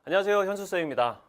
안녕하세요, 현수쌤입니다.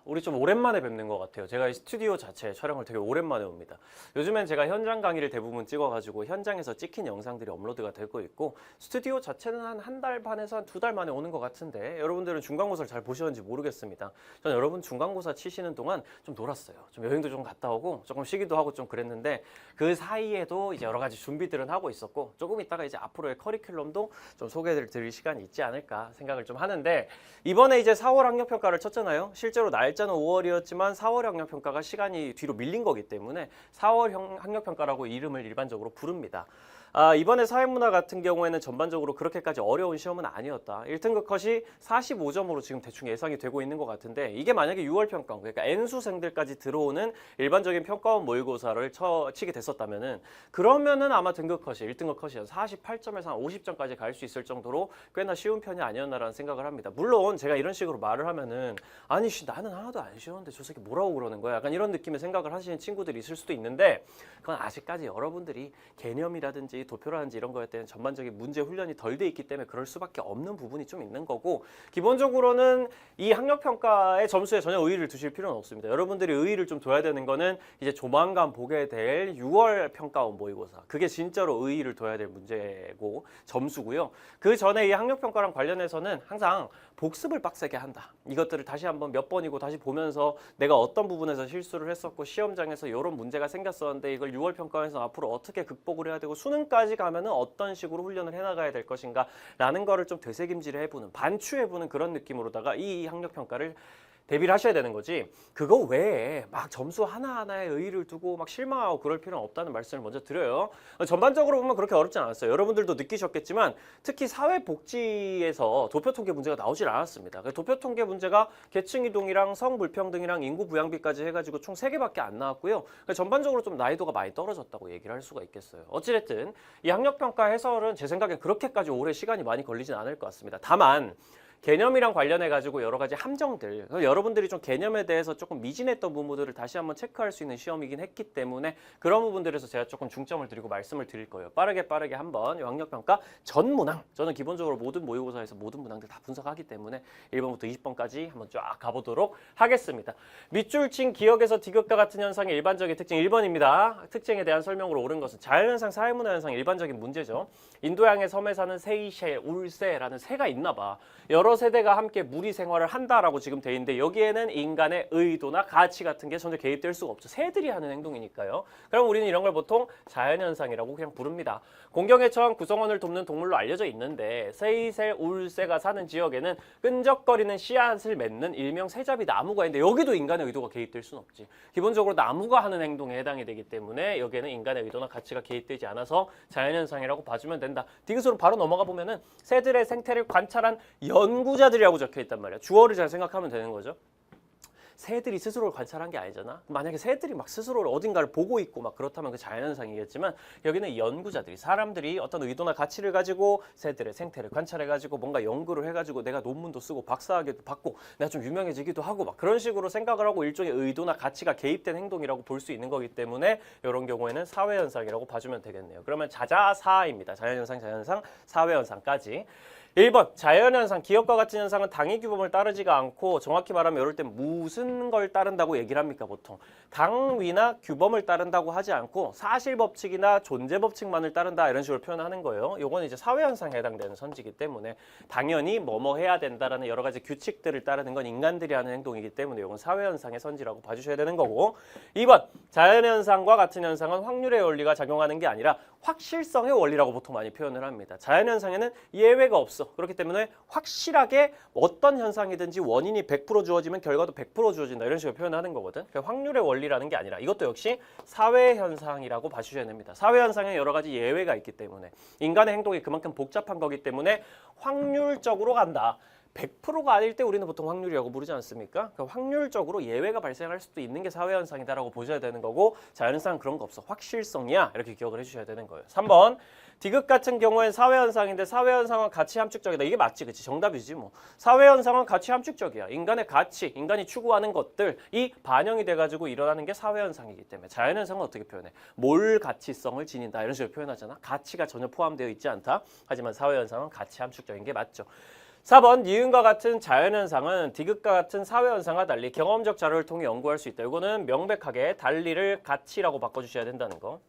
우리 좀 오랜만에 뵙는 것 같아요. 제가 이 스튜디오 자체 촬영을 되게 오랜만에 옵니다. 요즘엔 제가 현장 강의를 대부분 찍어가지고 현장에서 찍힌 영상들이 업로드가 되고 있고, 스튜디오 자체는 한 달 반에서 한 2달 만에 오는 것 같은데, 여러분들은 중간고사를 잘 보셨는지 모르겠습니다. 저는 여러분 중간고사 치시는 동안 좀 놀았어요. 좀 여행도 좀 갔다 오고, 조금 쉬기도 하고 좀 그랬는데, 그 사이에도 이제 여러 가지 준비들은 하고 있었고, 조금 있다가 이제 앞으로의 커리큘럼도 좀 소개를 드릴 시간이 있지 않을까 생각을 좀 하는데, 이번에 이제 4월 학력평가를 쳤잖아요. 실제로 날짜는 5월이었지만 4월 학력평가가 시간이 뒤로 밀린 거기 때문에 4월 학력평가라고 이름을 일반적으로 부릅니다. 이번에 사회문화 같은 경우에는 전반적으로 그렇게까지 어려운 시험은 아니었다. 1등급 컷이 45점으로 지금 대충 예상이 되고 있는 것 같은데, 이게 만약에 6월 평가, 그러니까 N수생들까지 들어오는 일반적인 평가원 모의고사를 치게 됐었다면은, 그러면은 아마 등급 컷이 1등급 컷이 48점에서 한 50점까지 갈 수 있을 정도로 꽤나 쉬운 편이 아니었나라는 생각을 합니다. 물론 제가 이런 식으로 말을 하면은, 아니 나는 하나도 안 쉬웠는데 저 새끼 뭐라고 그러는 거야? 약간 이런 느낌의 생각을 하시는 친구들이 있을 수도 있는데, 그건 아직까지 여러분들이 개념이라든지 도표라든지 이런 거에 대한 전반적인 문제 훈련이 덜 돼 있기 때문에 그럴 수밖에 없는 부분이 좀 있는 거고, 기본적으로는 이 학력평가의 점수에 전혀 의의를 두실 필요는 없습니다. 여러분들이 의의를 좀 둬야 되는 거는 이제 조만간 보게 될 6월 평가원 모의고사, 그게 진짜로 의의를 둬야 될 문제고 점수고요. 그 전에 이 학력평가랑 관련해서는 항상 복습을 빡세게 한다. 이것들을 다시 한번 몇 번이고 다시 보면서 내가 어떤 부분에서 실수를 했었고 시험장에서 이런 문제가 생겼었는데 이걸 6월 평가에서 앞으로 어떻게 극복을 해야 되고 수능까지 가면은 어떤 식으로 훈련을 해나가야 될 것인가 라는 거를 좀 되새김질을 해보는, 반추해보는 그런 느낌으로다가 이 학력평가를 대비를 하셔야 되는 거지, 그거 외에 막 점수 하나하나에 의의를 두고 막 실망하고 그럴 필요는 없다는 말씀을 먼저 드려요. 전반적으로 보면 그렇게 어렵진 않았어요. 여러분들도 느끼셨겠지만 특히 사회복지에서 도표통계 문제가 나오질 않았습니다. 도표통계 문제가 계층이동이랑 성불평등이랑 인구부양비까지 해가지고 총 3개밖에 안 나왔고요. 전반적으로 좀 난이도가 많이 떨어졌다고 얘기를 할 수가 있겠어요. 어찌됐든 이 학력평가 해설은 제 생각엔 그렇게까지 오래 시간이 많이 걸리진 않을 것 같습니다. 다만 개념이랑 관련해가지고 여러 가지 함정들, 여러분들이 좀 개념에 대해서 조금 미진했던 부분들을 다시 한번 체크할 수 있는 시험이긴 했기 때문에 그런 부분들에서 제가 조금 중점을 드리고 말씀을 드릴 거예요. 빠르게 한번 학력평가 전 문항, 저는 기본적으로 모든 모의고사에서 모든 문항들 다 분석하기 때문에 1번부터 20번까지 한번 쫙 가보도록 하겠습니다. 밑줄 친 기억에서 디귿과 같은 현상의 일반적인 특징 1번입니다. 특징에 대한 설명으로 옳은 것은 자연현상, 사회문화 현상 일반적인 문제죠. 인도양의 섬에 사는 세이셸, 울세라는 새가 있나 봐. 여러 세대가 함께 무리 생활을 한다라고 지금 돼 있는데, 여기에는 인간의 의도나 가치 같은 게 전혀 개입될 수가 없죠. 새들이 하는 행동이니까요. 그럼 우리는 이런 걸 보통 자연현상이라고 그냥 부릅니다. 공경에 처한 구성원을 돕는 동물로 알려져 있는데, 세이셀 울새가 사는 지역에는 끈적거리는 씨앗을 맺는 일명 새잡이 나무가 있는데, 여기도 인간의 의도가 개입될 수는 없지. 기본적으로 나무가 하는 행동에 해당이 되기 때문에 여기에는 인간의 의도나 가치가 개입되지 않아서 자연현상이라고 봐주면 된다. 디귿으로 바로 넘어가 보면은 새들의 생태를 관찰한 연구자들이라고 적혀 있단 말이야. 주어를 잘 생각하면 되는 거죠. 새들이 스스로를 관찰한 게 아니잖아. 만약에 새들이 막 스스로를 어딘가를 보고 있고 막 그렇다면 그 자연현상이겠지만, 여기는 연구자들이, 사람들이 어떤 의도나 가치를 가지고 새들의 생태를 관찰해가지고 뭔가 연구를 해가지고 내가 논문도 쓰고 박사학위도 받고 내가 좀 유명해지기도 하고 막 그런 식으로 생각을 하고 일종의 의도나 가치가 개입된 행동이라고 볼 수 있는 거기 때문에 이런 경우에는 사회현상이라고 봐주면 되겠네요. 그러면 자자사입니다. 자연현상, 자연현상, 사회현상까지. 1번 자연현상, 기억과 같은 현상은 당위규범을 따르지가 않고, 정확히 말하면 이럴 땐 무슨 걸 따른다고 얘기를 합니까? 보통 당위나 규범을 따른다고 하지 않고 사실법칙이나 존재법칙만을 따른다, 이런 식으로 표현하는 거예요. 요건 이제 사회현상에 해당되는 선지이기 때문에 당연히 뭐뭐 해야 된다라는 여러 가지 규칙들을 따르는 건 인간들이 하는 행동이기 때문에 요건 사회현상의 선지라고 봐주셔야 되는 거고, 2번 자연현상과 같은 현상은 확률의 원리가 작용하는 게 아니라 확실성의 원리라고 보통 많이 표현을 합니다. 자연현상에는 예외가 없어. 그렇기 때문에 확실하게 어떤 현상이든지 원인이 100% 주어지면 결과도 100% 주어진다, 이런 식으로 표현하는 거거든. 그러니까 확률의 원리라는 게 아니라 이것도 역시 사회현상이라고 봐주셔야 됩니다. 사회현상에 여러 가지 예외가 있기 때문에, 인간의 행동이 그만큼 복잡한 거기 때문에 확률적으로 간다. 100%가 아닐 때 우리는 보통 확률이라고 부르지 않습니까? 그러니까 확률적으로 예외가 발생할 수도 있는 게 사회현상이다라고 보셔야 되는 거고, 자연현상은 그런 거 없어. 확실성이야. 이렇게 기억을 해주셔야 되는 거예요. 3번 디귿 같은 경우엔 사회현상인데 사회현상은 가치 함축적이다. 이게 맞지, 그치? 정답이지 뭐. 사회현상은 가치 함축적이야. 인간의 가치, 인간이 추구하는 것들이 반영이 돼가지고 일어나는 게 사회현상이기 때문에. 자연현상은 어떻게 표현해? 몰 가치성을 지닌다, 이런 식으로 표현하잖아. 가치가 전혀 포함되어 있지 않다. 하지만 사회현상은 가치 함축적인 게 맞죠. 4번 니은과 같은 자연현상은 디귿과 같은 사회현상과 달리 경험적 자료를 통해 연구할 수 있다. 이거는 명백하게 달리를 같이라고 바꿔주셔야 된다는 거.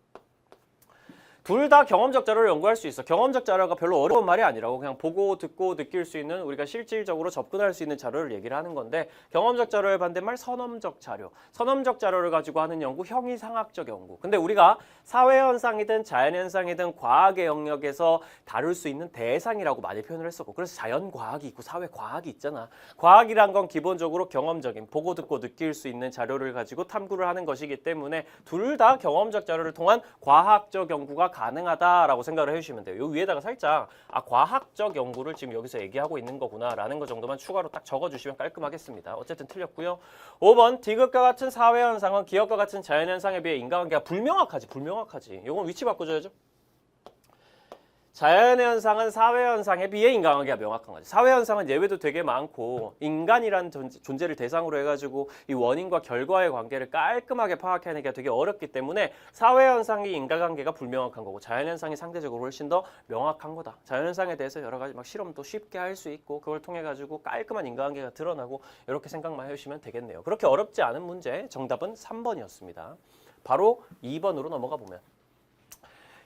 둘 다 경험적 자료를 연구할 수 있어. 경험적 자료가 별로 어려운 말이 아니라고 그냥 보고 듣고 느낄 수 있는 우리가 실질적으로 접근할 수 있는 자료를 얘기를 하는 건데 경험적 자료의 반대말 선험적 자료. 선험적 자료를 가지고 하는 연구, 형이상학적 연구. 근데 우리가 사회현상이든 자연현상이든 과학의 영역에서 다룰 수 있는 대상이라고 많이 표현을 했었고 그래서 자연과학이 있고 사회과학이 있잖아. 과학이란 건 기본적으로 경험적인 보고 듣고 느낄 수 있는 자료를 가지고 탐구를 하는 것이기 때문에 둘 다 경험적 자료를 통한 과학적 연구가 가능하다라고 생각을 해주시면 돼요. 요 위에다가 살짝 과학적 연구를 지금 여기서 얘기하고 있는 거구나라는 거 정도만 추가로 딱 적어주시면 깔끔하겠습니다. 어쨌든 틀렸고요. 5번 디귿과 같은 사회현상은 기억과 같은 자연현상에 비해 인과관계가 불명확하지. 요건 위치 바꿔줘야죠. 자연현상은 사회현상에 비해 인과관계가 명확한 거지. 사회현상은 예외도 되게 많고 인간이란 존재를 대상으로 해가지고 이 원인과 결과의 관계를 깔끔하게 파악해내기가 되게 어렵기 때문에 사회현상이 인과관계가 불명확한 거고 자연현상이 상대적으로 훨씬 더 명확한 거다. 자연현상에 대해서 여러 가지 막 실험도 쉽게 할 수 있고 그걸 통해 가지고 깔끔한 인과관계가 드러나고 이렇게 생각만 해주시면 되겠네요. 그렇게 어렵지 않은 문제 정답은 3번이었습니다. 바로 2번으로 넘어가 보면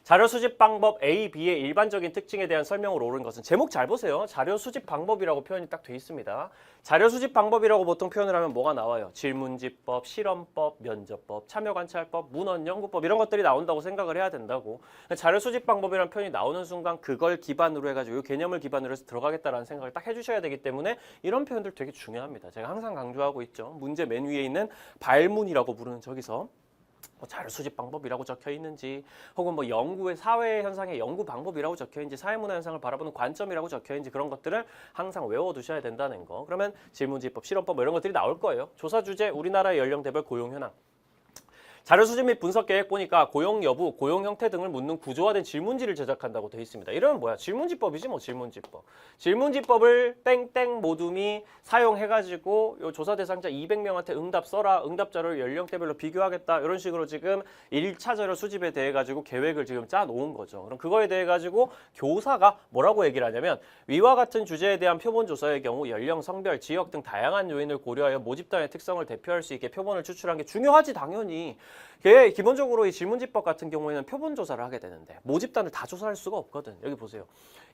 자료 수집 방법 A, B의 일반적인 특징에 대한 설명을 옳은 것은 제목 잘 보세요. 자료 수집 방법이라고 표현이 딱 돼 있습니다. 자료 수집 방법이라고 보통 표현을 하면 뭐가 나와요? 질문지법, 실험법, 면접법, 참여관찰법, 문헌연구법 이런 것들이 나온다고 생각을 해야 된다고. 자료 수집 방법이라는 표현이 나오는 순간 그걸 기반으로 해가지고 이 개념을 기반으로 해서 들어가겠다라는 생각을 딱 해주셔야 되기 때문에 이런 표현들 되게 중요합니다. 제가 항상 강조하고 있죠. 문제 맨 위에 있는 발문이라고 부르는 저기서 자료 수집 방법이라고 적혀 있는지 혹은 뭐 연구의 사회 현상의 연구 방법이라고 적혀 있는지 사회문화 현상을 바라보는 관점이라고 적혀 있는지 그런 것들을 항상 외워두셔야 된다는 거. 그러면 질문지법, 실험법 뭐 이런 것들이 나올 거예요. 조사 주제 우리나라의 연령대별 고용 현황. 자료 수집 및 분석 계획 보니까 고용 여부, 고용 형태 등을 묻는 구조화된 질문지를 제작한다고 되어 있습니다. 이러면 뭐야? 질문지법이지 뭐 질문지법. 질문지법을 땡땡 모둠이 사용해가지고 요 조사 대상자 200명한테 응답 써라. 응답 자료를 연령대별로 비교하겠다. 이런 식으로 지금 1차 자료 수집에 대해 가지고 계획을 지금 짜 놓은 거죠. 그럼 그거에 대해 가지고 교사가 뭐라고 얘기를 하냐면 위와 같은 주제에 대한 표본 조사의 경우 연령, 성별, 지역 등 다양한 요인을 고려하여 모집단의 특성을 대표할 수 있게 표본을 추출한 게 중요하지 당연히. 기본적으로 이 질문지법 같은 경우에는 표본 조사를 하게 되는데 모집단을 다 조사할 수가 없거든. 여기 보세요.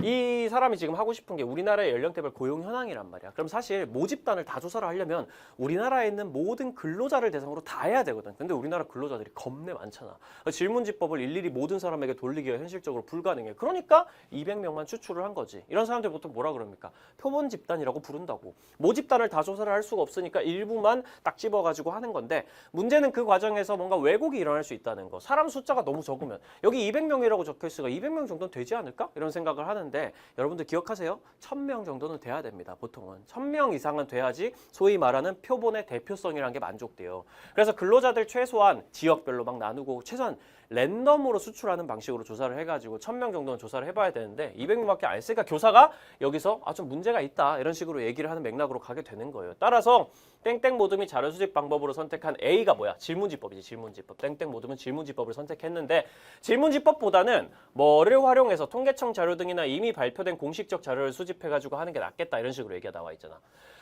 이 사람이 지금 하고 싶은 게 우리나라의 연령대별 고용 현황이란 말이야. 그럼 사실 모집단을 다 조사를 하려면 우리나라에 있는 모든 근로자를 대상으로 다 해야 되거든. 근데 우리나라 근로자들이 겁내 많잖아. 질문지법을 일일이 모든 사람에게 돌리기가 현실적으로 불가능해. 그러니까 200명만 추출을 한 거지. 이런 사람들 보통 뭐라 그럽니까? 표본 집단이라고 부른다고. 모집단을 다 조사를 할 수가 없으니까 일부만 딱 집어가지고 하는 건데 문제는 그 과정에서 뭔가 왜곡이 일어날 수 있다는 거. 사람 숫자가 너무 적으면 여기 200명이라고 적혀있으니까 200명 정도는 되지 않을까? 이런 생각을 하는데 여러분들 기억하세요? 1000명 정도는 돼야 됩니다. 보통은 1000명 이상은 돼야지 소위 말하는 표본의 대표성이라는 게 만족돼요. 그래서 근로자들 최소한 지역별로 막 나누고 최소한 랜덤으로 수출하는 방식으로 조사를 해가지고 1000명 정도는 조사를 해봐야 되는데 200명밖에 안 했으니까 교사가 여기서 좀 문제가 있다 이런 식으로 얘기를 하는 맥락으로 가게 되는 거예요. 따라서 땡땡 모둠이 자료 수집 방법으로 선택한 A가 뭐야? 질문지법이지. 질문지법. 땡땡 모둠은 질문지법을 선택했는데 질문지법보다는 뭐를 활용해서 통계청 자료 등이나 이미 발표된 공식적 자료를 수집해가지고 하는 게 낫겠다 이런 식으로 얘기가 나와 있잖아.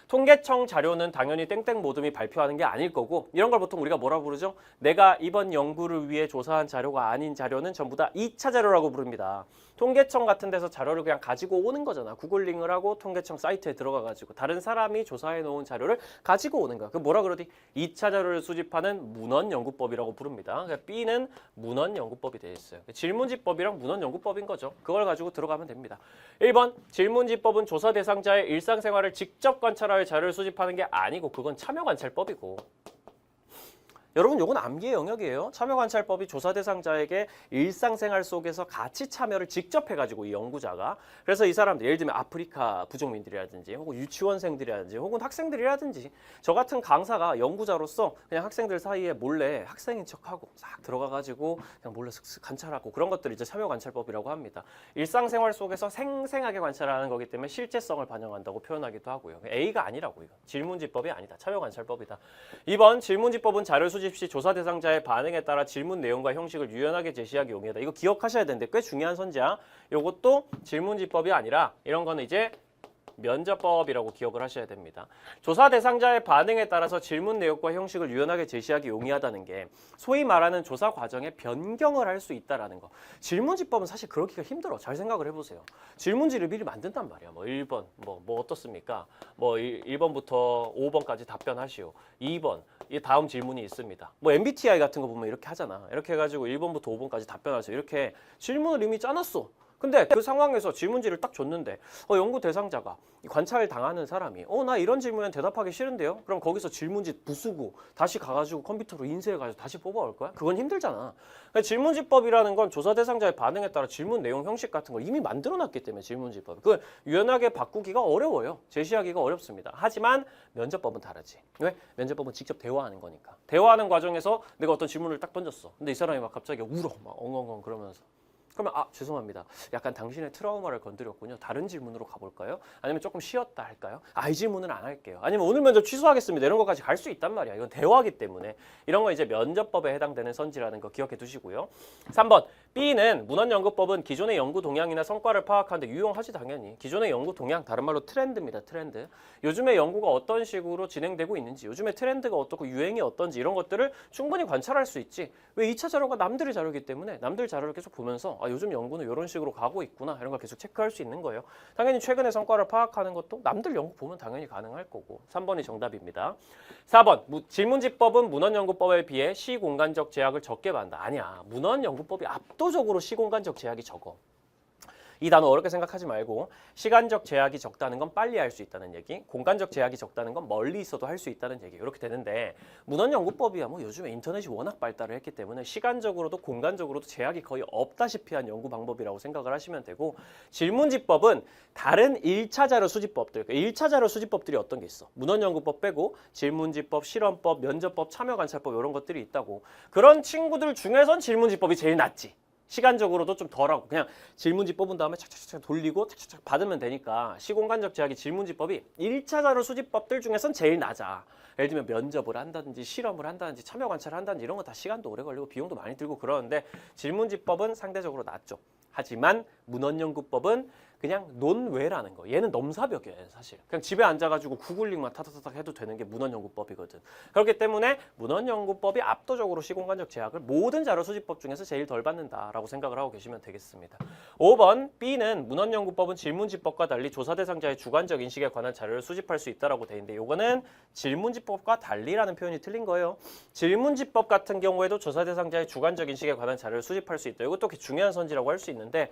통계청 자료는 당연히 땡땡 모둠이 발표하는 게 아닐 거고 이런 걸 보통 우리가 뭐라 부르죠? 내가 이번 연구를 위해 조사한 자료가 아닌 자료는 전부 다 2차 자료라고 부릅니다. 통계청 같은 데서 자료를 그냥 가지고 오는 거잖아. 구글링을 하고 통계청 사이트에 들어가가지고 다른 사람이 조사해 놓은 자료를 가지고 오는 거야. 그 뭐라 그러지? 2차 자료를 수집하는 문헌연구법이라고 부릅니다. 그러니까 B는 문헌연구법이 되어 있어요. 질문지법이랑 문헌연구법인 거죠. 그걸 가지고 들어가면 됩니다. 1번 질문지법은 조사 대상자의 일상생활을 직접 관찰하여 자료를 수집하는 게 아니고 그건 참여관찰법이고 여러분 요건 암기의 영역이에요. 참여관찰법이 조사 대상자에게 일상생활 속에서 같이 참여를 직접 해가지고 이 연구자가 그래서 이 사람들 예를 들면 아프리카 부족민들이라든지 혹은 유치원생들이라든지 혹은 학생들이라든지 저 같은 강사가 연구자로서 그냥 학생들 사이에 몰래 학생인 척하고 싹 들어가가지고 그냥 몰래 슥슥 관찰하고 그런 것들을 이제 참여관찰법이라고 합니다. 일상생활 속에서 생생하게 관찰하는 거기 때문에 실제성을 반영한다고 표현하기도 하고요. A가 아니라고 이거. 질문지법이 아니다. 참여관찰법이다. 2번 질문지법은 자료 수집 시 조사 대상자의 반응에 따라 질문 내용과 형식을 유연하게 제시하기 용이하다. 이거 기억하셔야 되는데 꽤 중요한 선지야. 이것도 질문지법이 아니라 이런 거는 이제 면접법이라고 기억을 하셔야 됩니다. 조사 대상자의 반응에 따라서 질문 내용과 형식을 유연하게 제시하기 용이하다는 게 소위 말하는 조사 과정에 변경을 할 수 있다라는 거. 질문지법은 사실 그러기가 힘들어. 잘 생각을 해보세요. 질문지를 미리 만든단 말이야. 뭐 1번, 뭐 어떻습니까? 뭐 1번부터 5번까지 답변하시오. 2번, 이 다음 질문이 있습니다. 뭐 MBTI 같은 거 보면 이렇게 하잖아. 이렇게 해가지고 1번부터 5번까지 답변하세요. 이렇게 질문을 이미 짜놨어. 근데 그 상황에서 질문지를 딱 줬는데 연구 대상자가 관찰 당하는 사람이 나 이런 질문에 대답하기 싫은데요? 그럼 거기서 질문지 부수고 다시 가가지고 컴퓨터로 인쇄해가지고 다시 뽑아올 거야? 그건 힘들잖아. 그러니까 질문지법이라는 건 조사 대상자의 반응에 따라 질문 내용 형식 같은 걸 이미 만들어놨기 때문에 질문지법. 그 유연하게 바꾸기가 어려워요. 제시하기가 어렵습니다. 하지만 면접법은 다르지. 왜? 면접법은 직접 대화하는 거니까. 대화하는 과정에서 내가 어떤 질문을 딱 던졌어. 근데 이 사람이 막 갑자기 울어. 막 엉엉엉 그러면서. 그러면 죄송합니다. 약간 당신의 트라우마를 건드렸군요. 다른 질문으로 가볼까요? 아니면 조금 쉬었다 할까요? 이 질문은 안 할게요. 아니면 오늘 면접 취소하겠습니다. 이런 것까지 갈 수 있단 말이야. 이건 대화기 때문에. 이런 거 이제 면접법에 해당되는 선지라는 거 기억해 두시고요. 3번 B는 문헌연구법은 기존의 연구 동향이나 성과를 파악하는 데 유용하지 당연히. 기존의 연구 동향, 다른 말로 트렌드입니다. 트렌드. 요즘에 연구가 어떤 식으로 진행되고 있는지, 요즘에 트렌드가 어떻고 유행이 어떤지 이런 것들을 충분히 관찰할 수 있지. 왜 2차 자료가 남들의 자료이기 때문에 남들 자료를 계속 보면서 요즘 연구는 이런 식으로 가고 있구나 이런 걸 계속 체크할 수 있는 거예요. 당연히 최근의 성과를 파악하는 것도 남들 연구 보면 당연히 가능할 거고 3번이 정답입니다. 4번 질문지법은 문헌연구법에 비해 시공간적 제약을 적게 받는다. 아니야. 문헌연구법이 압도적으로 시공간적 제약이 적어. 이 단어 어렵게 생각하지 말고 시간적 제약이 적다는 건 빨리 할 수 있다는 얘기, 공간적 제약이 적다는 건 멀리 있어도 할 수 있다는 얘기. 이렇게 되는데 문헌연구법이야 뭐 요즘에 인터넷이 워낙 발달을 했기 때문에 시간적으로도 공간적으로도 제약이 거의 없다시피 한 연구 방법이라고 생각을 하시면 되고 질문지법은 다른 1차 자료 수집법들, 그러니까 1차 자료 수집법들이 어떤 게 있어? 문헌연구법 빼고 질문지법, 실험법, 면접법, 참여관찰법 이런 것들이 있다고. 그런 친구들 중에선 질문지법이 제일 낫지. 시간적으로도 좀 덜하고 그냥 질문지 뽑은 다음에 착착착 돌리고 착착착 받으면 되니까 시공간적 제약이 질문지법이 1차 자료 수집법들 중에선 제일 낮아. 예를 들면 면접을 한다든지 실험을 한다든지 참여 관찰을 한다든지 이런 거 다 시간도 오래 걸리고 비용도 많이 들고 그러는데 질문지법은 상대적으로 낮죠. 하지만 문헌연구법은 그냥 논외라는 거. 얘는 넘사벽이야 사실. 그냥 집에 앉아가지고 구글링만 타타타닥 해도 되는 게 문헌연구법이거든. 그렇기 때문에 문헌연구법이 압도적으로 시공간적 제약을 모든 자료 수집법 중에서 제일 덜 받는다라고 생각을 하고 계시면 되겠습니다. 5번 B는 문헌연구법은 질문지법과 달리 조사 대상자의 주관적 인식에 관한 자료를 수집할 수 있다라고 돼 있는데 이거는 질문지법과 달리라는 표현이 틀린 거예요. 질문지법 같은 경우에도 조사 대상자의 주관적 인식에 관한 자료를 수집할 수 있다. 이것도 중요한 선지라고 할 수 있는데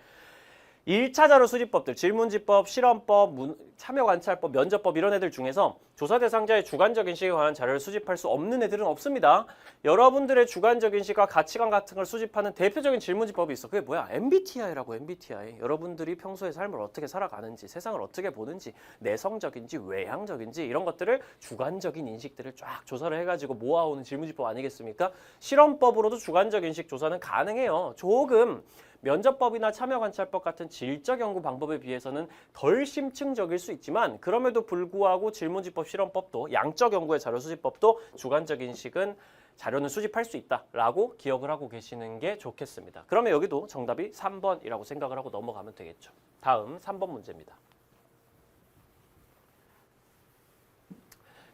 1차 자료 수집법들, 질문지법, 실험법, 참여관찰법, 면접법 이런 애들 중에서 조사 대상자의 주관적 인식에 관한 자료를 수집할 수 없는 애들은 없습니다. 여러분들의 주관적 인식과 가치관 같은 걸 수집하는 대표적인 질문지법이 있어. 그게 뭐야? MBTI라고. MBTI. 여러분들이 평소에 삶을 어떻게 살아가는지, 세상을 어떻게 보는지, 내성적인지, 외향적인지 이런 것들을 주관적인 인식들을 쫙 조사를 해가지고 모아오는 질문지법 아니겠습니까? 실험법으로도 주관적 인식 조사는 가능해요. 조금 면접법이나 참여관찰법 같은 질적 연구 방법에 비해서는 덜 심층적일 수 있지만 그럼에도 불구하고 질문지법, 실험법도 양적 연구의 자료 수집법도 주관적 인식은 자료는 수집할 수 있다라고 기억을 하고 계시는 게 좋겠습니다. 그러면 여기도 정답이 3번이라고 생각을 하고 넘어가면 되겠죠. 다음 3번 문제입니다.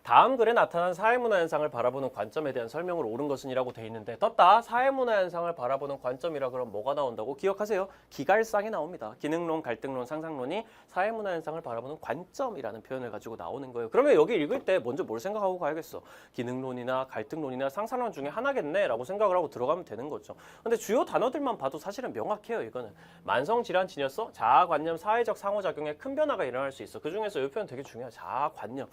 다음 글에 나타난 사회문화 현상을 바라보는 관점에 대한 설명을 옳은 것은이라고 돼 있는데 떴다. 사회문화 현상을 바라보는 관점이라 그럼 뭐가 나온다고? 기억하세요. 기갈상이 나옵니다. 기능론, 갈등론, 상상론이 사회문화 현상을 바라보는 관점이라는 표현을 가지고 나오는 거예요. 그러면 여기 읽을 때 먼저 뭘 생각하고 가야겠어? 기능론이나 갈등론이나 상상론 중에 하나겠네 라고 생각을 하고 들어가면 되는 거죠. 근데 주요 단어들만 봐도 사실은 명확해요. 이거는 만성질환 지녔어? 자아관념, 사회적 상호작용에 큰 변화가 일어날 수 있어. 그중에서 이 표현 되게 중요해요. 자아관념.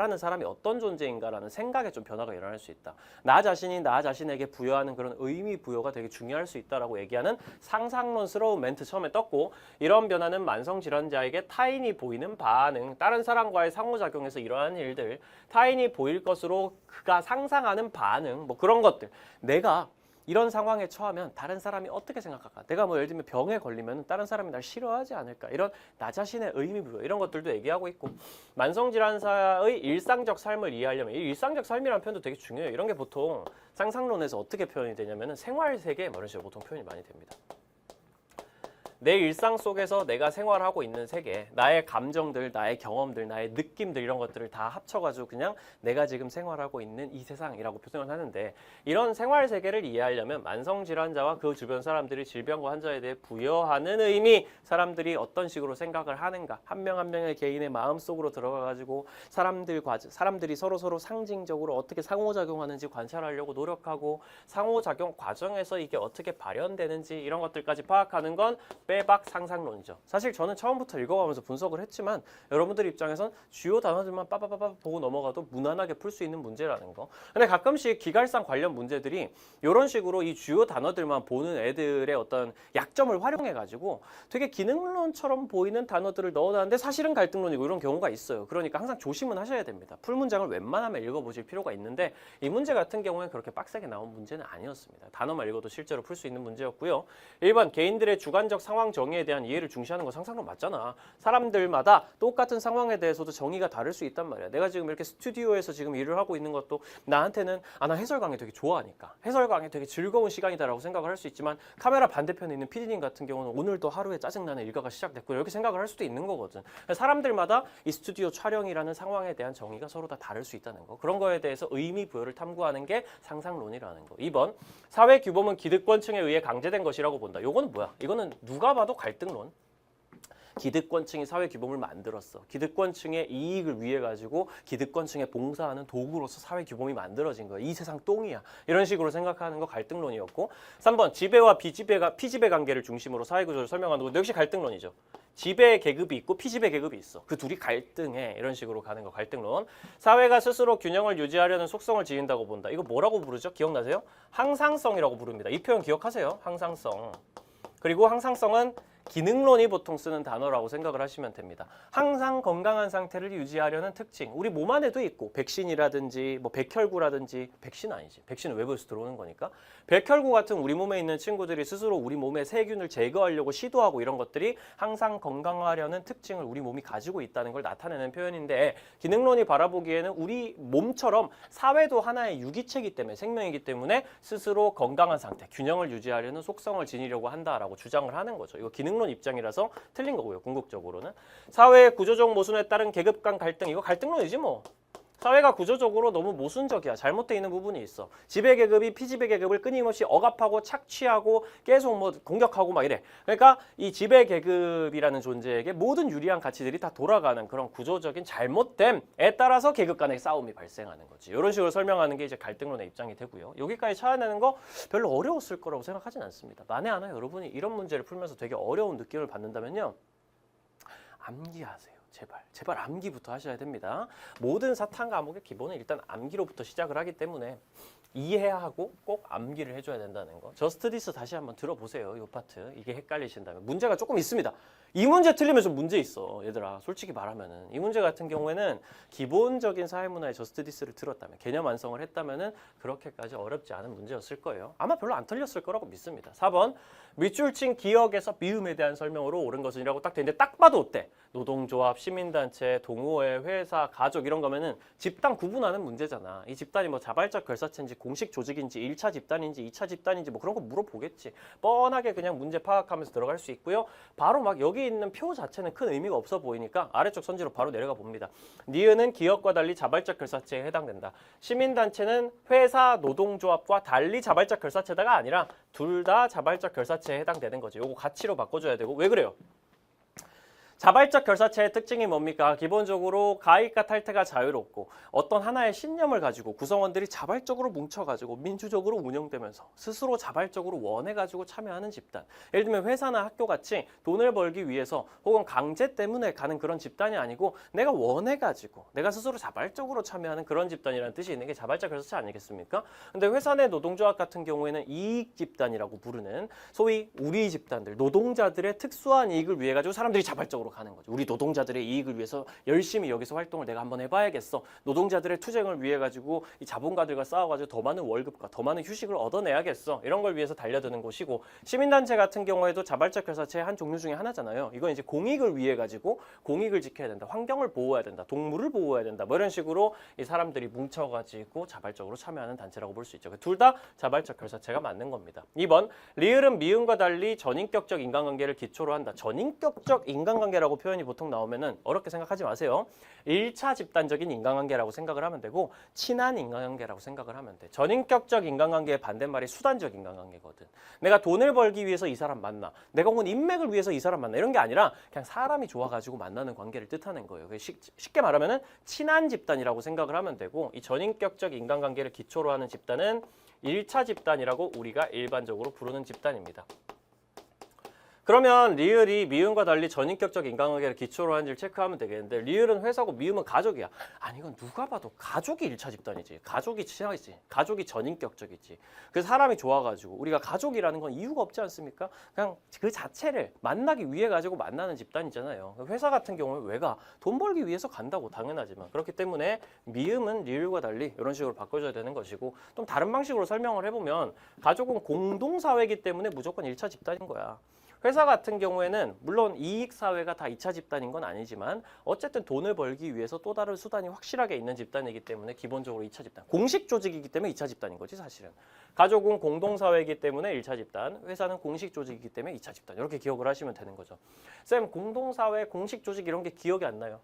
나라는 사람이 어떤 존재인가라는 생각에 좀 변화가 일어날 수 있다. 나 자신이 나 자신에게 부여하는 그런 의미 부여가 되게 중요할 수 있다라고 얘기하는 상상론스러운 멘트 처음에 떴고 이런 변화는 만성질환자에게 타인이 보이는 반응, 다른 사람과의 상호작용에서 이러한 일들, 타인이 보일 것으로 그가 상상하는 반응, 뭐 그런 것들. 내가 이런 상황에 처하면 다른 사람이 어떻게 생각할까? 내가 뭐 예를 들면 병에 걸리면 다른 사람이 날 싫어하지 않을까? 이런 나 자신의 의미 부여 이런 것들도 얘기하고 있고 만성질환자의 일상적 삶을 이해하려면 이 일상적 삶이라는 표현도 되게 중요해요. 이런 게 보통 상상론에서 어떻게 표현이 되냐면 생활세계 뭐 이런 식으로 보통 표현이 많이 됩니다. 내 일상 속에서 내가 생활하고 있는 세계, 나의 감정들, 나의 경험들, 나의 느낌들 이런 것들을 다 합쳐가지고 그냥 내가 지금 생활하고 있는 이 세상이라고 표현을 하는데 이런 생활 세계를 이해하려면 만성질환자와 그 주변 사람들이 질병과 환자에 대해 부여하는 의미, 사람들이 어떤 식으로 생각을 하는가, 한 명 한 명의 개인의 마음 속으로 들어가가지고 사람들이 서로 상징적으로 어떻게 상호작용하는지 관찰하려고 노력하고 상호작용 과정에서 이게 어떻게 발현되는지 이런 것들까지 파악하는 건 빼박 상상론이죠. 사실 저는 처음부터 읽어가면서 분석을 했지만 여러분들 입장에선 주요 단어들만 빠바바바 보고 넘어가도 무난하게 풀 수 있는 문제라는 거. 근데 가끔씩 기갈상 관련 문제들이 이런 식으로 이 주요 단어들만 보는 애들의 어떤 약점을 활용해가지고 되게 기능론처럼 보이는 단어들을 넣어놨는데 사실은 갈등론이고 이런 경우가 있어요. 그러니까 항상 조심은 하셔야 됩니다. 풀 문장을 웬만하면 읽어보실 필요가 있는데 이 문제 같은 경우에는 그렇게 빡세게 나온 문제는 아니었습니다. 단어만 읽어도 실제로 풀 수 있는 문제였고요. 1번 개인들의 주관적 상황 정의에 대한 이해를 중시하는 거 상상론 맞잖아. 사람들마다 똑같은 상황에 대해서도 정의가 다를 수 있단 말이야. 내가 지금 이렇게 스튜디오에서 지금 일을 하고 있는 것도 나한테는 나 해설 강의 되게 좋아하니까 해설 강의 되게 즐거운 시간이다라고 생각을 할 수 있지만 카메라 반대편에 있는 PD님 같은 경우는 오늘도 하루에 짜증나는 일과가 시작됐고 이렇게 생각을 할 수도 있는 거거든. 사람들마다 이 스튜디오 촬영이라는 상황에 대한 정의가 서로 다 다를 수 있다는 거. 그런 거에 대해서 의미 부여를 탐구하는 게 상상론이라는 거. 2번 사회 규범은 기득권층에 의해 강제된 것이라고 본다. 요거는 뭐야? 이거는 누가 봐도 갈등론. 기득권층이 사회 규범을 만들었어. 기득권층의 이익을 위해 가지고 기득권층에 봉사하는 도구로서 사회 규범이 만들어진 거야. 이 세상 똥이야. 이런 식으로 생각하는 거 갈등론이었고 3번 지배와 피지배 관계를 중심으로 사회 구조를 설명하는 것도 역시 갈등론이죠. 지배 계급이 있고 피지배 계급이 있어. 그 둘이 갈등해. 이런 식으로 가는 거 갈등론. 사회가 스스로 균형을 유지하려는 속성을 지닌다고 본다. 이거 뭐라고 부르죠? 기억나세요? 항상성이라고 부릅니다. 이 표현 기억하세요? 항상성. 그리고 항상성은 기능론이 보통 쓰는 단어라고 생각을 하시면 됩니다. 항상 건강한 상태를 유지하려는 특징. 우리 몸 안에도 있고 백신이라든지 뭐 백혈구라든지 백신 아니지. 백신은 외부에서 들어오는 거니까. 백혈구 같은 우리 몸에 있는 친구들이 스스로 우리 몸의 세균을 제거하려고 시도하고 이런 것들이 항상 건강하려는 특징을 우리 몸이 가지고 있다는 걸 나타내는 표현인데 기능론이 바라보기에는 우리 몸처럼 사회도 하나의 유기체이기 때문에 생명이기 때문에 스스로 건강한 상태, 균형을 유지하려는 속성을 지니려고 한다라고 주장을 하는 거죠. 이거 기능론 입장이라서 틀린 거고요. 궁극적으로는. 사회의 구조적 모순에 따른 계급 간 갈등. 이거 갈등론이지 뭐. 사회가 구조적으로 너무 모순적이야. 잘못되어 있는 부분이 있어. 지배계급이 피지배계급을 끊임없이 억압하고 착취하고 계속 뭐 공격하고 막 이래. 그러니까 이 지배계급이라는 존재에게 모든 유리한 가치들이 다 돌아가는 그런 구조적인 잘못됨에 따라서 계급 간의 싸움이 발생하는 거지. 이런 식으로 설명하는 게 이제 갈등론의 입장이 되고요. 여기까지 찾아내는 거 별로 어려웠을 거라고 생각하진 않습니다. 만에 하나 여러분이 이런 문제를 풀면서 되게 어려운 느낌을 받는다면요. 암기하세요. 제발 암기부터 하셔야 됩니다. 모든 사탐 과목의 기본은 일단 암기로부터 시작을 하기 때문에 이해하고 꼭 암기를 해줘야 된다는 거. 저스트 디스 다시 한번 들어보세요. 이 파트. 이게 헷갈리신다면. 문제가 조금 있습니다. 이 문제 틀리면서 문제 있어. 얘들아 솔직히 말하면은. 이 문제 같은 경우에는 기본적인 사회문화의 저스트 디스를 들었다면 개념 완성을 했다면은 그렇게까지 어렵지 않은 문제였을 거예요. 아마 별로 안 틀렸을 거라고 믿습니다. 4번 밑줄친 기억에서 미움에 대한 설명으로 옳은 것은이라고 딱 되는데 딱 봐도 어때? 노동조합, 시민단체, 동호회, 회사, 가족 이런 거면은 집단 구분하는 문제잖아. 이 집단이 뭐 자발적 결사체인지 공식 조직인지 1차 집단인지 2차 집단인지 뭐 그런 거 물어보겠지. 뻔하게 그냥 문제 파악하면서 들어갈 수 있고요. 바로 막 여기 있는 표 자체는 큰 의미가 없어 보이니까 아래쪽 선지로 바로 내려가 봅니다. 니은은 기업과 달리 자발적 결사체에 해당된다. 시민단체는 회사, 노동조합과 달리 자발적 결사체다가 아니라 둘 다 자발적 결사체에 해당되는 거지. 요거 가치로 바꿔줘야 되고. 왜 그래요? 자발적 결사체의 특징이 뭡니까? 기본적으로 가입과 탈퇴가 자유롭고 어떤 하나의 신념을 가지고 구성원들이 자발적으로 뭉쳐가지고 민주적으로 운영되면서 스스로 자발적으로 원해가지고 참여하는 집단. 예를 들면 회사나 학교같이 돈을 벌기 위해서 혹은 강제 때문에 가는 그런 집단이 아니고 내가 원해가지고 내가 스스로 자발적으로 참여하는 그런 집단이라는 뜻이 있는 게 자발적 결사체 아니겠습니까? 근데 회사 내 노동조합 같은 경우에는 이익 집단이라고 부르는 소위 우리 집단들, 노동자들의 특수한 이익을 위해 가지고 사람들이 자발적으로 가는 거죠. 우리 노동자들의 이익을 위해서 열심히 여기서 활동을 내가 한번 해봐야겠어. 노동자들의 투쟁을 위해 가지고 이 자본가들과 싸워가지고 더 많은 월급과 더 많은 휴식을 얻어내야겠어. 이런 걸 위해서 달려드는 곳이고 시민단체 같은 경우에도 자발적 결사체의 한 종류 중에 하나잖아요. 이건 이제 공익을 위해 가지고 공익을 지켜야 된다. 환경을 보호해야 된다. 동물을 보호해야 된다. 뭐 이런 식으로 이 사람들이 뭉쳐가지고 자발적으로 참여하는 단체라고 볼 수 있죠. 둘 다 자발적 결사체가 맞는 겁니다. 2번 리을은 미음과 달리 전인격적 인간관계를 기초로 한다. 전인격적 인간관계라고 표현이 보통 나오면은 어렵게 생각하지 마세요. 1차 집단적인 인간관계라고 생각을 하면 되고 친한 인간관계라고 생각을 하면 돼. 전인격적 인간관계의 반대말이 수단적 인간관계거든. 내가 돈을 벌기 위해서 이 사람 만나. 내가 혹은 인맥을 위해서 이 사람 만나. 이런 게 아니라 그냥 사람이 좋아가지고 만나는 관계를 뜻하는 거예요. 쉽게 말하면은 친한 집단이라고 생각을 하면 되고 이 전인격적 인간관계를 기초로 하는 집단은 1차 집단이라고 우리가 일반적으로 부르는 집단입니다. 그러면 리을이 미음과 달리 전인격적 인간관계를 기초로 하는지를 체크하면 되겠는데 리을은 회사고 미음은 가족이야. 아니 이건 누가 봐도 가족이 1차 집단이지. 가족이 친하지. 가족이 전인격적이지. 그 사람이 좋아가지고 우리가 가족이라는 건 이유가 없지 않습니까? 그냥 그 자체를 만나기 위해 가지고 만나는 집단이잖아요. 회사 같은 경우는 왜 가? 돈 벌기 위해서 간다고 당연하지만 그렇기 때문에 미음은 리을과 달리 이런 식으로 바꿔줘야 되는 것이고 좀 다른 방식으로 설명을 해보면 가족은 공동사회이기 때문에 무조건 1차 집단인 거야. 회사 같은 경우에는 물론 이익사회가 다 2차 집단인 건 아니지만 어쨌든 돈을 벌기 위해서 또 다른 수단이 확실하게 있는 집단이기 때문에 기본적으로 2차 집단. 공식 조직이기 때문에 2차 집단인 거지 사실은. 가족은 공동사회이기 때문에 1차 집단, 회사는 공식 조직이기 때문에 2차 집단. 이렇게 기억을 하시면 되는 거죠. 쌤, 공동사회, 공식 조직 이런 게 기억이 안 나요.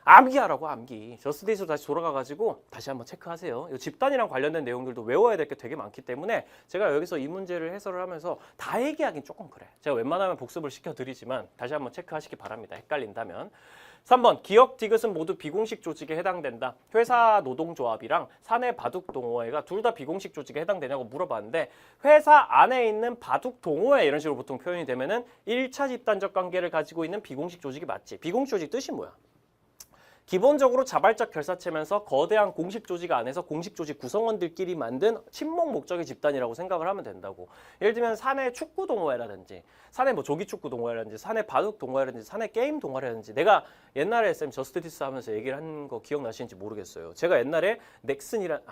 암기하라고 암기. 저스트데이스로 다시 돌아가가지고 다시 한번 체크하세요. 이 집단이랑 관련된 내용들도 외워야 될 게 되게 많기 때문에 제가 여기서 이 문제를 해설을 하면서 다 얘기하긴 조금 그래. 제가 웬만하면 복습을 시켜드리지만 다시 한번 체크하시기 바랍니다. 헷갈린다면. 3번 기업 디귿은 모두 비공식 조직에 해당된다. 회사 노동조합이랑 사내 바둑 동호회가 둘 다 비공식 조직에 해당되냐고 물어봤는데 회사 안에 있는 바둑 동호회 이런 식으로 보통 표현이 되면은 1차 집단적 관계를 가지고 있는 비공식 조직이 맞지. 비공식 조직 뜻이 뭐야? 기본적으로 자발적 결사체면서 거대한 공식 조직 안에서 공식 조직 구성원들끼리 만든 친목 목적의 집단이라고 생각을 하면 된다고. 예를 들면 사내 축구 동호회라든지 사내 뭐 조기 축구 동호회라든지 사내 바둑 동호회라든지 사내 게임 동호회라든지 내가 옛날에 쌤 저스트디스 하면서 얘기를 한 거 기억나시는지 모르겠어요. 제가 옛날에 넥슨이란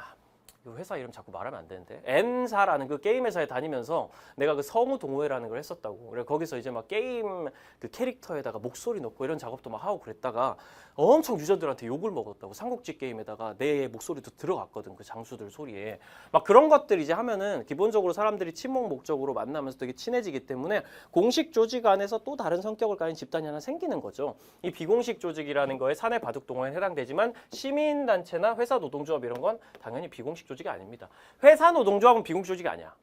이 회사 이름 자꾸 말하면 안 되는데 N사라는 그 게임 회사에 다니면서 내가 그 성우 동호회라는 걸 했었다고. 그래 거기서 이제 막 게임 그 캐릭터에다가 목소리 넣고 이런 작업도 막 하고 그랬다가 엄청 유저들한테 욕을 먹었다고. 삼국지 게임에다가 내 목소리도 들어갔거든. 그 장수들 소리에. 막 그런 것들 이제 하면은 기본적으로 사람들이 친목 목적으로 만나면서 되게 친해지기 때문에 공식 조직 안에서 또 다른 성격을 가진 집단이 하나 생기는 거죠. 이 비공식 조직이라는 거에 사내 바둑 동호회에 해당되지만 시민단체나 회사 노동조합 이런 건 당연히 비공식 조직이 아닙니다. 회사 노동조합은 비공식 조직이 아니야.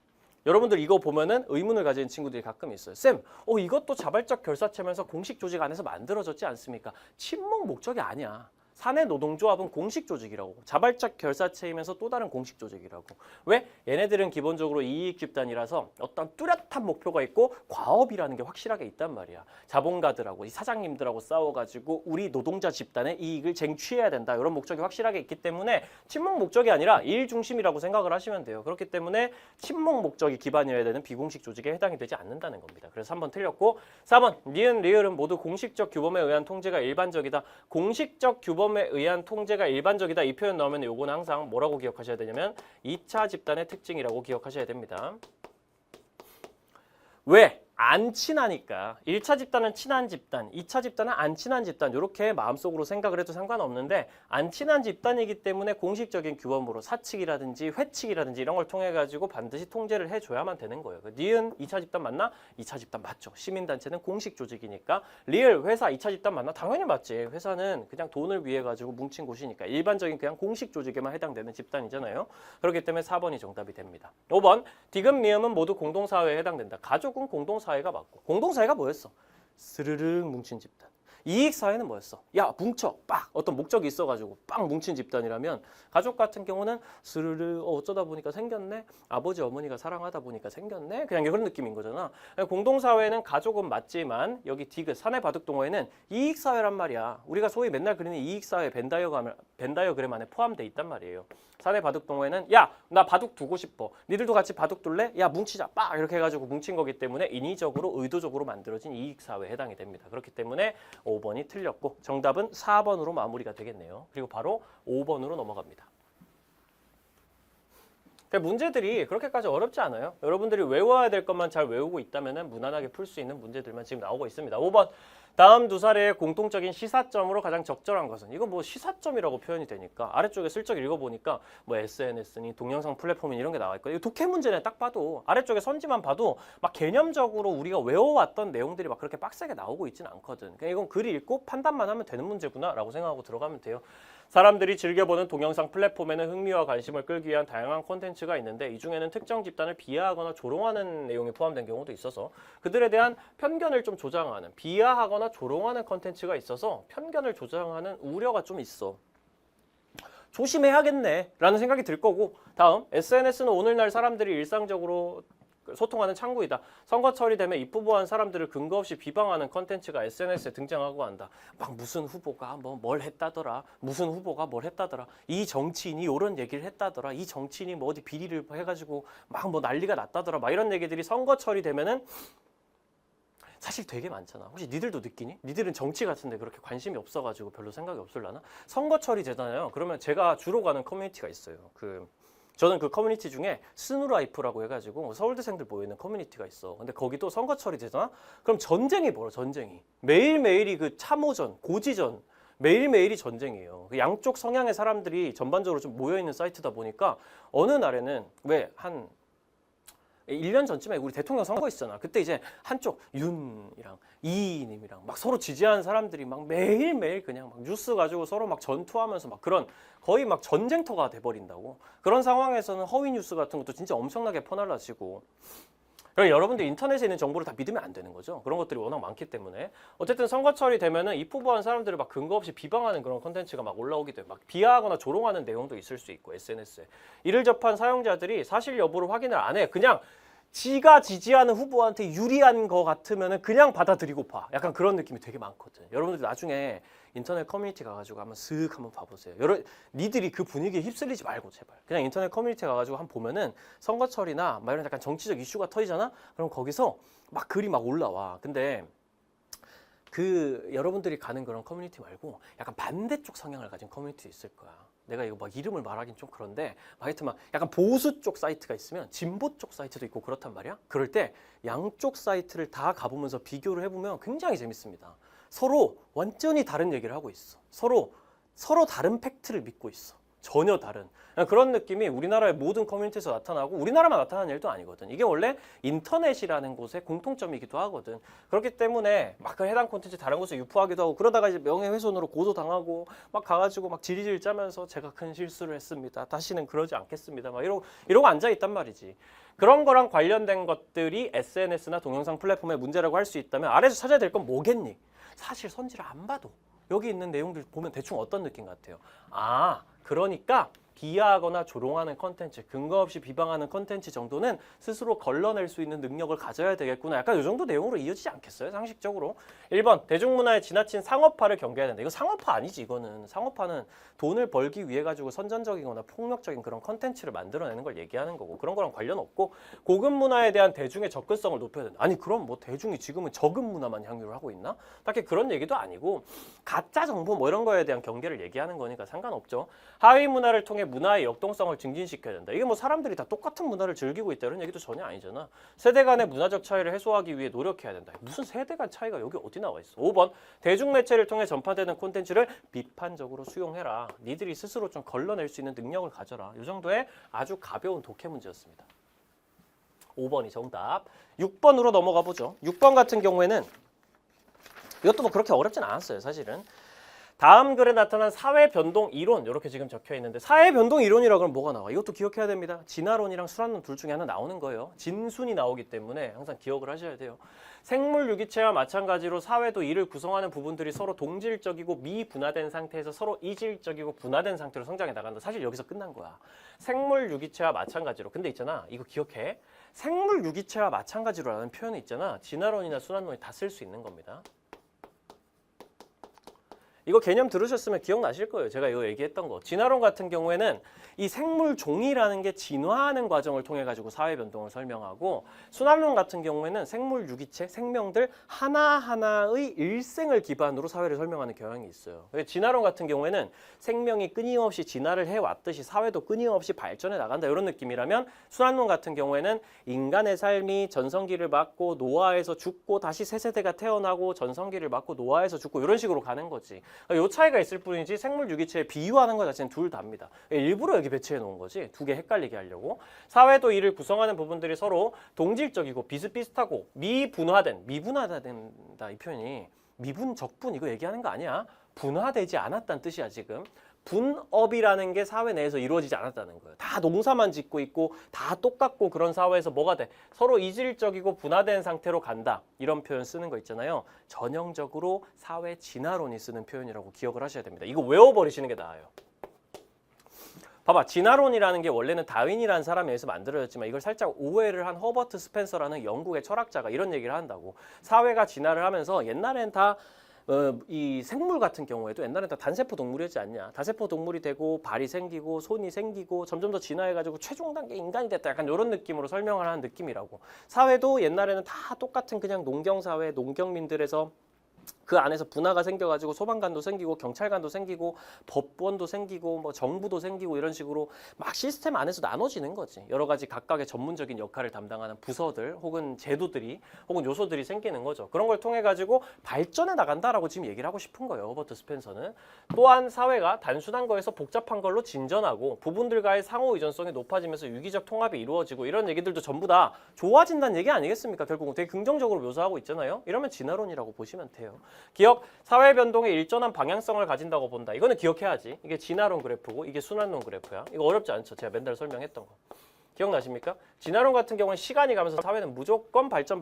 여러분들 이거 보면은 의문을 가지는 친구들이 가끔 있어요. 쌤, 이것도 자발적 결사체면서 공식 조직 안에서 만들어졌지 않습니까? 친목 목적이 아니야. 사내 노동조합은 공식 조직이라고. 자발적 결사체이면서 또 다른 공식 조직이라고. 왜? 얘네들은 기본적으로 이익 집단이라서 어떤 뚜렷한 목표가 있고 과업이라는 게 확실하게 있단 말이야. 자본가들하고 이 사장님들하고 싸워가지고 우리 노동자 집단의 이익을 쟁취해야 된다. 이런 목적이 확실하게 있기 때문에 친목 목적이 아니라 일 중심이라고 생각을 하시면 돼요. 그렇기 때문에 친목 목적이 기반이어야 되는 비공식 조직에 해당이 되지 않는다는 겁니다. 그래서 3번 틀렸고 4번 니은, 리을은 모두 공식적 규범에 의한 통제가 일반적이다. 공식적 규범에 의한 통제가 일반적이다. 이 표현 나오면 요거는 항상 뭐라고 기억하셔야 되냐면 2차 집단의 특징이라고 기억하셔야 됩니다. 왜? 안 친하니까. 1차 집단은 친한 집단, 2차 집단은 안 친한 집단 이렇게 마음속으로 생각을 해도 상관없는데 안 친한 집단이기 때문에 공식적인 규범으로 사칙이라든지 회칙이라든지 이런 걸 통해 가지고 반드시 통제를 해줘야만 되는 거예요. 니은 2차 집단 맞나? 2차 집단 맞죠. 시민단체는 공식 조직이니까. 리을 회사 2차 집단 맞나? 당연히 맞지. 회사는 그냥 돈을 위해 가지고 뭉친 곳이니까 일반적인 그냥 공식 조직에만 해당되는 집단이잖아요. 그렇기 때문에 4번이 정답이 됩니다. 5번 디귿 미음은 모두 공동사회에 해당된다. 가족은 공동사회가 맞고. 공동사회가 뭐였어? 스르륵 뭉친 집단. 이익사회는 뭐였어? 야 뭉쳐 빡 어떤 목적이 있어가지고 빡 뭉친 집단이라면 가족 같은 경우는 스르르 어쩌다 보니까 생겼네. 아버지 어머니가 사랑하다 보니까 생겼네. 그냥 그런 느낌인 거잖아. 공동사회는 가족은 맞지만 여기 디귿 사내 바둑 동호회는 이익사회란 말이야. 우리가 소위 맨날 그리는 이익사회 벤다이어그램 안에 포함돼 있단 말이에요. 사내 바둑 동호회는 야 나 바둑 두고 싶어. 니들도 같이 바둑 둘래? 야 뭉치자 빡 이렇게 해가지고 뭉친 거기 때문에 인위적으로 의도적으로 만들어진 이익사회에 해당이 됩니다. 그렇기 때문에 5번이 틀렸고 정답은 4번으로 마무리가 되겠네요. 그리고 바로 5번으로 넘어갑니다. 문제들이 그렇게까지 어렵지 않아요. 여러분들이 외워야 될 것만 잘 외우고 있다면 무난하게 풀 수 있는 문제들만 지금 나오고 있습니다. 5번. 다음 두 사례의 공통적인 시사점으로 가장 적절한 것은? 이거 뭐 시사점이라고 표현이 되니까 아래쪽에 슬쩍 읽어보니까 뭐 SNS니 동영상 플랫폼이 이런 게 나와 있고, 이거 독해 문제네. 딱 봐도 아래쪽에 선지만 봐도 막 개념적으로 우리가 외워왔던 내용들이 막 그렇게 빡세게 나오고 있진 않거든. 그냥 이건 글이 읽고 판단만 하면 되는 문제구나 라고 생각하고 들어가면 돼요. 사람들이 즐겨보는 동영상 플랫폼에는 흥미와 관심을 끌기 위한 다양한 콘텐츠가 있는데 이 중에는 특정 집단을 비하하거나 조롱하는 내용이 포함된 경우도 있어서 그들에 대한 편견을 좀 조장하는, 비하하거나 조롱하는 콘텐츠가 있어서 편견을 조장하는 우려가 좀 있어. 조심해야겠네 라는 생각이 들 거고, 다음 SNS는 오늘날 사람들이 일상적으로 소통하는 창구이다. 선거철이 되면 입후보한 사람들을 근거 없이 비방하는 컨텐츠가 SNS에 등장하고 한다. 막 무슨 후보가 뭘 했다더라. 무슨 후보가 뭘 했다더라. 이 정치인이 이런 얘기를 했다더라. 이 정치인이 뭐 어디 비리를 해가지고 막 뭐 난리가 났다더라. 막 이런 얘기들이 선거철이 되면은 사실 되게 많잖아. 혹시 니들도 느끼니? 니들은 정치 같은데 그렇게 관심이 없어가지고 별로 생각이 없을라나? 선거철이 되잖아요. 그러면 제가 주로 가는 커뮤니티가 있어요. 저는 그 커뮤니티 중에 스누라이프라고 해가지고 서울대생들 모여있는 커뮤니티가 있어. 근데 거기도 선거철이 되잖아? 그럼 전쟁이 벌어, 전쟁이. 매일매일이 그 참호전, 고지전, 매일매일이 전쟁이에요. 양쪽 성향의 사람들이 전반적으로 좀 모여있는 사이트다 보니까 어느 날에는 한 1년 전쯤에 우리 대통령 선거 있잖아. 그때 이제 한쪽 윤이랑 이님이랑 막 서로 지지하는 사람들이 막 매일매일 그냥 막 뉴스 가지고 서로 막 전투하면서 막 그런 거의 막 전쟁터가 돼버린다고. 그런 상황에서는 허위 뉴스 같은 것도 진짜 엄청나게 퍼날라지고. 그러니까 여러분들 인터넷에 있는 정보를 다 믿으면 안 되는 거죠. 그런 것들이 워낙 많기 때문에. 어쨌든 선거철이 되면은 입후보한 사람들을 막 근거 없이 비방하는 그런 콘텐츠가 막 올라오기도 해요. 막 비하하거나 조롱하는 내용도 있을 수 있고 SNS에. 이를 접한 사용자들이 사실 여부를 확인을 안 해. 그냥 지가 지지하는 후보한테 유리한 거 같으면은 그냥 받아들이고 봐. 약간 그런 느낌이 되게 많거든. 여러분들 나중에 인터넷 커뮤니티 가가지고 한번 슥 한번 봐보세요. 니들이 그 분위기에 휩쓸리지 말고 제발. 그냥 인터넷 커뮤니티 가가지고 한번 보면은 선거철이나 막 이런 약간 정치적 이슈가 터지잖아? 그럼 거기서 막 글이 막 올라와. 근데 여러분들이 가는 그런 커뮤니티 말고 약간 반대쪽 성향을 가진 커뮤니티 있을 거야. 내가 이거 막 이름을 말하긴 좀 그런데 하여튼 막 약간 보수 쪽 사이트가 있으면 진보 쪽 사이트도 있고 그렇단 말이야. 그럴 때 양쪽 사이트를 다 가보면서 비교를 해보면 굉장히 재밌습니다. 서로 완전히 다른 얘기를 하고 있어. 서로 다른 팩트를 믿고 있어. 전혀 다른 그런 느낌이 우리나라의 모든 커뮤니티에서 나타나고 우리나라만 나타나는 일도 아니거든. 이게 원래 인터넷이라는 곳의 공통점이기도 하거든. 그렇기 때문에 막 그 해당 콘텐츠 다른 곳에 유포하기도 하고 그러다가 이제 명예훼손으로 고소당하고 막 가가지고 막 지리질 짜면서 제가 큰 실수를 했습니다. 다시는 그러지 않겠습니다. 막 이러고 앉아있단 말이지. 그런 거랑 관련된 것들이 SNS나 동영상 플랫폼의 문제라고 할 수 있다면 아래에서 찾아야 될 건 뭐겠니? 사실 선지를 안 봐도 여기 있는 내용들 보면 대충 어떤 느낌 같아요? 그러니까 비하하거나 조롱하는 컨텐츠, 근거 없이 비방하는 컨텐츠 정도는 스스로 걸러낼 수 있는 능력을 가져야 되겠구나. 약간 이 정도 내용으로 이어지지 않겠어요? 상식적으로. 1번, 대중문화의 지나친 상업화를 경계해야 된다. 이거 상업화 아니지, 이거는. 상업화는 돈을 벌기 위해 가지고 선전적이거나 폭력적인 그런 컨텐츠를 만들어내는 걸 얘기하는 거고 그런 거랑 관련 없고 고급 문화에 대한 대중의 접근성을 높여야 된다. 아니 그럼 뭐 대중이 지금은 저급 문화만 향유를 하고 있나? 딱히 그런 얘기도 아니고 가짜 정보 뭐 이런 거에 대한 경계를 얘기하는 거니까 상관없죠. 하위 문화를 통해 문화의 역동성을 증진시켜야 된다. 이게 뭐 사람들이 다 똑같은 문화를 즐기고 있다 이런 얘기도 전혀 아니잖아. 세대 간의 문화적 차이를 해소하기 위해 노력해야 된다. 무슨 세대 간 차이가 여기 어디 나와 있어. 5번, 대중매체를 통해 전파되는 콘텐츠를 비판적으로 수용해라. 니들이 스스로 좀 걸러낼 수 있는 능력을 가져라. 이 정도의 아주 가벼운 독해 문제였습니다. 5번이 정답. 6번으로 넘어가 보죠. 6번 같은 경우에는 이것도 뭐 그렇게 어렵진 않았어요. 사실은. 다음 글에 나타난 사회변동 이론 이렇게 지금 적혀 있는데 사회변동 이론이라 그러면 뭐가 나와? 이것도 기억해야 됩니다. 진화론이랑 수란론 둘 중에 하나 나오는 거예요. 진순이 나오기 때문에 항상 기억을 하셔야 돼요. 생물 유기체와 마찬가지로 사회도 이를 구성하는 부분들이 서로 동질적이고 미분화된 상태에서 서로 이질적이고 분화된 상태로 성장해 나간다. 사실 여기서 끝난 거야. 생물 유기체와 마찬가지로. 근데 있잖아. 이거 기억해. 생물 유기체와 마찬가지로라는 표현이 있잖아. 진화론이나 순환론이 다 쓸 수 있는 겁니다. 이거 개념 들으셨으면 기억나실 거예요. 제가 이거 얘기했던 거. 진화론 같은 경우에는 이 생물 종이라는 게 진화하는 과정을 통해 가지고 사회 변동을 설명하고, 순환론 같은 경우에는 생물 유기체, 생명들 하나하나의 일생을 기반으로 사회를 설명하는 경향이 있어요. 진화론 같은 경우에는 생명이 끊임없이 진화를 해왔듯이 사회도 끊임없이 발전해 나간다, 이런 느낌이라면, 순환론 같은 경우에는 인간의 삶이 전성기를 맞고 노화해서 죽고 다시 새 세대가 태어나고 전성기를 맞고 노화해서 죽고 이런 식으로 가는 거지. 이 차이가 있을 뿐이지 생물 유기체에 비유하는 것 자체는 둘 다입니다. 일부러 여기 배치해 놓은 거지, 두 개 헷갈리게 하려고. 사회도 이를 구성하는 부분들이 서로 동질적이고 비슷비슷하고 미분화된다, 이 표현이 미분 적분 이거 얘기하는 거 아니야. 분화되지 않았다는 뜻이야. 지금 분업이라는 게 사회 내에서 이루어지지 않았다는 거예요. 다 농사만 짓고 있고 다 똑같고 그런 사회에서 뭐가 돼? 서로 이질적이고 분화된 상태로 간다. 이런 표현 쓰는 거 있잖아요. 전형적으로 사회 진화론이 쓰는 표현이라고 기억을 하셔야 됩니다. 이거 외워버리시는 게 나아요. 봐봐, 진화론이라는 게 원래는 다윈이라는 사람에 의해서 만들어졌지만 이걸 살짝 오해를 한 허버트 스펜서라는 영국의 철학자가 이런 얘기를 한다고. 사회가 진화를 하면서 옛날엔 다 이 생물 같은 경우에도 옛날엔 다 단세포 동물이었지 않냐. 다세포 동물이 되고 발이 생기고 손이 생기고 점점 더 진화해가지고 최종 단계 인간이 됐다. 약간 이런 느낌으로 설명을 하는 느낌이라고. 사회도 옛날에는 다 똑같은 그냥 농경사회, 농경민들에서 그 안에서 분화가 생겨가지고 소방관도 생기고 경찰관도 생기고 법원도 생기고 뭐 정부도 생기고 이런 식으로 막 시스템 안에서 나눠지는 거지. 여러 가지 각각의 전문적인 역할을 담당하는 부서들 혹은 제도들이 혹은 요소들이 생기는 거죠. 그런 걸 통해 가지고 발전해 나간다라고 지금 얘기를 하고 싶은 거예요. 허버트 스펜서는. 또한 사회가 단순한 거에서 복잡한 걸로 진전하고 부분들과의 상호 의존성이 높아지면서 유기적 통합이 이루어지고 이런 얘기들도 전부 다 좋아진다는 얘기 아니겠습니까? 결국은 되게 긍정적으로 묘사하고 있잖아요. 이러면 진화론이라고 보시면 돼요. 기억, 사회 변동의 일정한 방향성을 가진다고 본다. 이거는 기억해야지. 이게 진화론 그래프고 이게 순환론 그래프야. 이거 어렵지 않죠? 제가 맨날 설명했던 거. 기억나십니까? 진화론 같은 경우는 시간이 가면서 사회는 무조건 발전.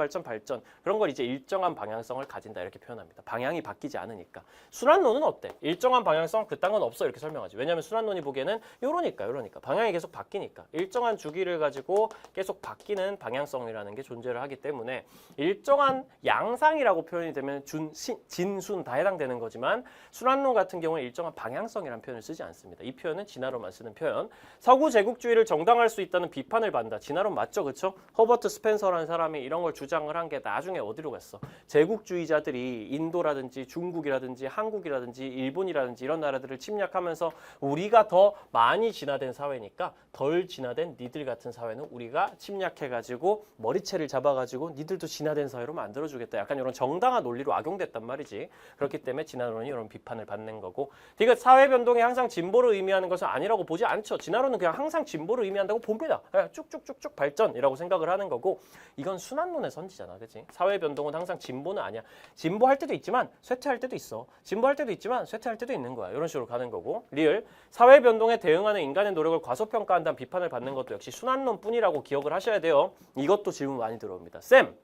그런 걸 이제 일정한 방향성을 가진다 이렇게 표현합니다. 방향이 바뀌지 않으니까. 순환론은 어때? 일정한 방향성 그딴 건 없어 이렇게 설명하지. 왜냐하면 순환론이 보기에는 요러니까 방향이 계속 바뀌니까. 일정한 주기를 가지고 계속 바뀌는 방향성이라는 게 존재를 하기 때문에 일정한 양상이라고 표현이 되면 진, 순 다 해당되는 거지만 순환론 같은 경우는 일정한 방향성이라는 표현을 쓰지 않습니다. 이 표현은 진화론만 쓰는 표현. 서구 제국주의를 정당할 수 있다는 비판을 받는다. 진화론 맞죠? 그렇죠? 허버트 스펜서라는 사람이 이런 걸 주장을 한 게 나중에 어디로 갔어? 제국주의자들이 인도라든지 중국이라든지 한국이라든지 일본이라든지 이런 나라들을 침략하면서 우리가 더 많이 진화된 사회니까 덜 진화된 니들 같은 사회는 우리가 침략해가지고 머리채를 잡아가지고 니들도 진화된 사회로 만들어주겠다. 약간 이런 정당한 논리로 악용됐단 말이지. 그렇기 때문에 진화론이 이런 비판을 받는 거고. 이거 사회 변동이 항상 진보를 의미하는 것은 아니라고 보지 않죠. 진화론은 그냥 항상 진보를 의미한다고 봅니다. 쭉쭉쭉쭉 발전이라고 생각을 하는 거고, 이건 순환론의 선지잖아, 그렇지? 사회 변동은 항상 진보는 아니야. 진보할 때도 있지만 쇠퇴할 때도 있어. 진보할 때도 있지만 쇠퇴할 때도 있는 거야. 이런 식으로 가는 거고, 리을 사회 변동에 대응하는 인간의 노력을 과소평가한다는 비판을 받는 것도 역시 순환론뿐이라고 기억을 하셔야 돼요. 이것도 질문 많이 들어옵니다. 쌤,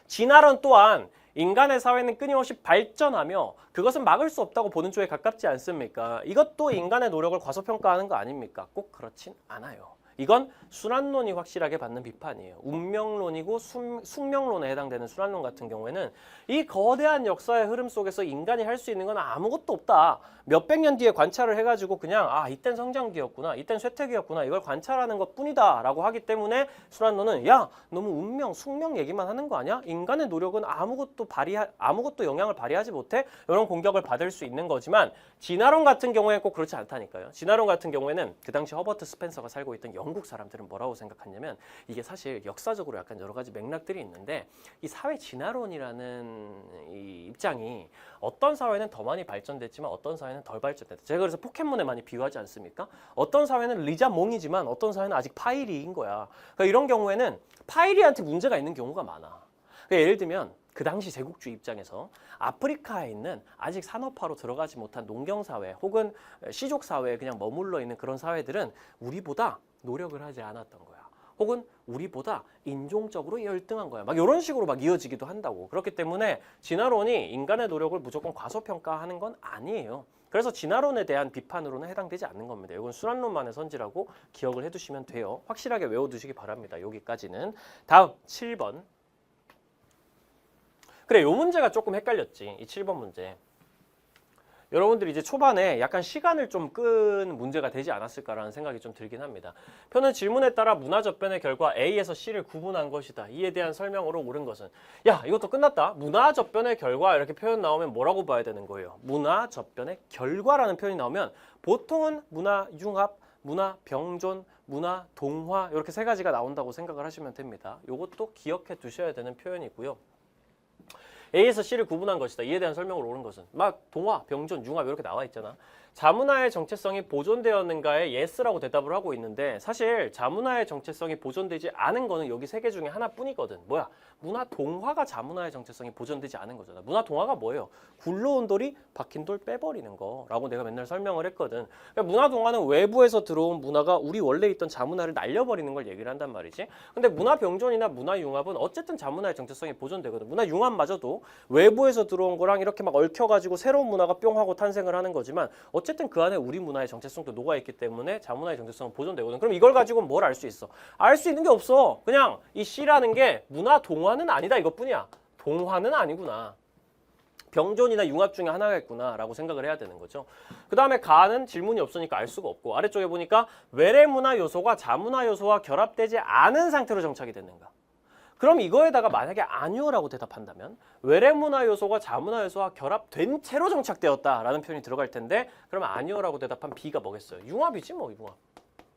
진화론 또한 인간의 사회는 끊임없이 발전하며 그것은 막을 수 없다고 보는 쪽에 가깝지 않습니까? 이것도 인간의 노력을 과소평가하는 거 아닙니까? 꼭 그렇진 않아요. 이건 순환론이 확실하게 받는 비판이에요. 운명론이고 숙명론에 해당되는 순환론 같은 경우에는 이 거대한 역사의 흐름 속에서 인간이 할 수 있는 건 아무것도 없다. 몇백 년 뒤에 관찰을 해가지고 그냥 이땐 성장기였구나, 이땐 쇠퇴기였구나, 이걸 관찰하는 것뿐이다 라고 하기 때문에 순환론은 야, 너무 운명, 숙명 얘기만 하는 거 아니야? 인간의 노력은 아무것도 영향을 발휘하지 못해? 이런 공격을 받을 수 있는 거지만 진화론 같은 경우에는 꼭 그렇지 않다니까요. 진화론 같은 경우에는 그 당시 허버트 스펜서가 살고 있던 영국 사람들은 뭐라고 생각했냐면, 이게 사실 역사적으로 약간 여러 가지 맥락들이 있는데, 이 사회 진화론이라는 이 입장이 어떤 사회는 더 많이 발전됐지만 어떤 사회는 덜 발전됐다. 제가 그래서 포켓몬에 많이 비유하지 않습니까? 어떤 사회는 리자몽이지만 어떤 사회는 아직 파이리인 거야. 그러니까 이런 경우에는 파이리한테 문제가 있는 경우가 많아. 그러니까 예를 들면 그 당시 제국주의 입장에서 아프리카에 있는 아직 산업화로 들어가지 못한 농경사회 혹은 시족사회에 그냥 머물러 있는 그런 사회들은 우리보다 노력을 하지 않았던 거야. 혹은 우리보다 인종적으로 열등한 거야. 막 이런 식으로 막 이어지기도 한다고. 그렇기 때문에 진화론이 인간의 노력을 무조건 과소평가하는 건 아니에요. 그래서 진화론에 대한 비판으로는 해당되지 않는 겁니다. 이건 순환론만의 선지라고 기억을 해두시면 돼요. 확실하게 외워두시기 바랍니다. 여기까지는. 다음 7번. 그래, 요 문제가 조금 헷갈렸지. 이 7번 문제. 여러분들이 이제 초반에 약간 시간을 좀 끈 문제가 되지 않았을까라는 생각이 좀 들긴 합니다. 표는 질문에 따라 문화접변의 결과 A에서 C를 구분한 것이다. 이에 대한 설명으로 옳은 것은 야 이것도 끝났다. 문화접변의 결과 이렇게 표현 나오면 뭐라고 봐야 되는 거예요? 문화접변의 결과라는 표현이 나오면 보통은 문화융합, 문화병존, 문화동화 이렇게 세 가지가 나온다고 생각을 하시면 됩니다. 이것도 기억해 두셔야 되는 표현이고요. A에서 C를 구분한 것이다. 이에 대한 설명을 옳은 것은 막 동화, 병존, 융합 이렇게 나와 있잖아. 자문화의 정체성이 보존되었는가에 yes라고 대답을 하고 있는데 사실 자문화의 정체성이 보존되지 않은 거는 여기 세 개 중에 하나뿐이거든. 뭐야? 문화 동화가 자문화의 정체성이 보존되지 않은 거잖아. 문화 동화가 뭐예요? 굴러온 돌이 박힌 돌 빼버리는 거라고 내가 맨날 설명을 했거든. 그러니까 문화 동화는 외부에서 들어온 문화가 우리 원래 있던 자문화를 날려버리는 걸 얘기를 한단 말이지. 근데 문화 병존이나 문화 융합은 어쨌든 자문화의 정체성이 보존되거든. 문화 융합마저도 외부에서 들어온 거랑 이렇게 막 얽혀가지고 새로운 문화가 뿅 하고 탄생을 하는 거지만 어쨌든 그 안에 우리 문화의 정체성도 녹아있기 때문에 자문화의 정체성은 보존되거든. 그럼 이걸 가지고 뭘 알 수 있어? 알 수 있는 게 없어. 그냥 이 C라는 게 문화 동화는 아니다 이것뿐이야. 동화는 아니구나. 병존이나 융합 중에 하나가 있구나 라고 생각을 해야 되는 거죠. 그 다음에 가는 질문이 없으니까 알 수가 없고 아래쪽에 보니까 외래문화 요소가 자문화 요소와 결합되지 않은 상태로 정착이 됐는가. 그럼 이거에다가 만약에 아니오라고 대답한다면 외래문화 요소가 자문화 요소와 결합된 채로 정착되었다라는 표현이 들어갈 텐데 그러면 아니오라고 대답한 B가 뭐겠어요? 융합이지 뭐 융합.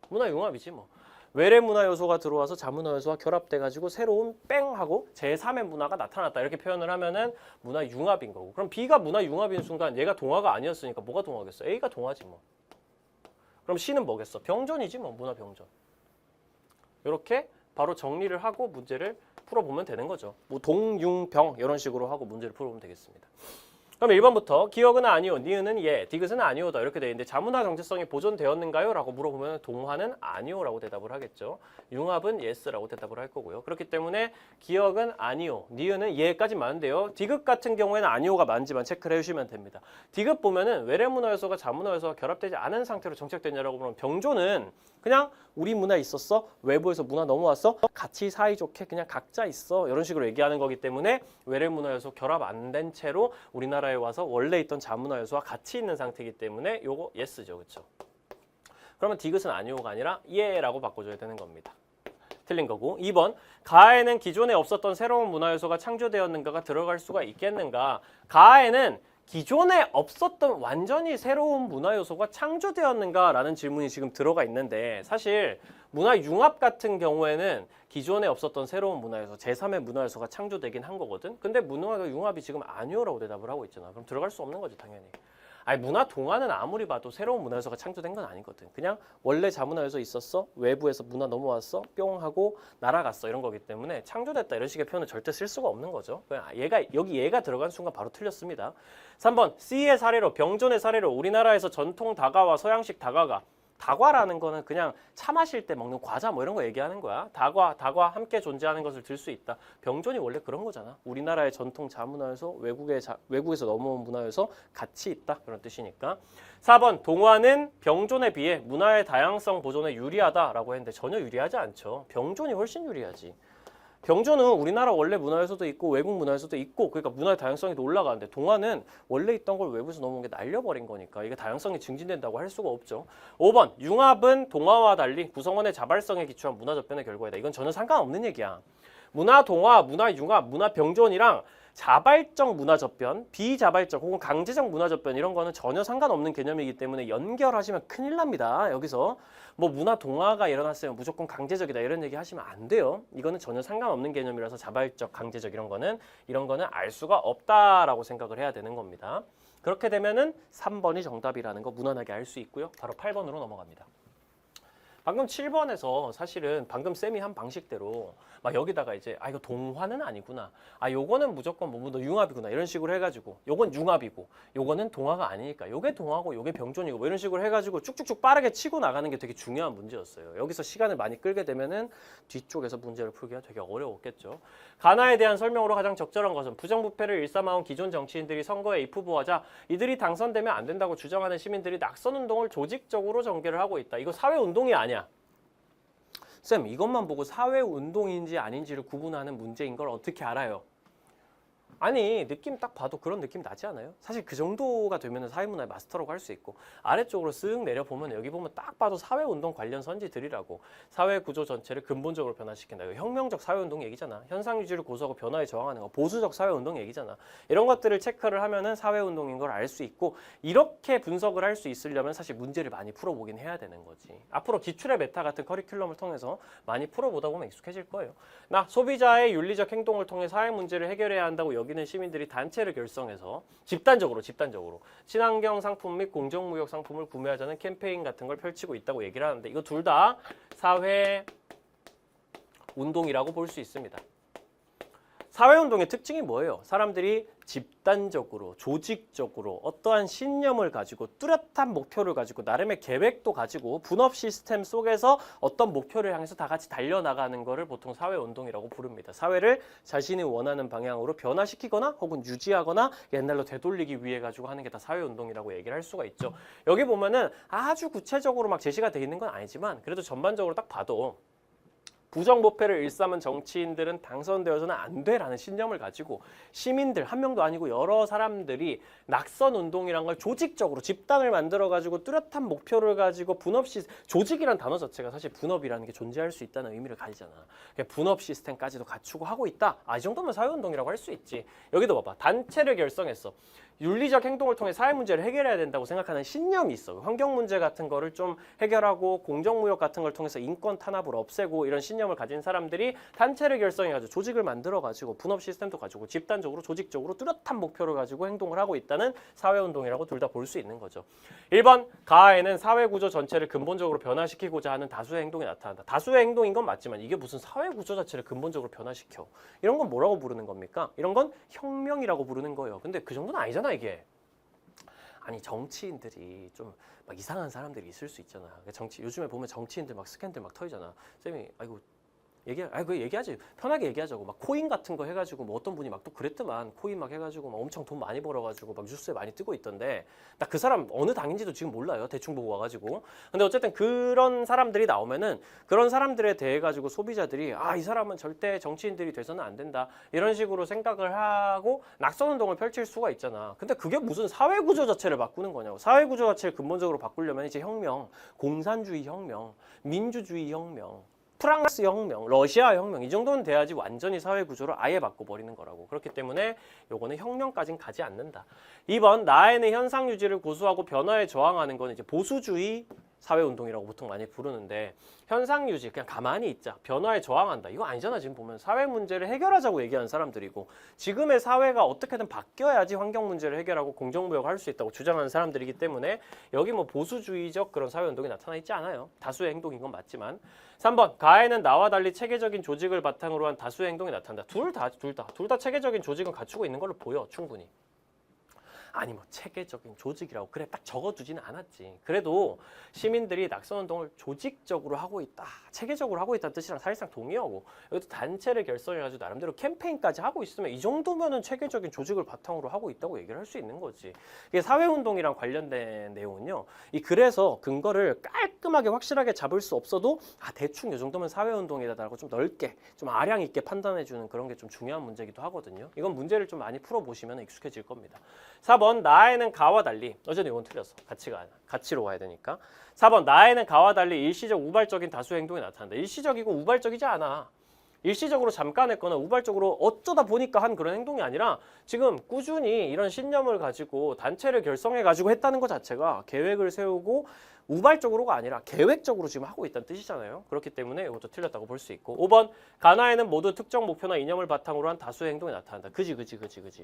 문화 융합이지 뭐. 외래문화 요소가 들어와서 자문화 요소와 결합돼가지고 새로운 뺑 하고 제3의 문화가 나타났다 이렇게 표현을 하면은 문화 융합인 거고 그럼 B가 문화 융합인 순간 얘가 동화가 아니었으니까 뭐가 동화겠어? A가 동화지 뭐. 그럼 C는 뭐겠어? 병존이지 뭐 문화 병존. 이렇게 바로 정리를 하고 문제를 풀어보면 되는 거죠. 뭐 동융병 이런 식으로 하고 문제를 풀어보면 되겠습니다. 그럼 1번부터 기억은 아니오, 니은은 예, 디귿은 아니오다 이렇게 되어 있는데 자문화 정체성이 보존되었는가요? 라고 물어보면 동화는 아니오라고 대답을 하겠죠. 융합은 yes라고 대답을 할 거고요. 그렇기 때문에 기억은 아니오, 니은은 예까지 맞는데요. 디귿 같은 경우에는 아니오가 맞는지만 체크를 해주시면 됩니다. 디귿 보면은 외래문화 요소가 자문화 요소가 결합되지 않은 상태로 정착됐냐라고 보면 병조는 그냥 우리 문화 있었어? 외부에서 문화 넘어왔어? 같이 사이좋게 그냥 각자 있어. 이런 식으로 얘기하는 거기 때문에 외래문화 요소 결합 안 된 채로 우리나라에 와서 원래 있던 자문화 요소와 같이 있는 상태이기 때문에 요거 yes죠. 그렇죠? 그러면 디귿은 아니오가 아니라 예라고 바꿔줘야 되는 겁니다. 틀린 거고 2번 가에는 기존에 없었던 새로운 문화 요소가 창조되었는가가 들어갈 수가 있겠는가. 가에는 기존에 없었던 완전히 새로운 문화 요소가 창조되었는가라는 질문이 지금 들어가 있는데 사실 문화 융합 같은 경우에는 기존에 없었던 새로운 문화 요소, 제3의 문화 요소가 창조되긴 한 거거든. 근데 문화 융합이 지금 아니오라고 대답을 하고 있잖아. 그럼 들어갈 수 없는 거죠, 당연히. 아니 문화 동화는 아무리 봐도 새로운 문화 요소가 창조된 건 아니거든. 그냥 원래 자문화 요소 있었어. 외부에서 문화 넘어왔어. 뿅 하고 날아갔어. 이런 거기 때문에 창조됐다 이런 식의 표현을 절대 쓸 수가 없는 거죠. 여기 얘가 들어간 순간 바로 틀렸습니다. 3번 C의 사례로 병존의 사례로 우리나라에서 전통 다과와 서양식 다과가 다과라는 거는 그냥 차 마실 때 먹는 과자 뭐 이런 거 얘기하는 거야. 다과 함께 존재하는 것을 들 수 있다. 병존이 원래 그런 거잖아. 우리나라의 전통 자문화에서 외국에서 넘어온 문화에서 같이 있다. 그런 뜻이니까. 4번 동화는 병존에 비해 문화의 다양성 보존에 유리하다라고 했는데 전혀 유리하지 않죠. 병존이 훨씬 유리하지. 병존은 우리나라 원래 문화에서도 있고 외국 문화에서도 있고 그러니까 문화의 다양성이 올라가는데 동화는 원래 있던 걸 외부에서 넘어온 게 날려버린 거니까 이게 다양성이 증진된다고 할 수가 없죠. 5번 융합은 동화와 달리 구성원의 자발성에 기초한 문화접변의 결과이다. 이건 전혀 상관없는 얘기야. 문화 동화, 문화 융합, 문화 병존이랑 자발적 문화접변, 비자발적 혹은 강제적 문화접변 이런 거는 전혀 상관없는 개념이기 때문에 연결하시면 큰일 납니다. 여기서 뭐 문화 동화가 일어났어요. 무조건 강제적이다 이런 얘기 하시면 안 돼요. 이거는 전혀 상관없는 개념이라서 자발적, 강제적 이런 거는 알 수가 없다라고 생각을 해야 되는 겁니다. 그렇게 되면은 3번이 정답이라는 거 무난하게 알 수 있고요. 바로 8번으로 넘어갑니다. 방금 7번에서 사실은 방금 쌤이 한 방식대로 막 여기다가 이제 이거 동화는 아니구나. 요거는 무조건 뭐 융합이구나. 이런 식으로 해가지고 요건 융합이고 요거는 동화가 아니니까 요게 동화고 요게 병존이고 뭐 이런 식으로 해가지고 쭉쭉쭉 빠르게 치고 나가는 게 되게 중요한 문제였어요. 여기서 시간을 많이 끌게 되면은 뒤쪽에서 문제를 풀기가 되게 어려웠겠죠. 가나에 대한 설명으로 가장 적절한 것은 부정부패를 일삼아온 기존 정치인들이 선거에 입후보하자 이들이 당선되면 안 된다고 주장하는 시민들이 낙선운동을 조직적으로 전개를 하고 있다. 이거 사회운동이 아니야. 쌤 이것만 보고 사회운동인지 아닌지를 구분하는 문제인 걸 어떻게 알아요? 아니 느낌 딱 봐도 그런 느낌 나지 않아요? 사실 그 정도가 되면 사회문화의 마스터라고 할 수 있고 아래쪽으로 쓱 내려보면 여기 보면 딱 봐도 사회운동 관련 선지들이라고 사회구조 전체를 근본적으로 변화시킨다. 이거 혁명적 사회운동 얘기잖아. 현상유지를 고수하고 변화에 저항하는 거 보수적 사회운동 얘기잖아. 이런 것들을 체크를 하면은 사회운동인 걸 알 수 있고 이렇게 분석을 할 수 있으려면 사실 문제를 많이 풀어보긴 해야 되는 거지. 앞으로 기출의 메타 같은 커리큘럼을 통해서 많이 풀어보다 보면 익숙해질 거예요. 나 소비자의 윤리적 행동을 통해 사회 문제를 해결해야 한다고 여기는 시민들이 단체를 결성해서 집단적으로 친환경 상품 및 공정무역 상품을 구매하자는 캠페인 같은 걸 펼치고 있다고 얘기를 하는데 이거 둘 다 사회 운동이라고 볼 수 있습니다. 사회운동의 특징이 뭐예요? 사람들이 집단적으로, 조직적으로 어떠한 신념을 가지고 뚜렷한 목표를 가지고 나름의 계획도 가지고 분업 시스템 속에서 어떤 목표를 향해서 다 같이 달려나가는 것을 보통 사회운동이라고 부릅니다. 사회를 자신이 원하는 방향으로 변화시키거나 혹은 유지하거나 옛날로 되돌리기 위해 가지고 하는 게 다 사회운동이라고 얘기를 할 수가 있죠. 여기 보면은 아주 구체적으로 막 제시가 돼 있는 건 아니지만 그래도 전반적으로 딱 봐도 부정부패를 일삼은 정치인들은 당선되어서는 안 돼라는 신념을 가지고 시민들 한 명도 아니고 여러 사람들이 낙선운동이란 걸 조직적으로 집단을 만들어가지고 뚜렷한 목표를 가지고 분업 시스템, 조직이란 단어 자체가 사실 분업이라는 게 존재할 수 있다는 의미를 가지잖아. 분업 시스템까지도 갖추고 하고 있다. 이 정도면 사회운동이라고 할 수 있지. 여기도 봐봐. 단체를 결성했어. 윤리적 행동을 통해 사회 문제를 해결해야 된다고 생각하는 신념이 있어. 환경 문제 같은 거를 좀 해결하고 공정무역 같은 걸 통해서 인권 탄압을 없애고 이런 신념을 가진 사람들이 단체를 결성해가지고 조직을 만들어가지고 분업 시스템도 가지고 집단적으로 조직적으로 뚜렷한 목표를 가지고 행동을 하고 있다는 사회운동이라고 둘 다 볼 수 있는 거죠. 1번 가하에는 사회구조 전체를 근본적으로 변화시키고자 하는 다수의 행동이 나타난다. 다수의 행동인 건 맞지만 이게 무슨 사회구조 자체를 근본적으로 변화시켜. 이런 건 뭐라고 부르는 겁니까? 이런 건 혁명이라고 부르는 거예요. 근데 그 정도는 아니잖아. 이게 아니 정치인들이 좀 막 이상한 사람들이 있을 수 있잖아. 요즘에 보면 정치인들 막 스캔들 막 터지잖아. 쌤이 아이고 그 얘기하지. 편하게 얘기하자고. 막 코인 같은 거 해가지고 뭐 어떤 분이 막 또 그랬더만 코인 막 해가지고 막 엄청 돈 많이 벌어가지고 막 뉴스에 많이 뜨고 있던데 나 그 사람 어느 당인지도 지금 몰라요. 대충 보고 와가지고. 근데 어쨌든 그런 사람들이 나오면은 그런 사람들에 대해 가지고 소비자들이 이 사람은 절대 정치인들이 돼서는 안 된다. 이런 식으로 생각을 하고 낙선운동을 펼칠 수가 있잖아. 근데 그게 무슨 사회구조 자체를 바꾸는 거냐고. 사회구조 자체를 근본적으로 바꾸려면 이제 혁명, 공산주의 혁명, 민주주의 혁명, 프랑스 혁명, 러시아 혁명 이 정도는 돼야지 완전히 사회 구조를 아예 바꿔버리는 거라고. 그렇기 때문에 요거는 혁명까지는 가지 않는다. 2번 나에는 현상 유지를 고수하고 변화에 저항하는 건 이제 보수주의 사회운동이라고 보통 많이 부르는데 현상 유지 그냥 가만히 있자 변화에 저항한다 이거 아니잖아. 지금 보면 사회 문제를 해결하자고 얘기하는 사람들이고 지금의 사회가 어떻게든 바뀌어야지 환경 문제를 해결하고 공정무역을 할 수 있다고 주장하는 사람들이기 때문에 여기 뭐 보수주의적 그런 사회운동이 나타나 있지 않아요. 다수의 행동인 건 맞지만 3번 가해는 나와 달리 체계적인 조직을 바탕으로 한 다수의 행동이 나타난다. 둘 다 체계적인 조직은 갖추고 있는 걸로 보여 충분히. 아니 뭐 체계적인 조직이라고 그래 딱 적어두지는 않았지. 그래도 시민들이 낙선운동을 조직적으로 하고 있다, 체계적으로 하고 있다는 뜻이랑 사실상 동의하고 여기도 단체를 결성해가지고 나름대로 캠페인까지 하고 있으면 이 정도면은 체계적인 조직을 바탕으로 하고 있다고 얘기를 할 수 있는 거지. 이게 사회운동이랑 관련된 내용은요. 그래서 근거를 깔끔하게 확실하게 잡을 수 없어도 대충 이 정도면 사회운동이다라고 좀 넓게 좀 아량 있게 판단해주는 그런 게 좀 중요한 문제기도 하거든요. 이건 문제를 좀 많이 풀어보시면 익숙해질 겁니다. 4번 나에는 가와 달리 어제는 이건 틀렸어. 가치로 와야 되니까. 4번 나에는 가와 달리 일시적 우발적인 다수 행동이 나타난다. 일시적이고 우발적이지 않아. 일시적으로 잠깐 했거나 우발적으로 어쩌다 보니까 한 그런 행동이 아니라 지금 꾸준히 이런 신념을 가지고 단체를 결성해 가지고 했다는 것 자체가 계획을 세우고 우발적으로가 아니라 계획적으로 지금 하고 있다는 뜻이잖아요. 그렇기 때문에 이것도 틀렸다고 볼 수 있고 5번 가나에는 모두 특정 목표나 이념을 바탕으로 한 다수의 행동이 나타난다. 그지.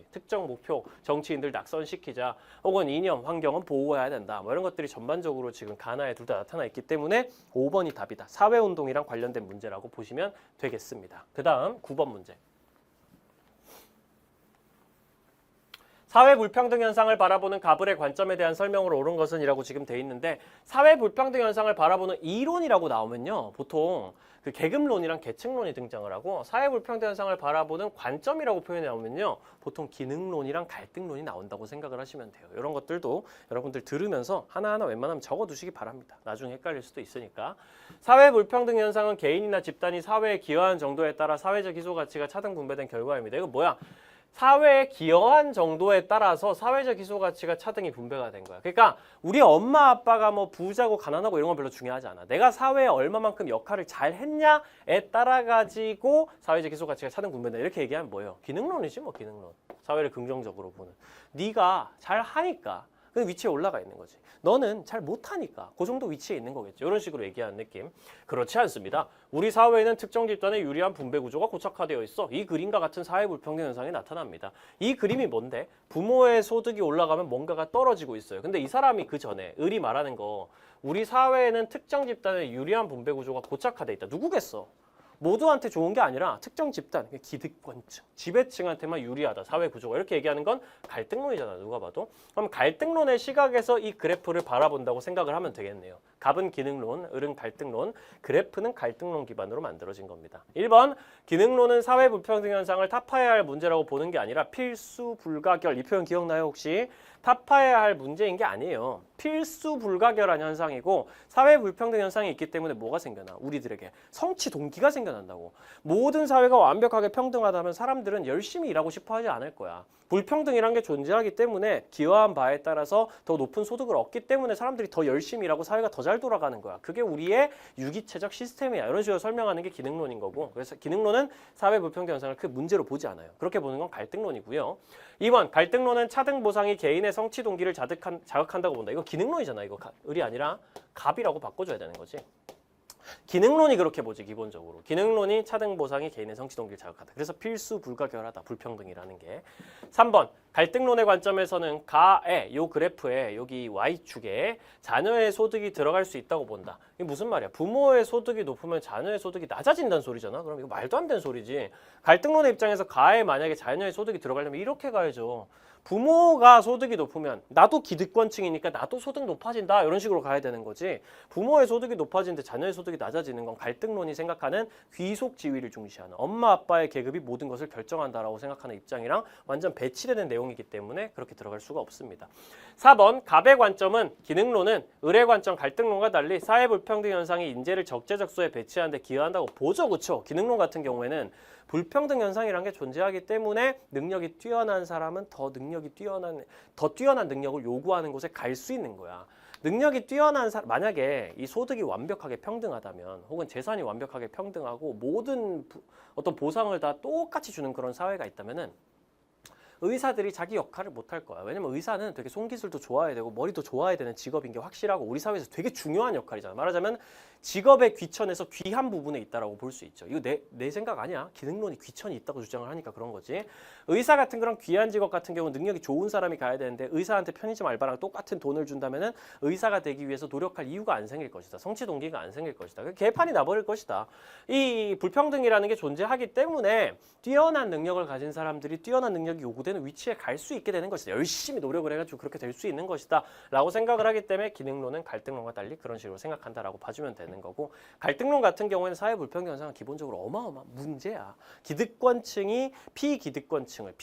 특정 목표, 정치인들 낙선시키자 혹은 이념, 환경은 보호해야 된다. 뭐 이런 것들이 전반적으로 지금 가나에 둘 다 나타나 있기 때문에 5번이 답이다. 사회운동이랑 관련된 문제라고 보시면 되겠습니다. 그 다음 9번 문제. 사회 불평등 현상을 바라보는 가불의 관점에 대한 설명으로 옳은 것은 이라고 지금 돼 있는데 사회 불평등 현상을 바라보는 이론이라고 나오면요. 보통 그 계급론이랑 계층론이 등장을 하고 사회 불평등 현상을 바라보는 관점이라고 표현해 나오면요. 보통 기능론이랑 갈등론이 나온다고 생각을 하시면 돼요. 이런 것들도 여러분들 들으면서 하나하나 웬만하면 적어두시기 바랍니다. 나중에 헷갈릴 수도 있으니까. 사회 불평등 현상은 개인이나 집단이 사회에 기여한 정도에 따라 사회적 희소 가치가 차등 분배된 결과입니다. 이거 뭐야? 사회에 기여한 정도에 따라서 사회적 희소 가치가 차등이 분배가 된 거야. 그러니까 우리 엄마 아빠가 뭐 부자고 가난하고 이런 건 별로 중요하지 않아. 내가 사회에 얼마만큼 역할을 잘 했냐에 따라 가지고 사회적 희소 가치가 차등 분배된다. 이렇게 얘기하면 뭐예요? 기능론이지 뭐 기능론. 사회를 긍정적으로 보는. 네가 잘 하니까 그 위치에 올라가 있는 거지. 너는 잘 못하니까 그 정도 위치에 있는 거겠죠. 이런 식으로 얘기하는 느낌. 그렇지 않습니다. 우리 사회에는 특정 집단의 유리한 분배 구조가 고착화되어 있어. 이 그림과 같은 사회 불평등 현상이 나타납니다. 이 그림이 뭔데? 부모의 소득이 올라가면 뭔가가 떨어지고 있어요. 근데 이 사람이 그 전에 을이 말하는 거 우리 사회에는 특정 집단의 유리한 분배 구조가 고착화되어 있다. 누구겠어? 모두한테 좋은 게 아니라 특정 집단, 기득권층, 지배층한테만 유리하다. 사회 구조가 이렇게 얘기하는 건 갈등론이잖아. 누가 봐도. 그럼 갈등론의 시각에서 이 그래프를 바라본다고 생각을 하면 되겠네요. 갑은 기능론, 을은 갈등론, 그래프는 갈등론 기반으로 만들어진 겁니다. 1번, 기능론은 사회 불평등 현상을 타파해야 할 문제라고 보는 게 아니라 필수 불가결. 이 표현 기억나요 혹시? 타파해야 할 문제인 게 아니에요. 필수 불가결한 현상이고 사회 불평등 현상이 있기 때문에 뭐가 생겨나? 우리들에게 성취 동기가 생겨난다고. 모든 사회가 완벽하게 평등하다면 사람들은 열심히 일하고 싶어 하지 않을 거야. 불평등이란 게 존재하기 때문에 기여한 바에 따라서 더 높은 소득을 얻기 때문에 사람들이 더 열심히 일하고 사회가 더 잘 돌아가는 거야. 그게 우리의 유기체적 시스템이야. 이런 식으로 설명하는 게 기능론인 거고. 그래서 기능론은 사회 불평등 현상을 그 문제로 보지 않아요. 그렇게 보는 건 갈등론이고요. 2번, 갈등론은 차등 보상이 개인의 성취 동기를 자극한다고 본다. 이거 기능론이잖아. 이거 을이 아니라 갑이라고 바꿔줘야 되는 거지. 기능론이 그렇게 보지 기본적으로. 기능론이 차등 보상이 개인의 성취 동기를 자극한다. 그래서 필수 불가결하다. 불평등이라는 게. 3번 갈등론의 관점에서는 가에 요 그래프에 여기 Y축에 자녀의 소득이 들어갈 수 있다고 본다. 이게 무슨 말이야? 부모의 소득이 높으면 자녀의 소득이 낮아진다는 소리잖아. 그럼 이거 말도 안 되는 소리지. 갈등론의 입장에서 가에 만약에 자녀의 소득이 들어가려면 이렇게 가야죠. 부모가 소득이 높으면 나도 기득권층이니까 나도 소득 높아진다 이런 식으로 가야 되는 거지. 부모의 소득이 높아지는데 자녀의 소득이 낮아지는 건 갈등론이 생각하는 귀속 지위를 중시하는 엄마 아빠의 계급이 모든 것을 결정한다라고 생각하는 입장이랑 완전 배치되는 내용이기 때문에 그렇게 들어갈 수가 없습니다. 4번 갑의 관점은 기능론은 을의 관점 갈등론과 달리 사회 불평등 현상이 인재를 적재적소에 배치하는 데 기여한다고 보죠. 그렇죠? 기능론 같은 경우에는 불평등 현상이라는 게 존재하기 때문에 능력이 뛰어난 사람은 더 뛰어난 능력을 요구하는 곳에 갈 수 있는 거야. 능력이 뛰어난 사람, 만약에 이 소득이 완벽하게 평등하다면 혹은 재산이 완벽하게 평등하고 모든 어떤 보상을 다 똑같이 주는 그런 사회가 있다면은 의사들이 자기 역할을 못할 거야. 왜냐면 의사는 되게 손기술도 좋아야 되고 머리도 좋아야 되는 직업인 게 확실하고 우리 사회에서 되게 중요한 역할이잖아. 말하자면 직업의 귀천에서 귀한 부분에 있다라고 볼 수 있죠. 이거 내 생각 아니야. 기능론이 귀천이 있다고 주장을 하니까 그런 거지. 의사 같은 그런 귀한 직업 같은 경우는 능력이 좋은 사람이 가야 되는데 의사한테 편의점 알바랑 똑같은 돈을 준다면은 의사가 되기 위해서 노력할 이유가 안 생길 것이다. 성취 동기가 안 생길 것이다. 개판이 나버릴 것이다. 이 불평등이라는 게 존재하기 때문에 뛰어난 능력을 가진 사람들이 뛰어난 능력이 요구되는 위치에 갈 수 있게 되는 것이다. 열심히 노력을 해가지고 그렇게 될 수 있는 것이다 라고 생각을 하기 때문에 기능론은 갈등론과 달리 그런 식으로 생각한다라고 봐주면 되는 거고, 갈등론 같은 경우에는 사회 불평등 현상은 기본적으로 어마어마한 문제야. 기득권층이 피기득권층을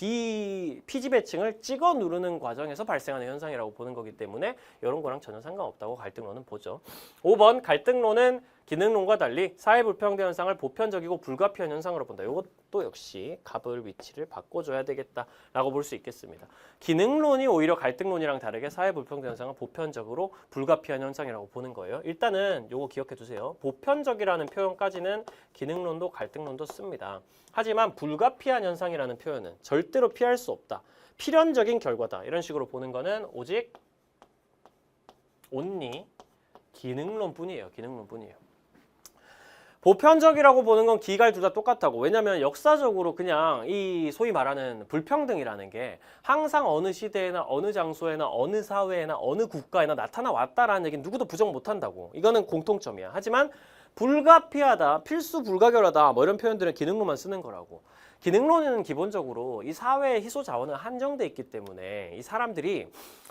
피지배층을 찍어 누르는 과정에서 발생하는 현상이라고 보는 거기 때문에 이런 거랑 전혀 상관없다고 갈등론은 보죠. 5번 갈등론은 기능론과 달리 사회 불평등 현상을 보편적이고 불가피한 현상으로 본다. 이것도 역시 갑을 위치를 바꿔줘야 되겠다라고 볼 수 있겠습니다. 기능론이 오히려 갈등론이랑 다르게 사회 불평등 현상을 보편적으로 불가피한 현상이라고 보는 거예요. 일단은 이거 기억해 두세요. 보편적이라는 표현까지는 기능론도 갈등론도 씁니다. 하지만 불가피한 현상이라는 표현은 절대로 피할 수 없다. 필연적인 결과다. 이런 식으로 보는 거는 오직 only 기능론뿐이에요. 기능론뿐이에요. 보편적이라고 보는 건 기갈 둘 다 똑같다고. 왜냐면 역사적으로 그냥 이 소위 말하는 불평등이라는 게 항상 어느 시대에나 어느 장소에나 어느 사회에나 어느 국가에나 나타나 왔다라는 얘기는 누구도 부정 못한다고. 이거는 공통점이야. 하지만 불가피하다, 필수 불가결하다 뭐 이런 표현들은 기능론만 쓰는 거라고. 기능론은 기본적으로 이 사회의 희소 자원은 한정돼 있기 때문에 이 사람들이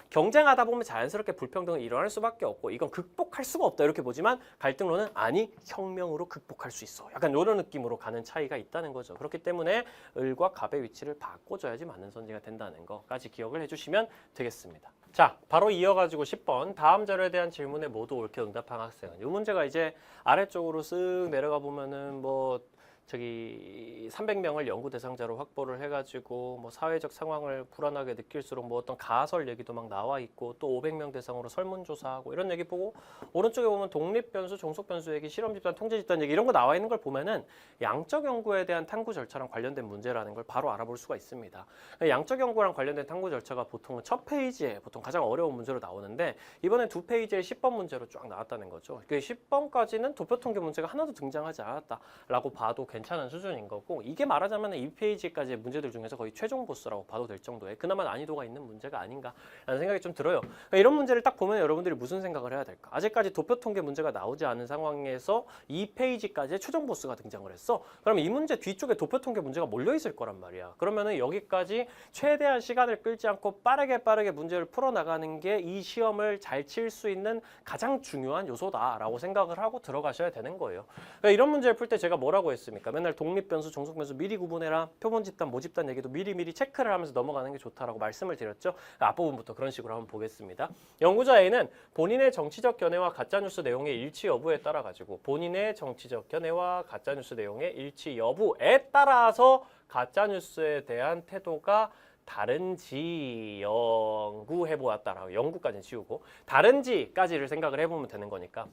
경쟁하다 보면 자연스럽게 불평등은 일어날 수밖에 없고 이건 극복할 수가 없다 이렇게 보지만, 갈등론은 아니 혁명으로 극복할 수 있어. 약간 이런 느낌으로 가는 차이가 있다는 거죠. 그렇기 때문에 을과 갑의 위치를 바꿔줘야지 맞는 선지가 된다는 거까지 기억을 해주시면 되겠습니다. 자, 바로 이어가지고 10번 다음 자료에 대한 질문에 모두 옳게 응답한 학생은, 이 문제가 이제 아래쪽으로 쓱 내려가 보면은 뭐 저기 300명을 연구 대상자로 확보를 해가지고 뭐 사회적 상황을 불안하게 느낄수록 뭐 어떤 가설 얘기도 막 나와 있고 또 500명 대상으로 설문조사하고 이런 얘기 보고 오른쪽에 보면 독립변수, 종속변수 얘기, 실험집단, 통제집단 얘기 이런 거 나와 있는 걸 보면은 양적 연구에 대한 탐구 절차랑 관련된 문제라는 걸 바로 알아볼 수가 있습니다. 양적 연구랑 관련된 탐구 절차가 보통은 첫 페이지에 보통 가장 어려운 문제로 나오는데 이번에 두 페이지에 10번 문제로 쫙 나왔다는 거죠. 그 10번까지는 도표통계 문제가 하나도 등장하지 않았다라고 봐도 괜찮은 수준인 거고 이게 말하자면 이 페이지까지의 문제들 중에서 거의 최종 보스라고 봐도 될 정도의 그나마 난이도가 있는 문제가 아닌가라는 생각이 좀 들어요. 그러니까 이런 문제를 딱 보면 여러분들이 무슨 생각을 해야 될까? 아직까지 도표통계 문제가 나오지 않은 상황에서 이 페이지까지의 최종 보스가 등장을 했어. 그럼 이 문제 뒤쪽에 도표통계 문제가 몰려 있을 거란 말이야. 그러면은 여기까지 최대한 시간을 끌지 않고 빠르게 문제를 풀어나가는 게 이 시험을 잘 칠 수 있는 가장 중요한 요소다라고 생각을 하고 들어가셔야 되는 거예요. 그러니까 이런 문제를 풀 때 제가 뭐라고 했습니까? 맨날 독립변수, 종속변수 미리 구분해라. 표본집단, 모집단 얘기도 미리 체크를 하면서 넘어가는 게 좋다라고 말씀을 드렸죠. 앞부분부터 그런 식으로 한번 보겠습니다. 연구자 A는 본인의 정치적 견해와 가짜뉴스 내용의 일치 여부에 따라 가지고 본인의 정치적 견해와 가짜뉴스 내용의 일치 여부에 따라서 가짜뉴스에 대한 태도가 다른지 연구해보았다라고 연구까지는 지우고 다른지까지를 생각을 해보면 되는 거니까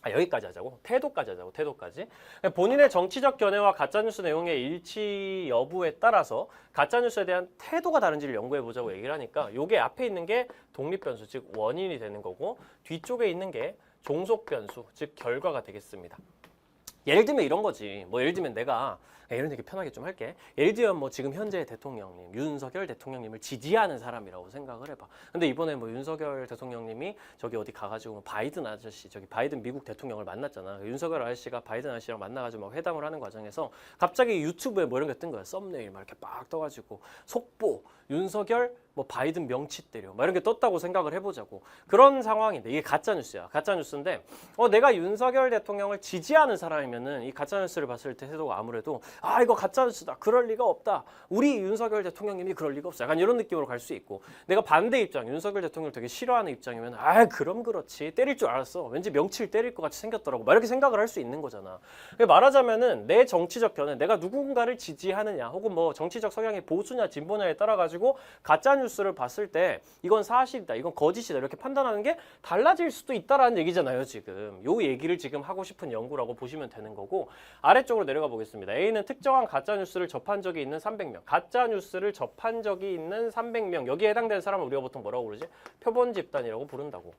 여기까지 하자고. 태도까지 하자고. 태도까지. 본인의 정치적 견해와 가짜뉴스 내용의 일치 여부에 따라서 가짜뉴스에 대한 태도가 다른지를 연구해보자고 얘기를 하니까 이게 앞에 있는 게 독립변수, 즉 원인이 되는 거고 뒤쪽에 있는 게 종속변수, 즉 결과가 되겠습니다. 예를 들면 이런 거지. 뭐 예를 들면 내가 이런 얘기 편하게 좀 할게. 예를 들면 뭐 지금 현재 대통령님, 윤석열 대통령님을 지지하는 사람이라고 생각을 해봐. 근데 이번에 뭐 윤석열 대통령님이 저기 어디 가가지고 뭐 바이든 아저씨, 저기 바이든 미국 대통령을 만났잖아. 윤석열 아저씨가 바이든 아저씨랑 만나가지고 막 회담을 하는 과정에서 갑자기 유튜브에 뭐 이런 게 뜬 거야. 썸네일 막 이렇게 빡 떠가지고 속보 윤석열 뭐 바이든 명치 때려 막 이런 게 떴다고 생각을 해보자고. 그런 상황인데 이게 가짜뉴스야. 가짜뉴스인데 내가 윤석열 대통령을 지지하는 사람이면은 이 가짜뉴스를 봤을 때 태도가 아무래도 이거 가짜뉴스다. 그럴 리가 없다. 우리 윤석열 대통령님이 그럴 리가 없어. 약간 이런 느낌으로 갈 수 있고 내가 반대 입장 윤석열 대통령을 되게 싫어하는 입장이면 그럼 그렇지. 때릴 줄 알았어. 왠지 명치를 때릴 것 같이 생겼더라고. 막 이렇게 생각을 할 수 있는 거잖아. 말하자면은 내 정치적 견해 내가 누군가를 지지하느냐 혹은 뭐 정치적 성향이 보수냐 진보냐에 따라 가지고 가짜뉴스를 봤을 때 이건 사실이다. 이건 거짓이다. 이렇게 판단하는 게 달라질 수도 있다라는 얘기잖아요. 지금 요 얘기를 지금 하고 싶은 연구라고 보시면 되는 거고 아래쪽으로 내려가 보겠습니다. A는 특정한 가짜뉴스를 접한 적이 있는 300명. 가짜뉴스를 접한 적이 있는 300명. 여기에 해당되는 사람을 우리가 보통 뭐라고 부르지? 표본 집단이라고 부른다고.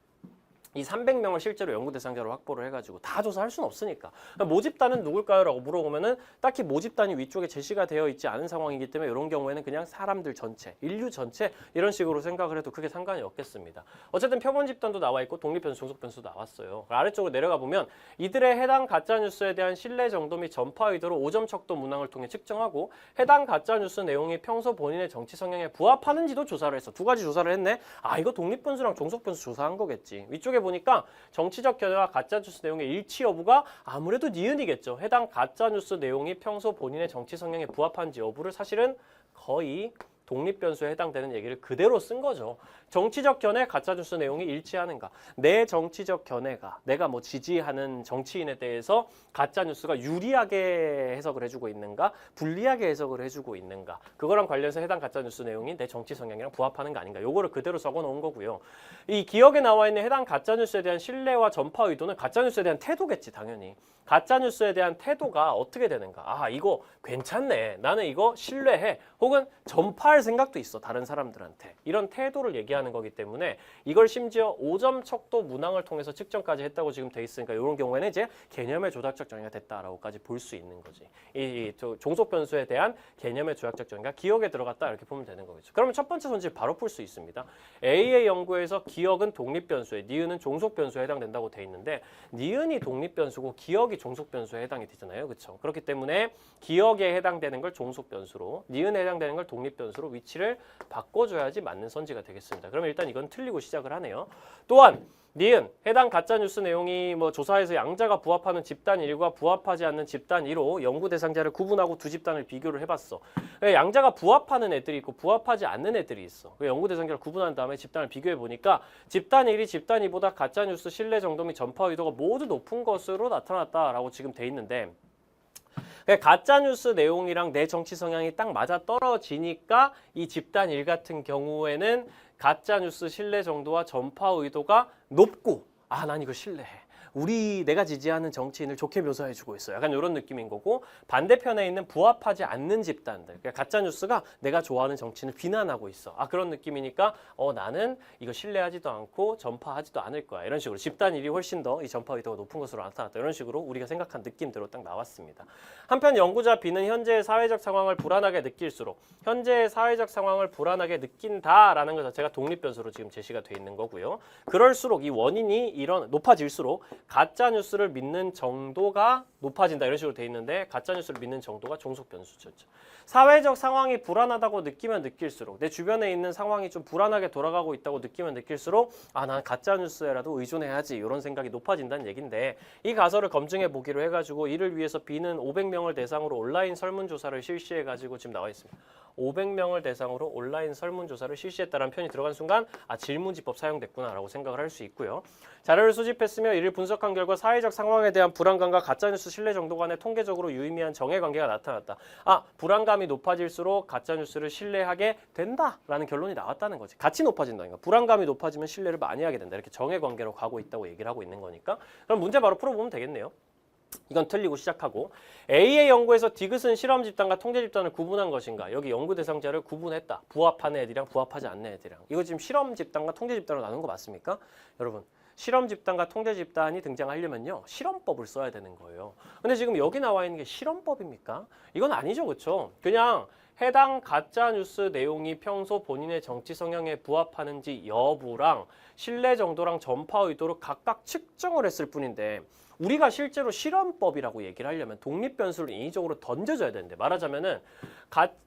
이 300명을 실제로 연구 대상자로 확보를 해가지고 다 조사할 수는 없으니까 모집단은 누굴까요? 라고 물어보면은 딱히 모집단이 위쪽에 제시가 되어 있지 않은 상황이기 때문에 이런 경우에는 그냥 사람들 전체, 인류 전체 이런 식으로 생각을 해도 크게 상관이 없겠습니다. 어쨌든 표본 집단도 나와 있고 독립변수, 종속변수도 나왔어요. 아래쪽으로 내려가 보면 이들의 해당 가짜뉴스에 대한 신뢰 정도 및 전파 의도를 5점 척도 문항을 통해 측정하고 해당 가짜뉴스 내용이 평소 본인의 정치 성향에 부합하는지도 조사를 했어. 두 가지 조사를 했네. 이거 독립변수랑 종속변수 조사한 거겠지. 위쪽에 보니까 정치적 견해와 가짜뉴스 내용의 일치 여부가 아무래도 니은이겠죠. 해당 가짜뉴스 내용이 평소 본인의 정치 성향에 부합한지 여부를 사실은 거의 독립변수에 해당되는 얘기를 그대로 쓴 거죠. 정치적 견해, 가짜뉴스 내용이 일치하는가. 내 정치적 견해가 내가 뭐 지지하는 정치인에 대해서 가짜뉴스가 유리하게 해석을 해주고 있는가 불리하게 해석을 해주고 있는가 그거랑 관련해서 해당 가짜뉴스 내용이 내 정치 성향이랑 부합하는 거 아닌가 요거를 그대로 적어 놓은 거고요. 이 기억에 나와 있는 해당 가짜뉴스에 대한 신뢰와 전파 의도는 가짜뉴스에 대한 태도겠지 당연히. 가짜뉴스에 대한 태도가 어떻게 되는가. 이거 괜찮네. 나는 이거 신뢰해. 혹은 전파할 생각도 있어. 다른 사람들한테. 이런 태도를 얘기하는 거기 때문에 이걸 심지어 5점 척도 문항을 통해서 측정까지 했다고 지금 돼 있으니까 이런 경우에는 이제 개념의 조작적 정의가 됐다라고까지 볼 수 있는 거지. 이 종속변수에 대한 개념의 조작적 정의가 기억에 들어갔다 이렇게 보면 되는 거겠죠. 그러면 첫 번째 손질 바로 풀 수 있습니다. A의 연구에서 기억은 독립변수에 니은은 종속변수에 해당된다고 돼 있는데 니은이 독립변수고 기억이 종속변수에 해당이 되잖아요. 그렇죠? 그렇기 때문에 기억에 해당되는 걸 종속변수로 니은에 해당되는 걸 독립변수로 위치를 바꿔줘야지 맞는 선지가 되겠습니다. 그러면 일단 이건 틀리고 시작을 하네요. 또한 니은 해당 가짜뉴스 내용이 뭐 조사에서 양자가 부합하는 집단 1과 부합하지 않는 집단 2로 연구 대상자를 구분하고 두 집단을 비교를 해봤어. 양자가 부합하는 애들이 있고 부합하지 않는 애들이 있어. 연구 대상자를 구분한 다음에 집단을 비교해 보니까 집단 1이 집단 2보다 가짜뉴스 신뢰 정도 및 전파 의도가 모두 높은 것으로 나타났다라고 지금 돼 있는데 그러니까 가짜뉴스 내용이랑 내 정치 성향이 딱 맞아 떨어지니까 이 집단 일 같은 경우에는 가짜뉴스 신뢰 정도와 전파 의도가 높고 난 이거 신뢰해. 내가 지지하는 정치인을 좋게 묘사해주고 있어요. 약간 이런 느낌인 거고 반대편에 있는 부합하지 않는 집단들 그러니까 가짜뉴스가 내가 좋아하는 정치인을 비난하고 있어. 그런 느낌이니까 나는 이거 신뢰하지도 않고 전파하지도 않을 거야. 이런 식으로 집단 일이 훨씬 더 이 전파 의도가 높은 것으로 나타났다. 이런 식으로 우리가 생각한 느낌대로 딱 나왔습니다. 한편 연구자 B는 현재의 사회적 상황을 불안하게 느낄수록 현재의 사회적 상황을 불안하게 느낀다라는 것 자체가 독립변수로 지금 제시가 돼 있는 거고요. 그럴수록 이 원인이 높아질수록 가짜뉴스를 믿는 정도가 높아진다 이런 식으로 돼 있는데 가짜뉴스를 믿는 정도가 종속 변수죠. 사회적 상황이 불안하다고 느끼면 느낄수록 내 주변에 있는 상황이 좀 불안하게 돌아가고 있다고 느끼면 느낄수록 난 가짜뉴스에라도 의존해야지 이런 생각이 높아진다는 얘기인데 이 가설을 검증해 보기로 해가지고 이를 위해서 B는 500명을 대상으로 온라인 설문조사를 실시해가지고 지금 나와 있습니다. 500명을 대상으로 온라인 설문조사를 실시했다는 표현이 들어간 순간 질문지법 사용됐구나라고 생각을 할 수 있고요. 자료를 수집했으며 이를 분석한 결과 사회적 상황에 대한 불안감과 가짜뉴스 신뢰 정도 간의 통계적으로 유의미한 정해관계가 나타났다. 불안감이 높아질수록 가짜뉴스를 신뢰하게 된다라는 결론이 나왔다는 거지. 같이 높아진다니까. 불안감이 높아지면 신뢰를 많이 하게 된다. 이렇게 정해관계로 가고 있다고 얘기를 하고 있는 거니까. 그럼 문제 바로 풀어보면 되겠네요. 이건 틀리고 시작하고 A의 연구에서 디귿은 실험 집단과 통제 집단을 구분한 것인가? 여기 연구 대상자를 구분했다. 부합하는 애들이랑 부합하지 않는 애들이랑. 이거 지금 실험 집단과 통제 집단으로 나눈 거 맞습니까? 여러분 실험 집단과 통제 집단이 등장하려면요 실험법을 써야 되는 거예요. 근데 지금 여기 나와 있는 게 실험법입니까? 이건 아니죠, 그렇죠? 그냥 해당 가짜뉴스 내용이 평소 본인의 정치 성향에 부합하는지 여부랑 신뢰 정도랑 전파 의도를 각각 측정을 했을 뿐인데 우리가 실제로 실험법이라고 얘기를 하려면 독립변수를 인위적으로 던져줘야 되는데 말하자면은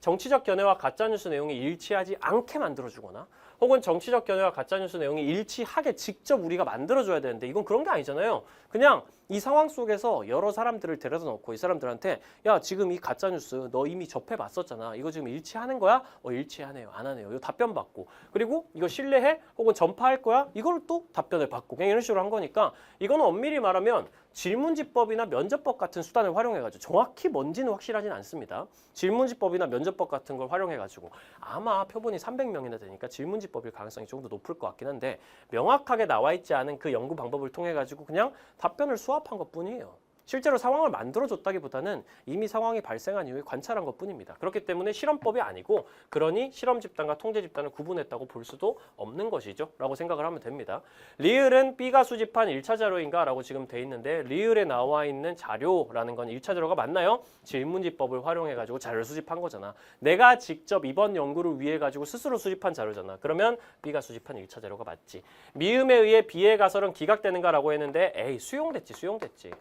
정치적 견해와 가짜뉴스 내용이 일치하지 않게 만들어주거나 혹은 정치적 견해와 가짜뉴스 내용이 일치하게 직접 우리가 만들어줘야 되는데 이건 그런 게 아니잖아요. 그냥 이 상황 속에서 여러 사람들을 데려다 놓고 이 사람들한테 야 지금 이 가짜뉴스 너 이미 접해봤었잖아. 이거 지금 일치하는 거야? 일치하네요. 안 하네요. 이거 답변 받고 그리고 이거 신뢰해? 혹은 전파할 거야? 이걸 또 답변을 받고 그냥 이런 식으로 한 거니까 이거는 엄밀히 말하면 질문지법이나 면접법 같은 수단을 활용해가지고 정확히 뭔지는 확실하진 않습니다. 질문지법이나 면접법 같은 걸 활용해가지고 아마 표본이 300명이나 되니까 질문지법일 가능성이 좀 더 높을 것 같긴 한데 명확하게 나와 있지 않은 그 연구 방법을 통해가지고 그냥 답변을 수합한 것뿐이에요. 실제로 상황을 만들어줬다기보다는 이미 상황이 발생한 이후에 관찰한 것뿐입니다. 그렇기 때문에 실험법이 아니고 그러니 실험 집단과 통제 집단을 구분했다고 볼 수도 없는 것이죠. 라고 생각을 하면 됩니다. 리을은 B가 수집한 1차 자료인가? 라고 지금 돼 있는데 리을에 나와 있는 자료라는 건 1차 자료가 맞나요? 질문지법을 활용해가지고 자료를 수집한 거잖아. 내가 직접 이번 연구를 위해 가지고 스스로 수집한 자료잖아. 그러면 B가 수집한 1차 자료가 맞지. 미음에 의해 B의 가설은 기각되는가라고 했는데 수용됐지.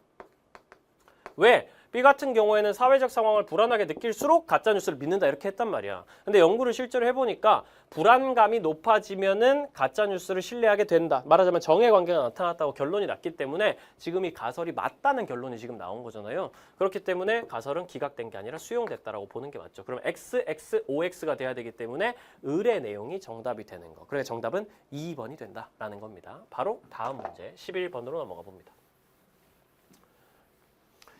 왜? B 같은 경우에는 사회적 상황을 불안하게 느낄수록 가짜뉴스를 믿는다 이렇게 했단 말이야. 근데 연구를 실제로 해보니까 불안감이 높아지면은 가짜뉴스를 신뢰하게 된다. 말하자면 정해관계가 나타났다고 결론이 났기 때문에 지금 이 가설이 맞다는 결론이 지금 나온 거잖아요. 그렇기 때문에 가설은 기각된 게 아니라 수용됐다라고 보는 게 맞죠. 그럼 XXOX가 돼야 되기 때문에 을의 내용이 정답이 되는 거. 그래서 정답은 2번이 된다라는 겁니다. 바로 다음 문제 11번으로 넘어가 봅니다.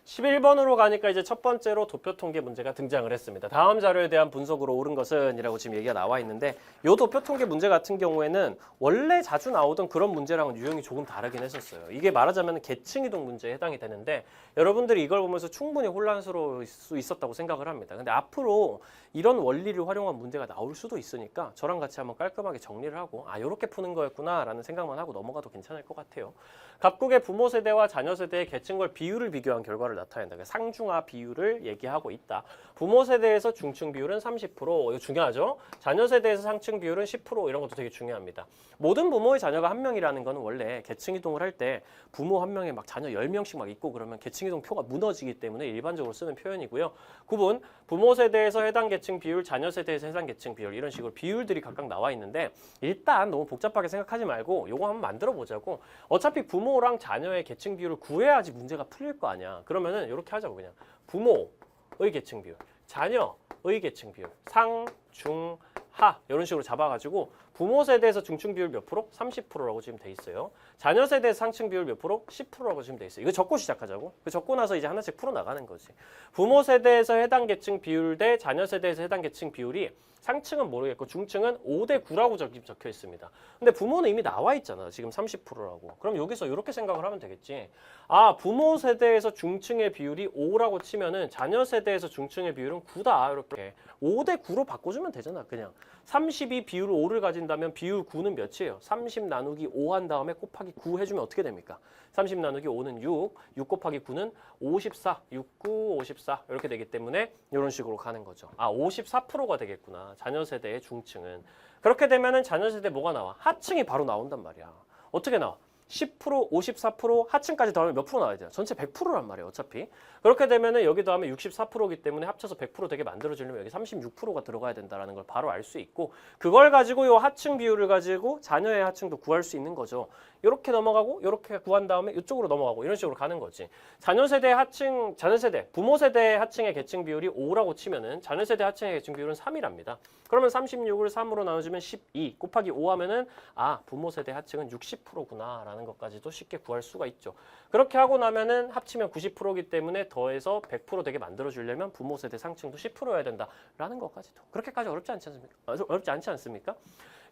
11번으로 가니까 이제 첫 번째로 도표 통계 문제가 등장을 했습니다. 다음 자료에 대한 분석으로 옳은 것은 이라고 지금 얘기가 나와 있는데 이 도표 통계 문제 같은 경우에는 원래 자주 나오던 그런 문제랑은 유형이 조금 다르긴 했었어요. 이게 말하자면 계층 이동 문제에 해당이 되는데 여러분들이 이걸 보면서 충분히 혼란스러울 수 있었다고 생각을 합니다. 근데 앞으로 이런 원리를 활용한 문제가 나올 수도 있으니까 저랑 같이 한번 깔끔하게 정리를 하고 이렇게 푸는 거였구나 라는 생각만 하고 넘어가도 괜찮을 것 같아요. 각국의 부모 세대와 자녀 세대의 계층별 비율을 비교한 결과를 나타낸다. 상중하 비율을 얘기하고 있다. 부모 세대에서 중층 비율은 30%, 이거 중요하죠. 자녀 세대에서 상층 비율은 10% 이런 것도 되게 중요합니다. 모든 부모의 자녀가 한 명이라는 거는 원래 계층 이동을 할 때 부모 한 명에 막 자녀 10명씩 막 있고 그러면 계층 이동 표가 무너지기 때문에 일반적으로 쓰는 표현이고요. 9번 부모 세대에서 해당 계층 비율, 자녀 세대에서 해당 계층 비율 이런 식으로 비율들이 각각 나와 있는데 일단 너무 복잡하게 생각하지 말고 요거 한번 만들어 보자고. 어차피 부모랑 자녀의 계층 비율을 구해야지 문제가 풀릴 거 아니야. 그러면은 이렇게 하자고 그냥. 부모의 계층 비율, 자녀의 계층 비율, 상, 중, 하 이런 식으로 잡아가지고 부모 세대에서 중층 비율 몇 프로? 30%라고 지금 돼 있어요. 자녀 세대에서 상층 비율 몇 프로? 10%라고 지금 돼 있어요. 이거 적고 시작하자고. 적고 나서 이제 하나씩 풀어 나가는 거지. 부모 세대에서 해당 계층 비율 대 자녀 세대에서 해당 계층 비율이 상층은 모르겠고 중층은 5대 9라고 적혀 있습니다. 근데 부모는 이미 나와 있잖아. 지금 30%라고. 그럼 여기서 이렇게 생각을 하면 되겠지. 아, 부모 세대에서 중층의 비율이 5라고 치면은 자녀 세대에서 중층의 비율은 9다. 이렇게 5대 9로 바꿔주면 되잖아. 그냥 32 비율 5를 가진다면 비율 9는 몇이에요? 30 나누기 5 한 다음에 곱하기 9 해주면 어떻게 됩니까? 30 나누기 5는 6, 6 곱하기 9는 54, 69, 54 이렇게 되기 때문에 이런 식으로 가는 거죠. 아, 54%가 되겠구나. 자녀 세대의 중층은. 그렇게 되면은 자녀 세대 뭐가 나와? 하층이 바로 나온단 말이야. 어떻게 나와? 10%, 54%, 하층까지 더하면 몇 프로 나와야 돼요? 전체 100%란 말이에요, 어차피. 그렇게 되면은 여기 더하면 64%이기 때문에 합쳐서 100% 되게 만들어지려면 여기 36%가 들어가야 된다는 걸 바로 알 수 있고, 그걸 가지고 이 하층 비율을 가지고 자녀의 하층도 구할 수 있는 거죠. 이렇게 넘어가고 이렇게 구한 다음에 이쪽으로 넘어가고 이런 식으로 가는 거지. 자녀 세대 하층, 자녀 세대, 부모 세대 하층의 계층 비율이 5라고 치면은 자녀 세대 하층의 계층 비율은 3이랍니다. 그러면 36을 3으로 나눠주면 12 곱하기 5 하면은 아, 부모 세대 하층은 60%구나 라는 것까지도 쉽게 구할 수가 있죠. 그렇게 하고 나면은 합치면 90%이기 때문에 더해서 100% 되게 만들어주려면 부모 세대 상층도 10%여야 된다라는 것까지도. 그렇게까지 어렵지 않지 않습니까? 어렵지 않지 않습니까?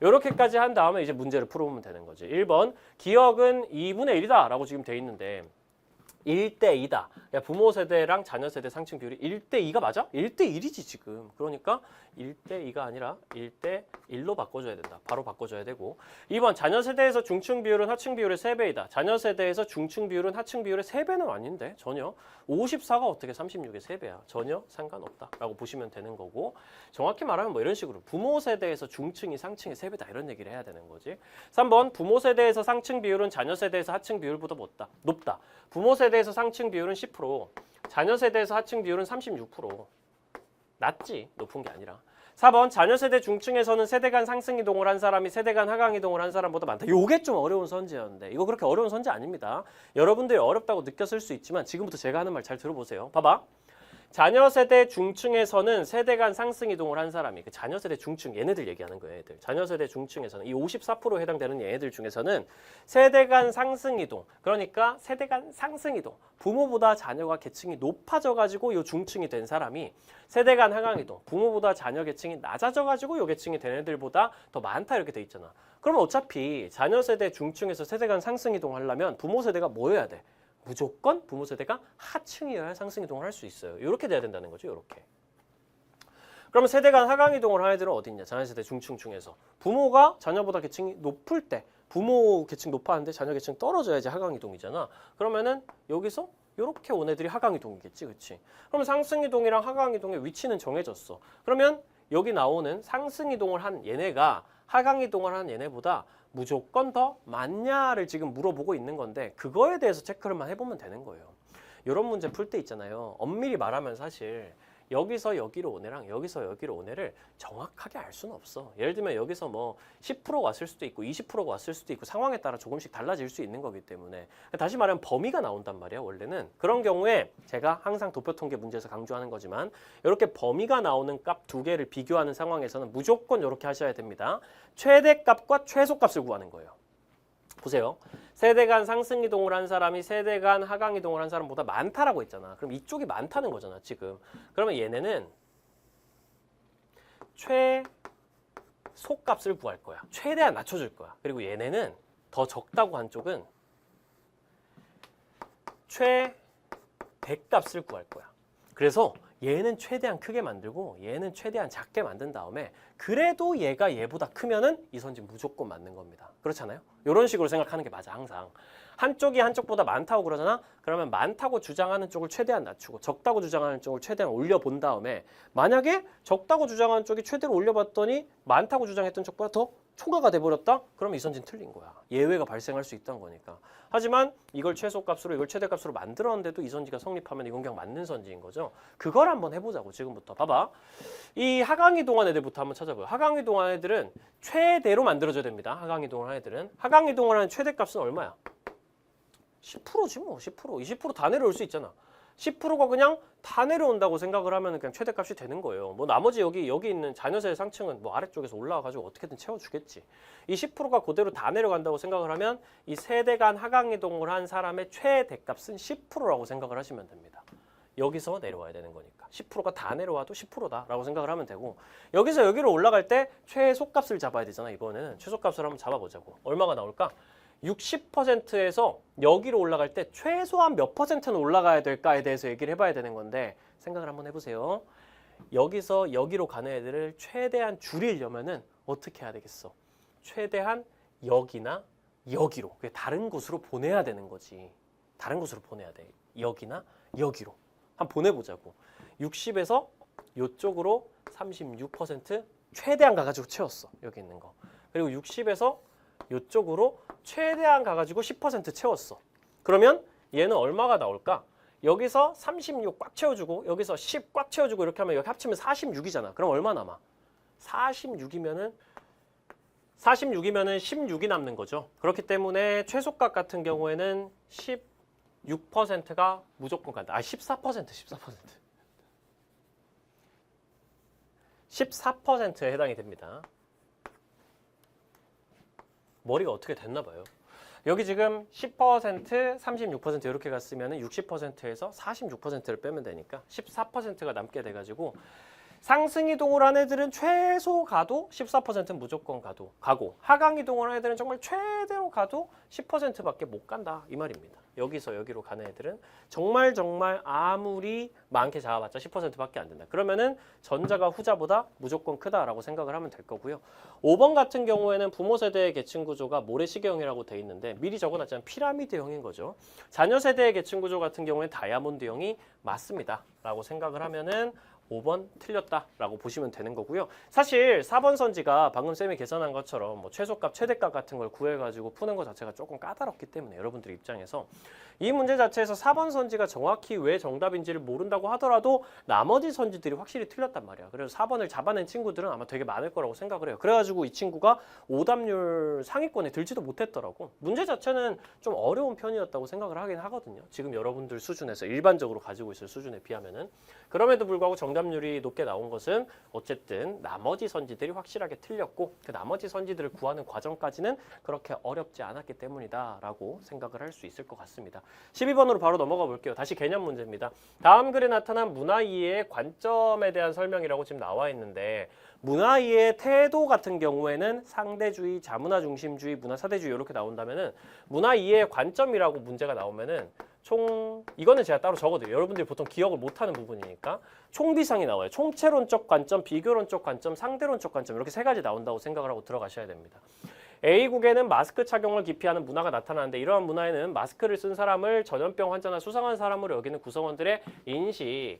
이렇게까지 한 다음에 이제 문제를 풀어보면 되는 거지. 1번 기억은 2분의 1이다 라고 지금 돼 있는데 1대 2다. 부모 세대랑 자녀 세대 상층 비율이 1대 2가 맞아? 1대 1이지 지금. 그러니까 1대 2가 아니라 1대 1로 바꿔줘야 된다. 바로 바꿔줘야 되고. 2번 자녀 세대에서 중층 비율은 하층 비율의 3배이다. 자녀 세대에서 중층 비율은 하층 비율의 3배는 아닌데 전혀. 54가 어떻게 36의 3배야. 전혀 상관없다 라고 보시면 되는 거고, 정확히 말하면 뭐 이런 식으로 부모 세대에서 중층이 상층의 3배다 이런 얘기를 해야 되는 거지. 3번 부모 세대에서 상층 비율은 자녀 세대에서 하층 비율보다 높다. 부모 세대에서 상층 비율은 10%, 자녀 세대에서 하층 비율은 36%. 낮지, 높은 게 아니라. 4번 자녀 세대 중층에서는 세대 간 상승 이동을 한 사람이 세대 간 하강 이동을 한 사람보다 많다. 요게 좀 어려운 선지였는데 이거 그렇게 어려운 선지 아닙니다. 여러분들이 어렵다고 느꼈을 수 있지만 지금부터 제가 하는 말 잘 들어보세요. 봐봐. 자녀 세대 중층에서는 세대 간 상승 이동을 한 사람이, 그 자녀 세대 중층 얘네들 얘기하는 거예요. 얘들. 자녀 세대 중층에서는 이 54%에 해당되는 얘네들 중에서는 세대 간 상승 이동, 그러니까 세대 간 상승 이동, 부모보다 자녀가 계층이 높아져 가지고 이 중층이 된 사람이 세대 간 하강 이동, 부모보다 자녀 계층이 낮아져 가지고 이 계층이 된 애들보다 더 많다 이렇게 돼 있잖아. 그러면 어차피 자녀 세대 중층에서 세대 간 상승 이동 하려면 부모 세대가 뭐여야 돼? 무조건 부모 세대가 하층이어야 상승 이동을 할 수 있어요. 이렇게 돼야 된다는 거죠. 이렇게. 그러면 세대 간 하강 이동을 하는 애들은 어디 있냐? 자녀 세대 중층 중에서. 부모가 자녀보다 계층이 높을 때, 부모 계층 높았는데 자녀 계층 떨어져야지 하강 이동이잖아. 그러면은 여기서 이렇게 온 애들이 하강 이동이겠지. 그치? 그러면 상승 이동이랑 하강 이동의 위치는 정해졌어. 그러면 여기 나오는 상승 이동을 한 얘네가 하강 이동을 한 얘네보다 무조건 더 많냐를 지금 물어보고 있는 건데, 그거에 대해서 체크를만 해보면 되는 거예요. 이런 문제 풀 때 있잖아요. 엄밀히 말하면 사실 여기서 여기로 온 애랑 여기서 여기로 온 애를 정확하게 알 수는 없어. 예를 들면 여기서 뭐 10%가 왔을 수도 있고 20%가 왔을 수도 있고 상황에 따라 조금씩 달라질 수 있는 거기 때문에, 다시 말하면 범위가 나온단 말이야 원래는. 그런 경우에 제가 항상 도표통계 문제에서 강조하는 거지만 이렇게 범위가 나오는 값 두 개를 비교하는 상황에서는 무조건 이렇게 하셔야 됩니다. 최대값과 최소값을 구하는 거예요. 보세요. 세대 간 상승 이동을 한 사람이 세대 간 하강 이동을 한 사람보다 많다라고 했잖아. 그럼 이쪽이 많다는 거잖아, 지금. 그러면 얘네는 최소값을 구할 거야. 최대한 낮춰줄 거야. 그리고 얘네는 더 적다고 한 쪽은 최대값을 구할 거야. 그래서 얘는 최대한 크게 만들고 얘는 최대한 작게 만든 다음에 그래도 얘가 얘보다 크면은 이 선지 무조건 맞는 겁니다. 그렇잖아요? 이런 식으로 생각하는 게 맞아, 항상. 한쪽이 한쪽보다 많다고 그러잖아? 그러면 많다고 주장하는 쪽을 최대한 낮추고 적다고 주장하는 쪽을 최대한 올려본 다음에, 만약에 적다고 주장하는 쪽이 최대로 올려봤더니 많다고 주장했던 쪽보다 더 초과가 돼버렸다? 그러면 이 선지는 틀린 거야. 예외가 발생할 수 있다는 거니까. 하지만 이걸 최소값으로 이걸 최대값으로 만들었는데도 이 선지가 성립하면 이건 그냥 맞는 선지인 거죠. 그걸 한번 해보자고, 지금부터. 봐봐. 이 하강이동한 애들부터 한번 찾아봐요. 하강이동한 애들은 최대로 만들어줘야 됩니다. 하강이동을 한 애들은. 하강이동을 하는 최대값은 얼마야? 10%지 뭐. 10%. 20% 다 내려올 수 있잖아. 10%가 그냥 다 내려온다고 생각을 하면 그냥 최대값이 되는 거예요. 뭐 나머지 여기 있는 자녀세의 상층은 뭐 아래쪽에서 올라와가지고 어떻게든 채워주겠지. 이 10%가 그대로 다 내려간다고 생각을 하면 이 세대 간 하강 이동을 한 사람의 최대값은 10%라고 생각을 하시면 됩니다. 여기서 내려와야 되는 거니까 10%가 다 내려와도 10%다라고 생각을 하면 되고, 여기서 여기로 올라갈 때 최소값을 잡아야 되잖아. 이번에는 최소값을 한번 잡아보자고. 얼마가 나올까? 60%에서 여기로 올라갈 때 최소한 몇 퍼센트는 올라가야 될까에 대해서 얘기를 해봐야 되는 건데, 생각을 한번 해보세요. 여기서 여기로 가는 애들을 최대한 줄이려면은 어떻게 해야 되겠어? 최대한 여기나 여기로, 다른 곳으로 보내야 되는 거지. 다른 곳으로 보내야 돼. 여기나 여기로 한번 보내보자고. 60에서 이쪽으로 36% 최대한 가가지고 채웠어. 여기 있는 거. 그리고 60에서 이쪽으로 최대한 가가지고 10% 채웠어. 그러면 얘는 얼마가 나올까? 여기서 36 꽉 채워주고 여기서 10 꽉 채워주고 이렇게 하면 여기 합치면 46이잖아. 그럼 얼마 남아? 46이면은 16이 남는 거죠. 그렇기 때문에 최소값 같은 경우에는 16%가 무조건 간다. 14%에 해당이 됩니다. 머리가 어떻게 됐나 봐요. 여기 지금 10%, 36% 이렇게 갔으면 60%에서 46%를 빼면 되니까 14%가 남게 돼가지고, 상승 이동을 한 애들은 최소 가도 14%는 무조건 가고 하강 이동을 한 애들은 정말 최대로 가도 10%밖에 못 간다 이 말입니다. 여기서 여기로 가는 애들은 정말 아무리 많게 잡아봤자 10%밖에 안 된다. 그러면은 전자가 후자보다 무조건 크다라고 생각을 하면 될 거고요. 5번 같은 경우에는 부모 세대의 계층 구조가 모래시계형이라고 돼 있는데 미리 적어놨지만 피라미드형인 거죠. 자녀 세대의 계층 구조 같은 경우에는 다이아몬드형이 맞습니다 라고 생각을 하면은 5번 틀렸다라고 보시면 되는 거고요. 사실 4번 선지가 방금 쌤이 계산한 것처럼 뭐 최소값, 최대값 같은 걸 구해가지고 푸는 것 자체가 조금 까다롭기 때문에 여러분들 입장에서 이 문제 자체에서 4번 선지가 정확히 왜 정답인지를 모른다고 하더라도 나머지 선지들이 확실히 틀렸단 말이야. 그래서 4번을 잡아낸 친구들은 아마 되게 많을 거라고 생각을 해요. 그래가지고 이 친구가 오답률 상위권에 들지도 못했더라고. 문제 자체는 좀 어려운 편이었다고 생각을 하긴 하거든요. 지금 여러분들 수준에서 일반적으로 가지고 있을 수준에 비하면은. 그럼에도 불구하고 정답률이 높게 나온 것은 어쨌든 나머지 선지들이 확실하게 틀렸고 그 나머지 선지들을 구하는 과정까지는 그렇게 어렵지 않았기 때문이다라고 생각을 할 수 있을 것 같습니다. 12번으로 바로 넘어가 볼게요. 다시 개념 문제입니다. 다음 글에 나타난 문화 이해의 관점에 대한 설명이라고 지금 나와 있는데, 문화 이해의 태도 같은 경우에는 상대주의, 자문화 중심주의, 문화 사대주의 이렇게 나온다면은 문화 이해의 관점이라고 문제가 나오면은 이거는 제가 따로 적어드려요. 여러분들이 보통 기억을 못하는 부분이니까 총비상이 나와요. 총체론적 관점, 비교론적 관점, 상대론적 관점 이렇게 세 가지 나온다고 생각을 하고 들어가셔야 됩니다. A국에는 마스크 착용을 기피하는 문화가 나타나는데, 이러한 문화에는 마스크를 쓴 사람을 전염병 환자나 수상한 사람으로 여기는 구성원들의 인식,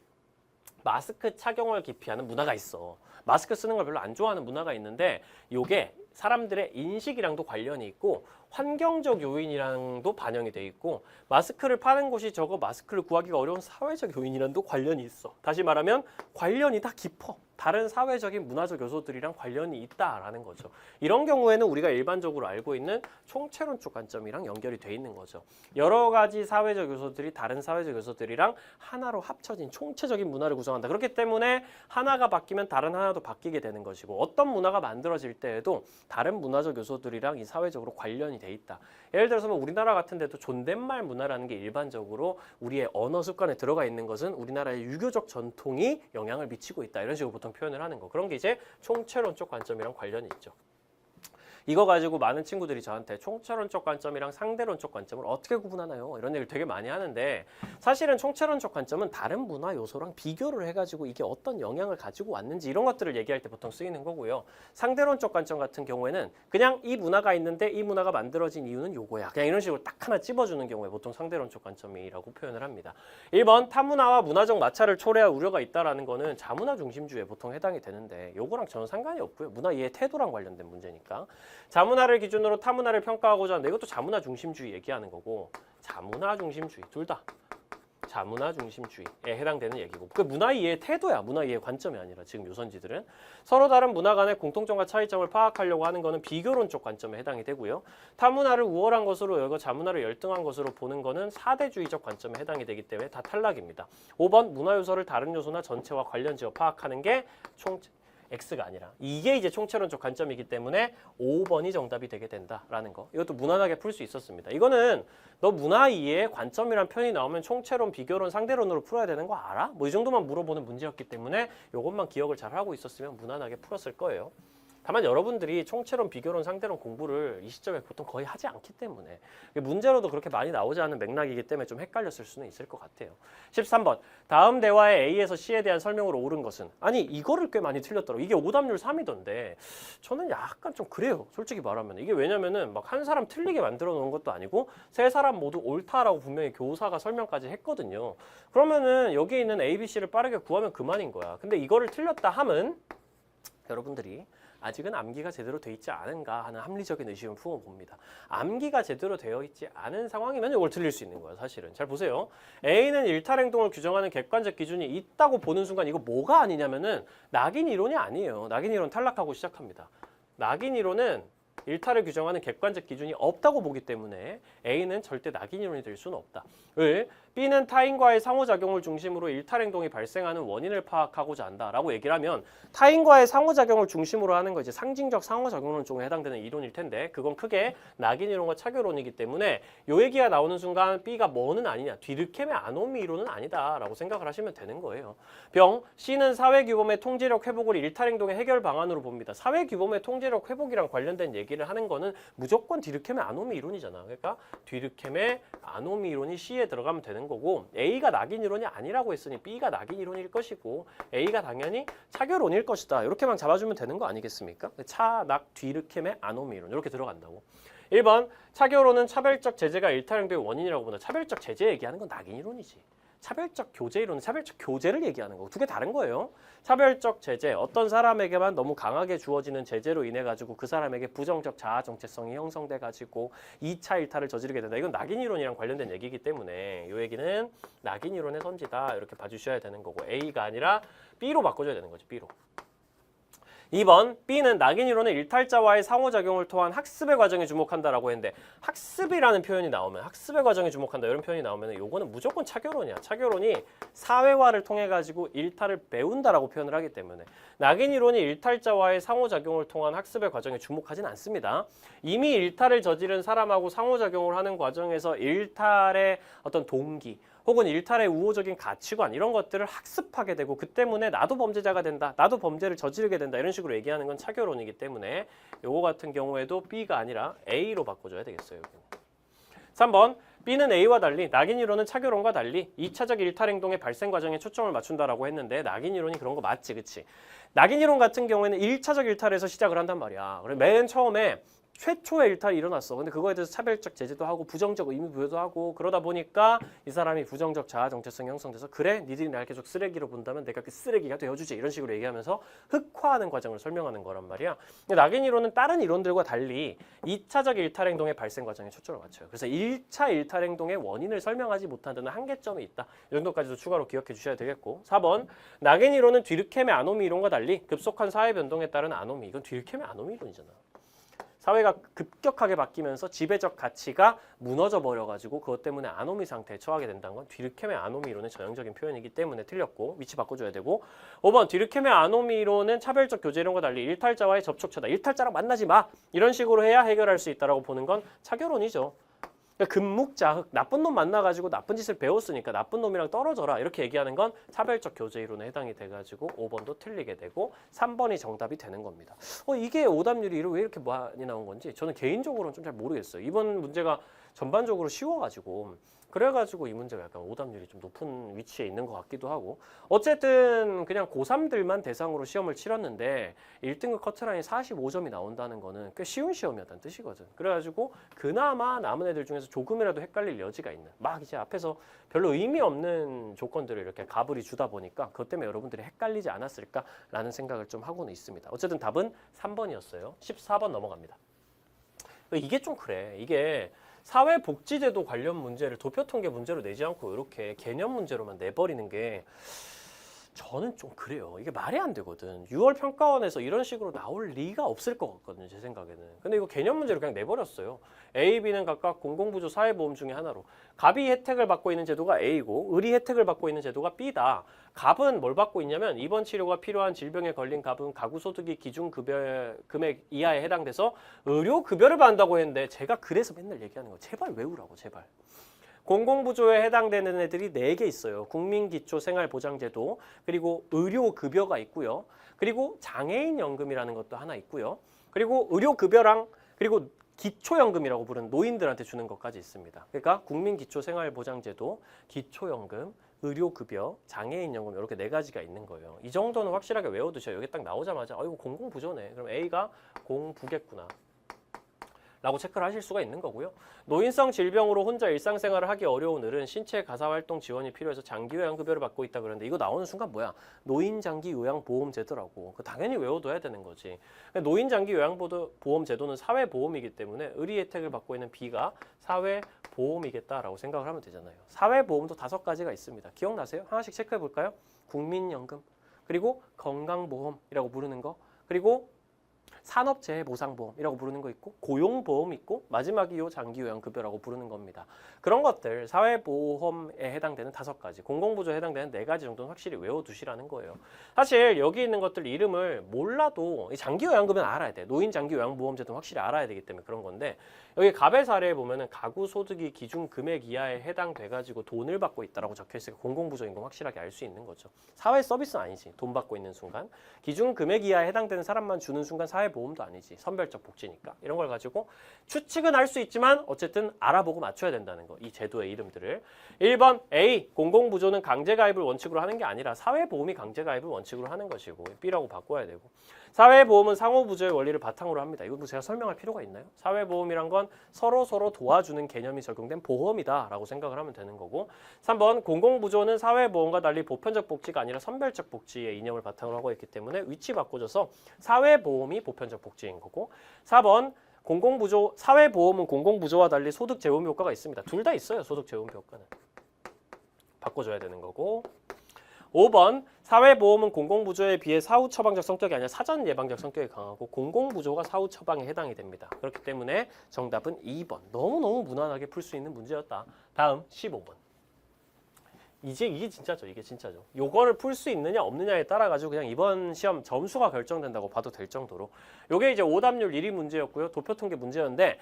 마스크 착용을 기피하는 문화가 있어. 마스크 쓰는 걸 별로 안 좋아하는 문화가 있는데 이게 사람들의 인식이랑도 관련이 있고 환경적 요인이랑도 반영이 돼 있고, 마스크를 파는 곳이 저거 마스크를 구하기가 어려운 사회적 요인이랑도 관련이 있어. 다시 말하면 관련이 다 깊어. 다른 사회적인 문화적 요소들이랑 관련이 있다라는 거죠. 이런 경우에는 우리가 일반적으로 알고 있는 총체론적 관점이랑 연결이 돼 있는 거죠. 여러 가지 사회적 요소들이 다른 사회적 요소들이랑 하나로 합쳐진 총체적인 문화를 구성한다. 그렇기 때문에 하나가 바뀌면 다른 하나도 바뀌게 되는 것이고, 어떤 문화가 만들어질 때에도 다른 문화적 요소들이랑 이 사회적으로 관련이 돼 있다. 예를 들어서 뭐 우리나라 같은 데도 존댓말 문화라는 게 일반적으로 우리의 언어 습관에 들어가 있는 것은 우리나라의 유교적 전통이 영향을 미치고 있다. 이런 식으로 보통 표현을 하는 거. 그런 게 이제 총체론적 관점이랑 관련이 있죠. 이거 가지고 많은 친구들이 저한테 총체론적 관점이랑 상대론적 관점을 어떻게 구분하나요? 이런 얘기를 되게 많이 하는데, 사실은 총체론적 관점은 다른 문화 요소랑 비교를 해가지고 이게 어떤 영향을 가지고 왔는지 이런 것들을 얘기할 때 보통 쓰이는 거고요. 상대론적 관점 같은 경우에는 그냥 이 문화가 있는데 이 문화가 만들어진 이유는 요거야. 그냥 이런 식으로 딱 하나 찝어주는 경우에 보통 상대론적 관점이라고 표현을 합니다. 1번 타문화와 문화적 마찰을 초래할 우려가 있다라는 거는 자문화 중심주의에 보통 해당이 되는데, 요거랑 전혀 상관이 없고요. 문화 이해 태도랑 관련된 문제니까. 자문화를 기준으로 타문화를 평가하고자 하는데 이것도 자문화 중심주의 얘기하는 거고, 자문화 중심주의 둘 다 자문화 중심주의에 해당되는 얘기고 그 문화 이해의 태도야. 문화 이해의 관점이 아니라 지금 요선지들은 서로 다른 문화 간의 공통점과 차이점을 파악하려고 하는 거는 비교론적 관점에 해당이 되고요. 타문화를 우월한 것으로 여고 자문화를 열등한 것으로 보는 거는 사대주의적 관점에 해당이 되기 때문에 다 탈락입니다. 5번 문화 요소를 다른 요소나 전체와 관련지어 파악하는 게 X가 아니라 이게 이제 총체론적 관점이기 때문에 5번이 정답이 되게 된다라는 거. 이것도 무난하게 풀 수 있었습니다. 이거는 너 문화 이해의 관점이란 표현이 나오면 총체론, 비교론, 상대론으로 풀어야 되는 거 알아? 뭐 이 정도만 물어보는 문제였기 때문에 이것만 기억을 잘 하고 있었으면 무난하게 풀었을 거예요. 다만 여러분들이 총체론, 비교론, 상대론 공부를 이 시점에 보통 거의 하지 않기 때문에 문제로도 그렇게 많이 나오지 않은 맥락이기 때문에 좀 헷갈렸을 수는 있을 것 같아요. 13번. 다음 대화에 A에서 C에 대한 설명으로 옳은 것은? 아니 이거를 꽤 많이 틀렸더라고. 이게 오답률 3이던데 저는 약간 좀 그래요. 솔직히 말하면. 이게 왜냐면은 막 한 사람 틀리게 만들어 놓은 것도 아니고 세 사람 모두 옳다라고 분명히 교사가 설명까지 했거든요. 그러면은 여기 있는 A, B, C를 빠르게 구하면 그만인 거야. 근데 이거를 틀렸다 함은 여러분들이 아직은 암기가 제대로 돼 있지 않은가 하는 합리적인 의심을 품어봅니다. 암기가 제대로 되어 있지 않은 상황이면 이걸 틀릴 수 있는 거예요. 사실은. 잘 보세요. A는 일탈 행동을 규정하는 객관적 기준이 있다고 보는 순간 이거 뭐가 아니냐면은 낙인 이론이 아니에요. 낙인 이론 탈락하고 시작합니다. 낙인 이론은 일탈을 규정하는 객관적 기준이 없다고 보기 때문에 A는 절대 낙인 이론이 될 수는 없다. 을 B는 타인과의 상호작용을 중심으로 일탈 행동이 발생하는 원인을 파악하고자 한다라고 얘기를 하면 타인과의 상호작용을 중심으로 하는 거 이제 상징적 상호작용론 쪽에 해당되는 이론일 텐데 그건 크게 낙인 이론과 차교론이기 때문에 요 얘기가 나오는 순간 B가 뭐는 아니냐 뒤르켐의 아노미 이론은 아니다라고 생각을 하시면 되는 거예요. 병 C는 사회규범의 통제력 회복을 일탈 행동의 해결 방안으로 봅니다. 사회규범의 통제력 회복이랑 관련된 얘기를 하는 거는 무조건 뒤르켐의 아노미 이론이잖아. 그러니까 뒤르켐의 아노미 이론이 C에 들어가면 되는 거고 A가 낙인 이론이 아니라고 했으니 B가 낙인 이론일 것이고 A가 당연히 차교론일 것이다. 이렇게만 잡아주면 되는 거 아니겠습니까? 차낙 뒤르켐의 아노미 이론 이렇게 들어간다고. 1번 차교론은 차별적 제재가 일탈 행동의 원인이라고 본다. 차별적 제재 얘기하는 건 낙인 이론이지. 차별적 교제 이론은 차별적 교제를 얘기하는 거고 두 개 다른 거예요. 차별적 제재, 어떤 사람에게만 너무 강하게 주어지는 제재로 인해 가지고 그 사람에게 부정적 자아 정체성이 형성돼 가지고 2차 일탈을 저지르게 된다. 이건 낙인 이론이랑 관련된 얘기이기 때문에 이 얘기는 낙인 이론의 선지다. 이렇게 봐주셔야 되는 거고 A가 아니라 B로 바꿔줘야 되는 거지. B로. 2번 B는 낙인 이론의 일탈자와의 상호작용을 통한 학습의 과정에 주목한다라고 했는데 학습이라는 표현이 나오면 학습의 과정에 주목한다 이런 표현이 나오면 요거는 무조건 차교론이야. 차교론이 사회화를 통해 가지고 일탈을 배운다라고 표현을 하기 때문에 낙인 이론이 일탈자와의 상호작용을 통한 학습의 과정에 주목하진 않습니다. 이미 일탈을 저지른 사람하고 상호작용을 하는 과정에서 일탈의 어떤 동기 혹은 일탈의 우호적인 가치관 이런 것들을 학습하게 되고 그 때문에 나도 범죄자가 된다. 나도 범죄를 저지르게 된다. 이런 식으로 얘기하는 건 차교론이기 때문에 요거 같은 경우에도 B가 아니라 A로 바꿔줘야 되겠어요. 3번 B는 A와 달리 낙인 이론은 차교론과 달리 2차적 일탈 행동의 발생 과정에 초점을 맞춘다라고 했는데 낙인 이론이 그런 거 맞지, 그치? 낙인 이론 같은 경우에는 1차적 일탈에서 시작을 한단 말이야. 그래 맨 처음에 최초의 일탈이 일어났어. 근데 그거에 대해서 차별적 제재도 하고 부정적 의미 부여도 하고 그러다 보니까 이 사람이 부정적 자아 정체성이 형성돼서 그래 니들이 날 계속 쓰레기로 본다면 내가 그 쓰레기가 되어주지 이런 식으로 얘기하면서 흑화하는 과정을 설명하는 거란 말이야. 근데 낙인 이론은 다른 이론들과 달리 2차적 일탈 행동의 발생 과정에 초점을 맞춰요. 그래서 1차 일탈 행동의 원인을 설명하지 못하는 한계점이 있다. 이 정도까지도 추가로 기억해 주셔야 되겠고 4번 낙인 이론은 뒤르켐의 아노미 이론과 달리 급속한 사회 변동에 따른 아노미 이건 뒤르켐의 아노미 이론이잖아. 사회가 급격하게 바뀌면서 지배적 가치가 무너져 버려가지고 그것 때문에 아노미 상태에 처하게 된다는 건 뒤르켐의 아노미 이론의 전형적인 표현이기 때문에 틀렸고 위치 바꿔줘야 되고 5번 뒤르켐의 아노미 이론은 차별적 교제 이론과 달리 일탈자와의 접촉처다. 일탈자랑 만나지 마. 이런 식으로 해야 해결할 수 있다고 보는 건 차교론이죠. 그러니까 금묵자흑 나쁜 놈 만나가지고 나쁜 짓을 배웠으니까 나쁜 놈이랑 떨어져라 이렇게 얘기하는 건 차별적 교제 이론에 해당이 돼가지고 5번도 틀리게 되고 3번이 정답이 되는 겁니다. 이게 오답률이 왜 이렇게 많이 나온 건지 저는 개인적으로는 좀 잘 모르겠어요. 이번 문제가 전반적으로 쉬워가지고 그래가지고 이 문제가 약간 오답률이 좀 높은 위치에 있는 것 같기도 하고 어쨌든 그냥 고3들만 대상으로 시험을 치렀는데 1등급 커트라인이 45점이 나온다는 거는 꽤 쉬운 시험이었다는 뜻이거든. 그래가지고 그나마 남은 애들 중에서 조금이라도 헷갈릴 여지가 있는 막 이제 앞에서 별로 의미 없는 조건들을 이렇게 가불이 주다 보니까 그것 때문에 여러분들이 헷갈리지 않았을까라는 생각을 좀 하고는 있습니다. 어쨌든 답은 3번이었어요. 14번 넘어갑니다. 이게 좀 그래. 이게 사회복지제도 관련 문제를 도표통계 문제로 내지 않고 이렇게 개념 문제로만 내버리는 게 저는 좀 그래요. 이게 말이 안 되거든. 6월 평가원에서 이런 식으로 나올 리가 없을 것 같거든요. 제 생각에는. 근데 이거 개념 문제로 그냥 내버렸어요. A, B는 각각 공공부조 사회보험 중에 하나로. 갑이 혜택을 받고 있는 제도가 A고 을이 혜택을 받고 있는 제도가 B다. 갑은 뭘 받고 있냐면 입원 치료가 필요한 질병에 걸린 갑은 가구소득이 기준급여 금액 이하에 해당돼서 의료급여를 받는다고 했는데 제가 그래서 맨날 얘기하는 거 제발 외우라고 제발. 공공부조에 해당되는 애들이 4개 있어요. 국민기초생활보장제도, 그리고 의료급여가 있고요. 그리고 장애인연금이라는 것도 하나 있고요. 그리고 의료급여랑 그리고 기초연금이라고 부르는 노인들한테 주는 것까지 있습니다. 그러니까 국민기초생활보장제도, 기초연금, 의료급여, 장애인연금 이렇게 4가지가 있는 거예요. 이 정도는 확실하게 외워두셔요. 여기 딱 나오자마자 이거 공공부조네. 그럼 A가 공부겠구나. 라고 체크를 하실 수가 있는 거고요. 노인성 질병으로 혼자 일상생활을 하기 어려운 을은 신체 가사활동 지원이 필요해서 장기요양급여를 받고 있다 그러는데 이거 나오는 순간 뭐야? 노인장기요양보험제도라고. 당연히 외워둬야 되는 거지. 노인장기요양보험제도는 사회보험이기 때문에 의리 혜택을 받고 있는 B가 사회보험이겠다라고 생각을 하면 되잖아요. 사회보험도 5가지가 있습니다. 기억나세요? 하나씩 체크해 볼까요? 국민연금, 그리고 건강보험이라고 부르는 거, 그리고 산업재해보상보험이라고 부르는 거 있고 고용보험 있고 마지막이 요 장기요양급여라고 부르는 겁니다. 그런 것들 사회보험에 해당되는 5가지, 공공부조에 해당되는 4가지 정도는 확실히 외워두시라는 거예요. 사실 여기 있는 것들 이름을 몰라도 이 장기요양급여는 알아야 돼. 노인장기요양보험제도는 확실히 알아야 되기 때문에 그런 건데 여기 갑의 사례에 보면은 가구소득이 기준금액 이하에 해당돼가지고 돈을 받고 있다라고 적혀있으니까 공공부조인 건 확실하게 알 수 있는 거죠. 사회서비스는 아니지. 돈 받고 있는 순간. 기준금액 이하에 해당되는 사람만 주는 순간 사회보험도 아니지. 선별적 복지니까. 이런 걸 가지고 추측은 할 수 있지만 어쨌든 알아보고 맞춰야 된다는 거. 이 제도의 이름들을. 1번 A. 공공부조는 강제가입을 원칙으로 하는 게 아니라 사회보험이 강제가입을 원칙으로 하는 것이고 B라고 바꿔야 되고 사회보험은 상호부조의 원리를 바탕으로 합니다. 이거 뭐 제가 설명할 필요가 있나요? 사회보험이란 건 서로 도와주는 개념이 적용된 보험이다 라고 생각을 하면 되는 거고 3번 공공부조는 사회보험과 달리 보편적 복지가 아니라 선별적 복지의 이념을 바탕으로 하고 있기 때문에 위치 바꿔줘서 사회보험이 보편적 복지인 거고 4번 사회보험은 공공부조와 달리 소득 재원 효과가 있습니다. 둘 다 있어요. 소득 재원 효과는. 바꿔줘야 되는 거고 5번 사회보험은 공공부조에 비해 사후 처방적 성격이 아니라 사전 예방적 성격이 강하고 공공부조가 사후 처방에 해당이 됩니다. 그렇기 때문에 정답은 2번. 너무너무 무난하게 풀 수 있는 문제였다. 다음 15번. 이게 진짜죠. 이게 진짜죠. 요거를 풀 수 있느냐 없느냐에 따라 가지고 그냥 이번 시험 점수가 결정된다고 봐도 될 정도로 요게 이제 오답률 1위 문제였고요. 도표통계 문제였는데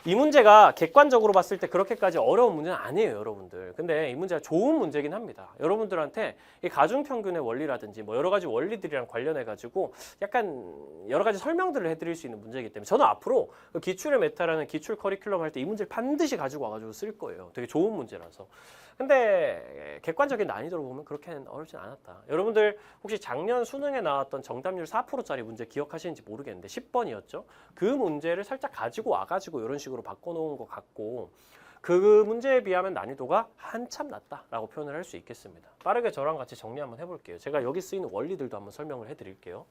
이 문제가 객관적으로 봤을 때 그렇게까지 어려운 문제는 아니에요, 여러분들. 근데 이 문제가 좋은 문제긴 합니다. 여러분들한테 이 가중평균의 원리라든지 뭐 여러 가지 원리들이랑 관련해 가지고 약간 여러 가지 설명들을 해드릴 수 있는 문제이기 때문에 저는 앞으로 기출의 메타라는 기출 커리큘럼 할 때 이 문제를 반드시 가지고 와가지고 쓸 거예요. 되게 좋은 문제라서. 근데 객관적인 난이도로 보면 그렇게는 어렵진 않았다. 여러분들 혹시 작년 수능에 나왔던 정답률 4%짜리 문제 기억하시는지 모르겠는데 10번이었죠? 그 문제를 살짝 가지고 와가지고 이런 식으로 바꿔놓은 것 같고 그 문제에 비하면 난이도가 한참 낮다라고 표현을 할 수 있겠습니다. 빠르게 저랑 같이 정리 한번 해볼게요. 제가 여기 쓰이는 원리들도 한번 설명을 해드릴게요.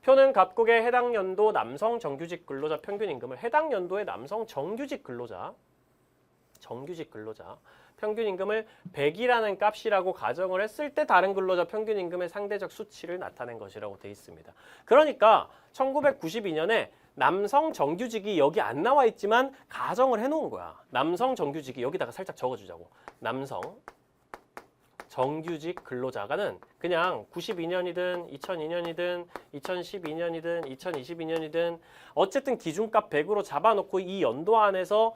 표는 각국의 해당 연도 남성 정규직 근로자 평균 임금을 해당 연도의 남성 정규직 근로자 평균 임금을 100이라는 값이라고 가정을 했을 때 다른 근로자 평균 임금의 상대적 수치를 나타낸 것이라고 되어 있습니다. 그러니까 1992년에 남성 정규직이 여기 안 나와 있지만 가정을 해놓은 거야. 남성 정규직이 여기다가 살짝 적어주자고. 남성 정규직 근로자가는 그냥 92년이든 2002년이든 2012년이든 2022년이든 어쨌든 기준값 100으로 잡아놓고 이 연도 안에서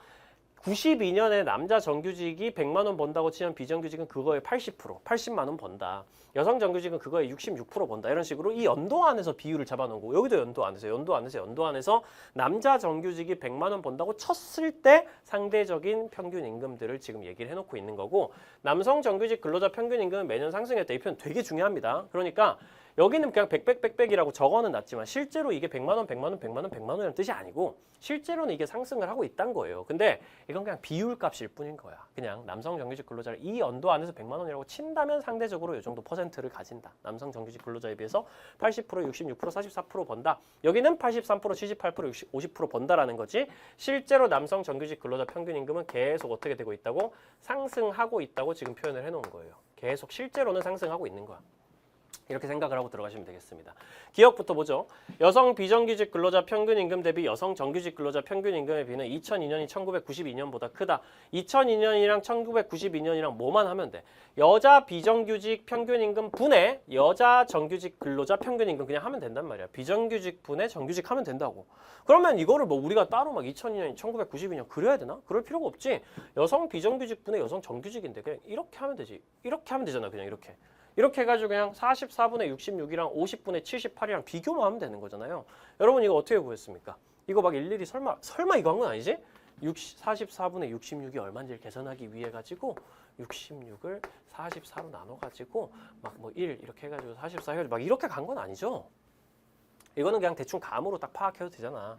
92년에 남자 정규직이 100만 원 번다고 치면 비정규직은 그거에 80%, 80만 원 번다. 여성 정규직은 그거에 66% 번다. 이런 식으로 이 연도 안에서 비율을 잡아놓고 여기도 연도 안에서 남자 정규직이 100만 원 번다고 쳤을 때 상대적인 평균 임금들을 지금 얘기를 해놓고 있는 거고 남성 정규직 근로자 평균 임금은 매년 상승했다. 이 표현 되게 중요합니다. 그러니까 여기는 그냥 100이라고 적어는 놨지만 실제로 이게 100만 원, 100만 원, 100만 원, 100만 원이라는 뜻이 아니고 실제로는 이게 상승을 하고 있다는 거예요. 근데 이건 그냥 비율 값일 뿐인 거야. 그냥 남성 정규직 근로자를 이 연도 안에서 100만 원이라고 친다면 상대적으로 이 정도 퍼센트를 가진다. 남성 정규직 근로자에 비해서 80%, 66%, 44% 번다. 여기는 83%, 78%, 50% 번다라는 거지. 실제로 남성 정규직 근로자 평균 임금은 계속 어떻게 되고 있다고? 상승하고 있다고 지금 표현을 해놓은 거예요. 계속 실제로는 상승하고 있는 거야. 이렇게 생각을 하고 들어가시면 되겠습니다. 기억부터 보죠. 여성 비정규직 근로자 평균 임금 대비 여성 정규직 근로자 평균 임금의 비는 2002년이 1992년보다 크다. 2002년이랑 1992년이랑 뭐만 하면 돼? 여자 비정규직 평균 임금 분의 여자 정규직 근로자 평균 임금 그냥 하면 된단 말이야. 비정규직 분의 정규직 하면 된다고. 그러면 이거를 뭐 우리가 따로 막 2002년, 1992년 그려야 되나? 그럴 필요가 없지. 여성 비정규직 분의 여성 정규직인데 그냥 이렇게 하면 되지. 이렇게 하면 되잖아. 그냥 이렇게. 이렇게 해가지고 그냥 44분의 66이랑 50분의 78이랑 비교만 하면 되는 거잖아요. 여러분 이거 어떻게 구했습니까? 이거 막 일일이 설마 이거 한 건 아니지? 44분의 66이 얼마인지를 계산하기 위해 가지고 66을 44로 나눠가지고 막 뭐 1 이렇게 해가지고 44 해가지고 막 이렇게 간 건 아니죠? 이거는 그냥 대충 감으로 딱 파악해도 되잖아.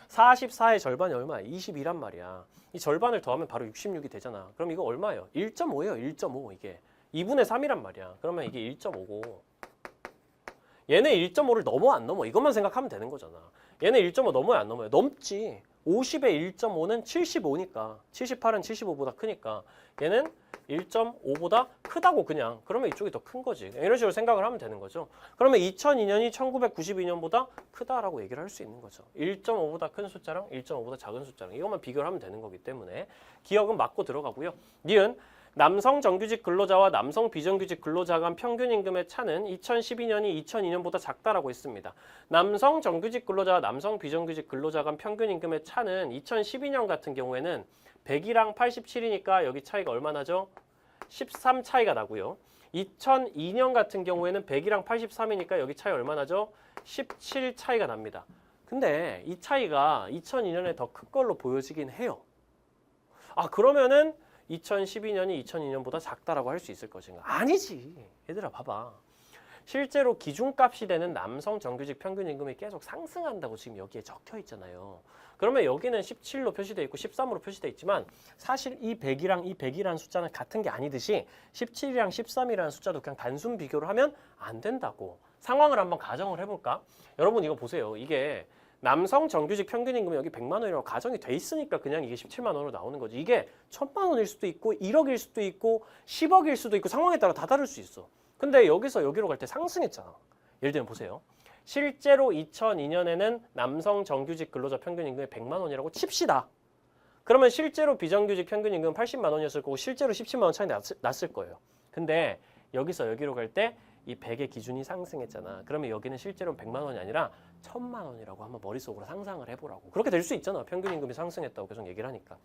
44의 절반이 얼마야? 22란 말이야. 이 절반을 더하면 바로 66이 되잖아. 그럼 이거 얼마예요? 1.5예요. 1.5 이게. 2분의 3이란 말이야. 그러면 이게 1.5고 얘네 1.5를 넘어 안 넘어? 이것만 생각하면 되는 거잖아. 얘네 1.5 넘어요 안 넘어요? 넘지. 50의 1.5는 75니까 78은 75보다 크니까 얘는 1.5보다 크다고 그냥. 그러면 이쪽이 더 큰 거지. 이런 식으로 생각을 하면 되는 거죠. 그러면 2002년이 1992년보다 크다라고 얘기를 할 수 있는 거죠. 1.5보다 큰 숫자랑 1.5보다 작은 숫자랑 이것만 비교를 하면 되는 거기 때문에 기억은 맞고 들어가고요. 니은 남성 정규직 근로자와 남성 비정규직 근로자 간 평균 임금의 차는 2012년이 2002년보다 작다라고 했습니다. 남성 정규직 근로자와 남성 비정규직 근로자 간 평균 임금의 차는 2012년 같은 경우에는 100이랑 87이니까 여기 차이가 얼마 나죠? 13 차이가 나고요. 2002년 같은 경우에는 100이랑 83이니까 여기 차이 얼마 나죠? 17 차이가 납니다. 근데 이 차이가 2002년에 더 큰 걸로 보여지긴 해요. 아 그러면은 2012년이 2002년보다 작다라고 할 수 있을 것인가? 아니지. 얘들아 봐봐. 실제로 기준값이 되는 남성 정규직 평균 임금이 계속 상승한다고 지금 여기에 적혀 있잖아요. 그러면 여기는 17로 표시되어 있고 13으로 표시되어 있지만 사실 이 100이랑 이 100이라는 숫자는 같은 게 아니듯이 17이랑 13이라는 숫자도 그냥 단순 비교를 하면 안 된다고. 상황을 한번 가정을 해볼까? 여러분 이거 보세요. 이게 남성 정규직 평균 임금이 여기 100만 원이라고 가정이 돼 있으니까 그냥 이게 17만 원으로 나오는 거지. 이게 1000만 원일 수도 있고 1억일 수도 있고 10억일 수도 있고 상황에 따라 다 다를 수 있어. 근데 여기서 여기로 갈 때 상승했잖아. 예를 들면 보세요. 실제로 2002년에는 남성 정규직 근로자 평균 임금이 100만 원이라고 칩시다. 그러면 실제로 비정규직 평균 임금은 80만 원이었을 거고 실제로 17만 원 차이 났을 거예요. 근데 여기서 여기로 갈 때 이 100의 기준이 상승했잖아. 그러면 여기는 실제로는 100만 원이 아니라 1000만 원이라고 한번 머릿속으로 상상을 해보라고. 그렇게 될 수 있잖아. 평균 임금이 상승했다고 계속 얘기를 하니까.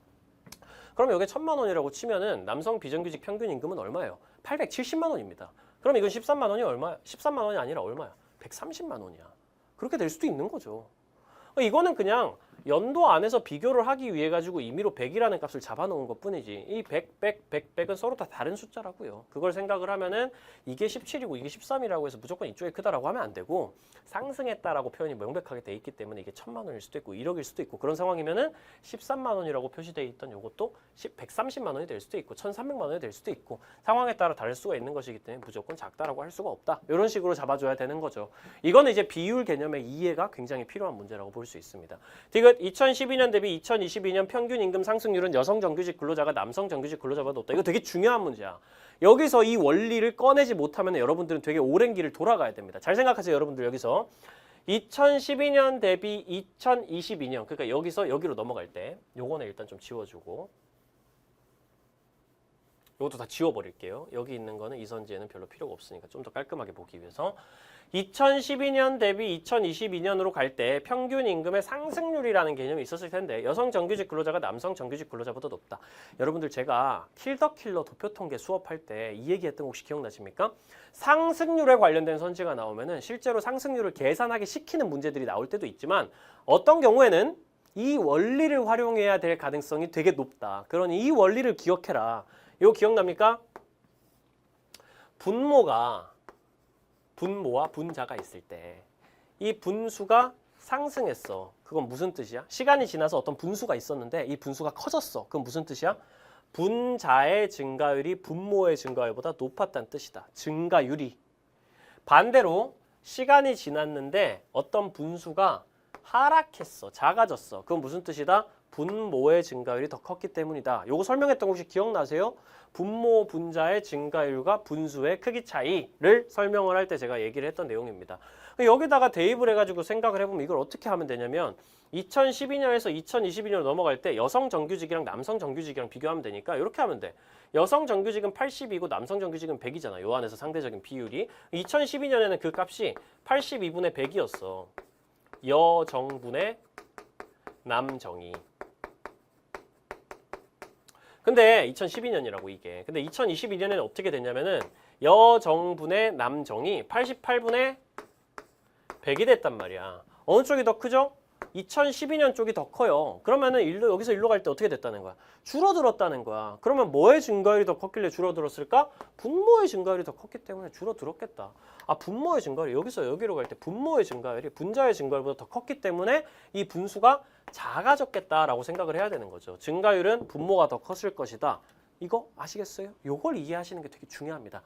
그럼 여기 1000만 원이라고 치면은 남성 비정규직 평균 임금은 얼마예요? 870만 원입니다. 그럼 이건 13만 원이 얼마야? 13만 원이 아니라 얼마야? 130만 원이야. 그렇게 될 수도 있는 거죠. 이거는 그냥 연도 안에서 비교를 하기 위해 가지고 임의로 100이라는 값을 잡아놓은 것 뿐이지 이 100, 100, 100, 100은 서로 다 다른 숫자라고요. 그걸 생각을 하면은 이게 17이고 이게 13이라고 해서 무조건 이쪽이 크다라고 하면 안 되고 상승했다라고 표현이 명백하게 돼 있기 때문에 이게 1000만 원일 수도 있고 1억일 수도 있고 그런 상황이면은 13만 원이라고 표시되어 있던 요것도 130만 원이 될 수도 있고 1300만 원이 될 수도 있고 상황에 따라 다를 수가 있는 것이기 때문에 무조건 작다라고 할 수가 없다. 이런 식으로 잡아줘야 되는 거죠. 이거는 이제 비율 개념의 이해가 굉장히 필요한 문제라고 볼 수 있습니다. 디귿 2012년 대비 2022년 평균 임금 상승률은 여성 정규직 근로자가 남성 정규직 근로자보다 높다. 이거 되게 중요한 문제야. 여기서 이 원리를 꺼내지 못하면 여러분들은 되게 오랜 길을 돌아가야 됩니다. 잘 생각하세요. 여러분들 여기서 2012년 대비 2022년 그러니까 여기서 여기로 넘어갈 때 요거는 일단 좀 지워주고 이것도 다 지워버릴게요. 여기 있는 거는 이선지에는 별로 필요가 없으니까 좀 더 깔끔하게 보기 위해서 2012년 대비 2022년으로 갈 때 평균 임금의 상승률이라는 개념이 있었을 텐데 여성 정규직 근로자가 남성 정규직 근로자보다 높다. 여러분들 제가 킬더킬러 도표통계 수업할 때 이 얘기했던 거 혹시 기억나십니까? 상승률에 관련된 선지가 나오면은 실제로 상승률을 계산하기 시키는 문제들이 나올 때도 있지만 어떤 경우에는 이 원리를 활용해야 될 가능성이 되게 높다. 그러니 이 원리를 기억해라. 이거 기억납니까? 분모가 분모와 분자가 있을 때 이 분수가 상승했어. 그건 무슨 뜻이야? 시간이 지나서 어떤 분수가 있었는데 이 분수가 커졌어. 그건 무슨 뜻이야? 분자의 증가율이 분모의 증가율보다 높았다는 뜻이다. 증가율이. 반대로 시간이 지났는데 어떤 분수가 하락했어. 작아졌어. 그건 무슨 뜻이다? 분모의 증가율이 더 컸기 때문이다. 요거 설명했던 거 혹시 기억나세요? 분모 분자의 증가율과 분수의 크기 차이를 설명을 할 때 제가 얘기를 했던 내용입니다. 여기다가 대입을 해가지고 생각을 해보면 이걸 어떻게 하면 되냐면 2012년에서 2022년으로 넘어갈 때 여성 정규직이랑 남성 정규직이랑 비교하면 되니까 이렇게 하면 돼. 여성 정규직은 80이고 남성 정규직은 100이잖아. 요 안에서 상대적인 비율이. 2012년에는 그 값이 82분의 100이었어. 여정분의 남정이. 근데 2012년이라고 이게. 근데 2022년에는 어떻게 됐냐면은 여정분의 남정이 88분의 100이 됐단 말이야. 어느 쪽이 더 크죠? 2012년 쪽이 더 커요. 그러면은 여기서 일로 갈 때 어떻게 됐다는 거야? 줄어들었다는 거야. 그러면 뭐의 증가율이 더 컸길래 줄어들었을까? 분모의 증가율이 더 컸기 때문에 줄어들었겠다. 아, 분모의 증가율이 여기서 여기로 갈 때 분모의 증가율이 분자의 증가율보다 더 컸기 때문에 이 분수가 작아졌겠다라고 생각을 해야 되는 거죠. 증가율은 분모가 더 컸을 것이다. 이거 아시겠어요? 요걸 이해하시는 게 되게 중요합니다.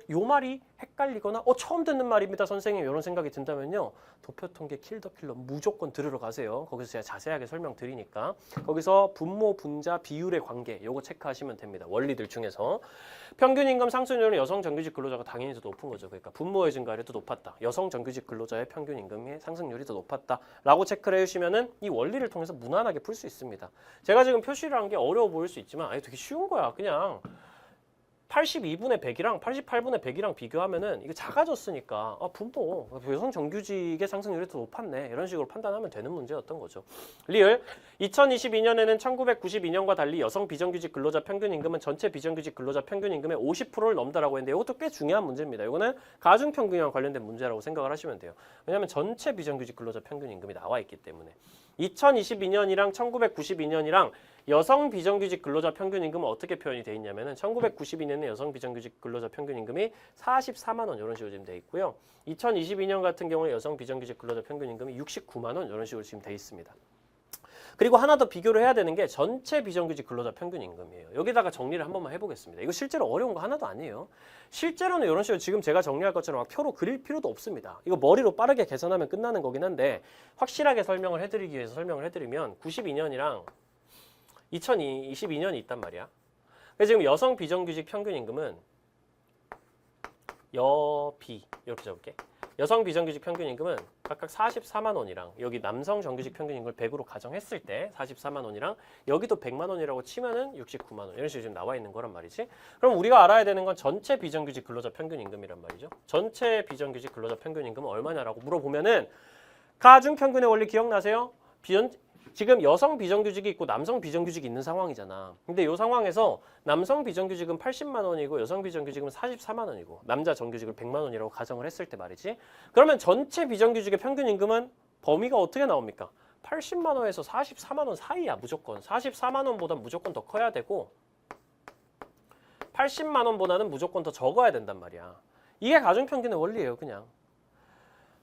요 말이 헷갈리거나 처음 듣는 말입니다, 선생님. 이런 생각이 든다면요. 도표통계 킬더킬러 무조건 들으러 가세요. 거기서 제가 자세하게 설명드리니까. 거기서 분모, 분자, 비율의 관계 요거 체크하시면 됩니다. 원리들 중에서. 평균 임금 상승률은 여성 정규직 근로자가 당연히 더 높은 거죠. 그러니까 분모의 증가율이 더 높았다. 여성 정규직 근로자의 평균 임금의 상승률이 더 높았다라고 체크를 해주시면은 이 원리를 통해서 무난하게 풀 수 있습니다. 제가 지금 표시를 한 게 어려워 보일 수 있지만 되게 쉬운 거야. 그냥 82분의 100이랑 88분의 100이랑 비교하면은 이게 작아졌으니까 분모, 여성 정규직의 상승률이 더 높았네. 이런 식으로 판단하면 되는 문제였던 거죠. 리을 2022년에는 1992년과 달리 여성 비정규직 근로자 평균 임금은 전체 비정규직 근로자 평균 임금의 50%를 넘다라고 했는데 이것도 꽤 중요한 문제입니다. 이거는 가중평균이랑 관련된 문제라고 생각을 하시면 돼요. 왜냐하면 전체 비정규직 근로자 평균 임금이 나와 있기 때문에. 2022년이랑 1992년이랑 여성 비정규직 근로자 평균 임금은 어떻게 표현이 돼 있냐면은 1992년에 여성 비정규직 근로자 평균 임금이 44만 원 이런 식으로 지금 돼 있고요. 2022년 같은 경우에 여성 비정규직 근로자 평균 임금이 69만 원 이런 식으로 지금 돼 있습니다. 그리고 하나 더 비교를 해야 되는 게 전체 비정규직 근로자 평균 임금이에요. 여기다가 정리를 한 번만 해보겠습니다. 이거 실제로 어려운 거 하나도 아니에요. 실제로는 이런 식으로 지금 제가 정리할 것처럼 막 표로 그릴 필요도 없습니다. 이거 머리로 빠르게 계산하면 끝나는 거긴 한데 확실하게 설명을 해드리기 위해서 설명을 해드리면 92년이랑 2022년이 있단 말이야. 그래서 지금 여성 비정규직 평균 임금은 여비 이렇게 적을게. 여성 비정규직 평균 임금은 각각 44만 원이랑 여기 남성 정규직 평균 임금을 100으로 가정했을 때 44만 원이랑 여기도 100만 원이라고 치면은 69만 원 이런 식으로 지금 나와 있는 거란 말이지. 그럼 우리가 알아야 되는 건 전체 비정규직 근로자 평균 임금이란 말이죠. 전체 비정규직 근로자 평균 임금은 얼마냐라고 물어보면은 가중평균의 원리 기억나세요? 지금 여성 비정규직이 있고 남성 비정규직이 있는 상황이잖아. 근데 이 상황에서 남성 비정규직은 80만 원이고 여성 비정규직은 44만 원이고 남자 정규직을 100만 원이라고 가정을 했을 때 말이지. 그러면 전체 비정규직의 평균 임금은 범위가 어떻게 나옵니까? 80만 원에서 44만 원 사이야 무조건. 44만 원보다 무조건 더 커야 되고 80만 원보다는 무조건 더 적어야 된단 말이야. 이게 가중평균의 원리예요 그냥.